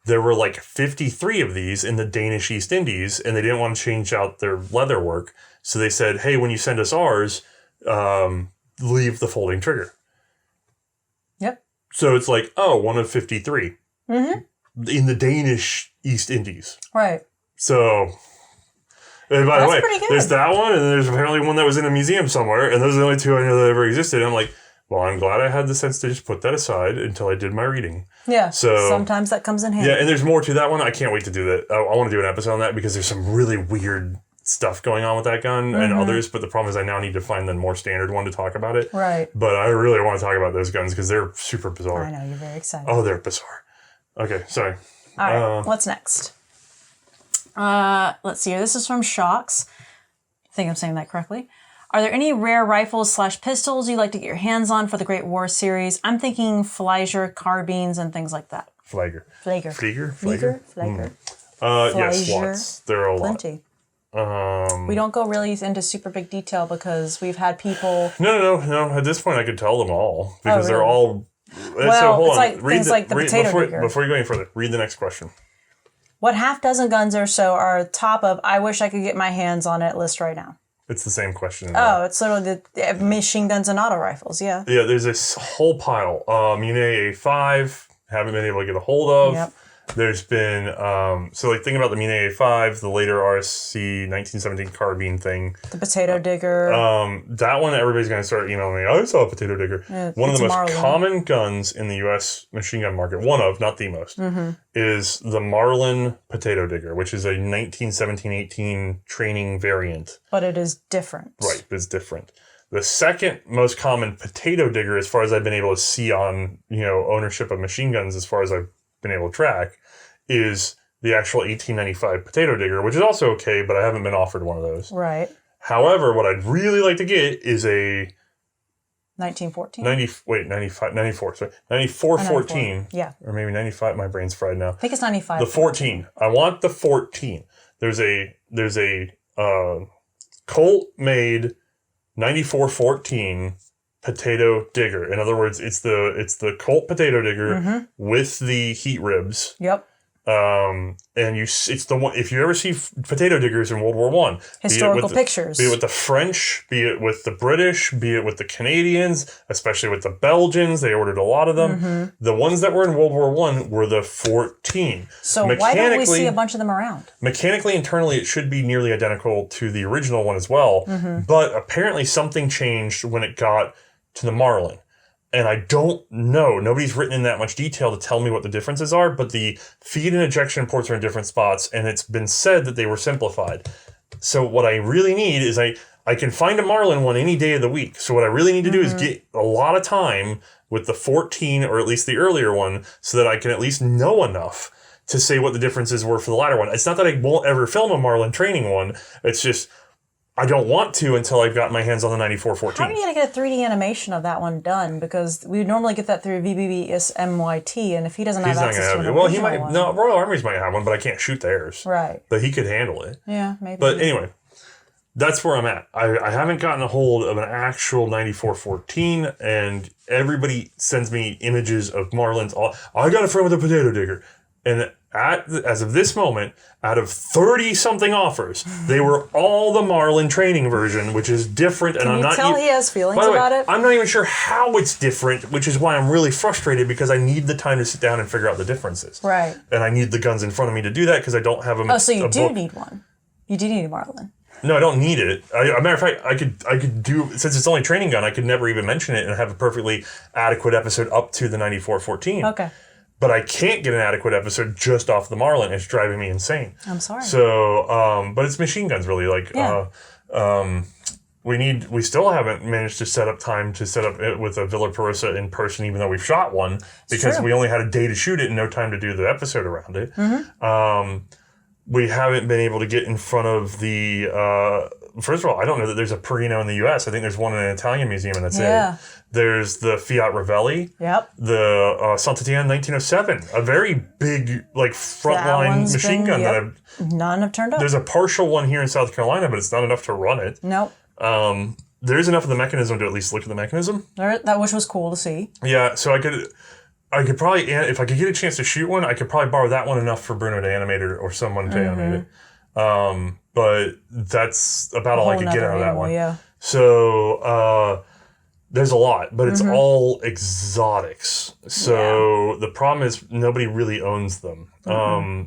there were like 53 of these in the Danish East Indies, and they didn't want to change out their leather work. So they said, hey, when you send us ours, leave the folding trigger. Yep. So it's like, oh, one of 53 in the Danish East Indies. Right. So, and by the way, pretty good. there's that one, and there's apparently one that was in a museum somewhere, and those are the only two I know that ever existed. And I'm like, well, I'm glad I had the sense to just put that aside until I did my reading. Yeah. So sometimes that comes in handy. Yeah, and there's more to that one. I can't wait to do that. I want to do an episode on that because there's some really weird stuff going on with that gun and others. But the problem is I now need to find the more standard one to talk about it. Right. But I really want to talk about those guns because they're super bizarre. I know, you're very excited. Oh, they're bizarre. Okay, sorry. All right, what's next? Let's see here. This is from Shocks. I think I'm saying that correctly. Are there any rare rifles / pistols you'd like to get your hands on for the Great War series? I'm thinking Flieger, carbines, and things like that. Flieger. Yes, lots. There are a lot. Plenty. We don't go really into super big detail because we've had people... No. At this point, I could tell them all because they're all... Well, so hold it's on. like things like the potato digger. Before you go any further, read the next question. What half dozen guns or so are top of I wish I could get my hands on it list right now? It's the same question. Oh, it's literally the machine guns and auto rifles, yeah. Yeah, there's this whole pile. Mine A5, haven't been able to get a hold of. Yep. There's been, so like think about the Mine A5, the later RSC 1917 carbine thing. The potato digger. That one, everybody's going to start emailing me, I saw a potato digger. One of the most common guns in the U.S. machine gun market, one of, not the most, is the Marlin potato digger, which is a 1917-18 training variant. But it is different. Right, it's different. The second most common potato digger, as far as I've been able to see on, ownership of machine guns, as far as I've been able to track, is the actual 1895 potato digger, which is also okay, but I haven't been offered one of those. Right. However, what I'd really like to get is a 1914? 9414. Yeah. Or maybe 95. My brain's fried now. I think it's 95. The 14. I want the 14. There's a Colt made 9414 potato digger. In other words, it's the Colt potato digger with the heat ribs. Yep. And it's the one, if you ever see potato diggers in World War I, historical pictures, be it with the French, be it with the British, be it with the Canadians, especially with the Belgians, they ordered a lot of them. The ones that were in World War I were the 14. So why don't we see a bunch of them around? Mechanically, internally, it should be nearly identical to the original one as well. But apparently something changed when it got to the Marlin. And I don't know. Nobody's written in that much detail to tell me what the differences are, but the feed and ejection ports are in different spots, and it's been said that they were simplified. So what I really need is I can find a Marlin one any day of the week. So what I really need to do is get a lot of time with the 14, or at least the earlier one, so that I can at least know enough to say what the differences were for the latter one. It's not that I won't ever film a Marlin training one. It's just I don't want to until I've got my hands on the 9414. How are you going to get a 3D animation of that one done? Because we would normally get that through VBBSMYT, and if he doesn't have access to an well, he might. No, Royal Armies might have one, but I can't shoot theirs. Right. But he could handle it. Yeah, maybe. But anyway, that's where I'm at. I haven't gotten a hold of an actual 9414, and everybody sends me images of Marlins. I got a friend with a potato digger, and as of this moment, out of 30-something offers, they were all the Marlin training version, which is different. And Can you tell he has feelings about it? I'm not even sure how it's different, which is why I'm really frustrated, because I need the time to sit down and figure out the differences. Right. And I need the guns in front of me to do that, because I don't have them. Oh, so you do need one. You do need a Marlin. No, I don't need it. As a matter of fact, I could do, since it's only training gun, I could never even mention it and have a perfectly adequate episode up to the 9414. Okay. But I can't get an adequate episode just off the Marlin. It's driving me insane. I'm sorry. So, but it's machine guns, really. Like, we still haven't managed to set up time to set up it with a Villa Perosa in person, even though we've shot one, because we only had a day to shoot it and no time to do the episode around it. We haven't been able to get in front of the, first of all, I don't know that there's a Perino in the U.S. I think there's one in an Italian museum, and that's it. There's the Fiat Revelli. Yep. The Centennial 1907, a very big, like, frontline machine gun that none have turned up. There's a partial one here in South Carolina, but it's not enough to run it. Nope. There's enough of the mechanism to at least look at the mechanism. That which was cool to see. Yeah, so I could. I could probably, if I could get a chance to shoot one, I could probably borrow that one enough for Bruno to animate it or someone to animate it. But that's about all I could get out of that one. Yeah. So there's a lot, but it's all exotics. So the problem is nobody really owns them.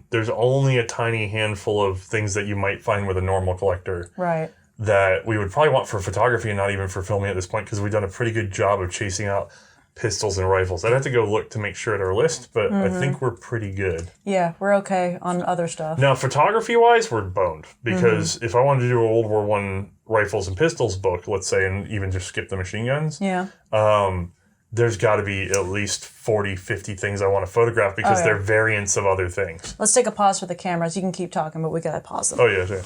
There's only a tiny handful of things that you might find with a normal collector. Right. That we would probably want for photography and not even for filming at this point, because we've done a pretty good job of chasing out pistols and rifles. I'd have to go look to make sure at our list, but I think we're pretty good. Yeah, we're okay on other stuff. Now, photography-wise, we're boned, because if I wanted to do a World War I rifles and pistols book, let's say, and even just skip the machine guns, there's got to be at least 40, 50 things I want to photograph, because they're variants of other things. Let's take a pause for the cameras. You can keep talking, but we got to pause them. Oh, yeah, yeah.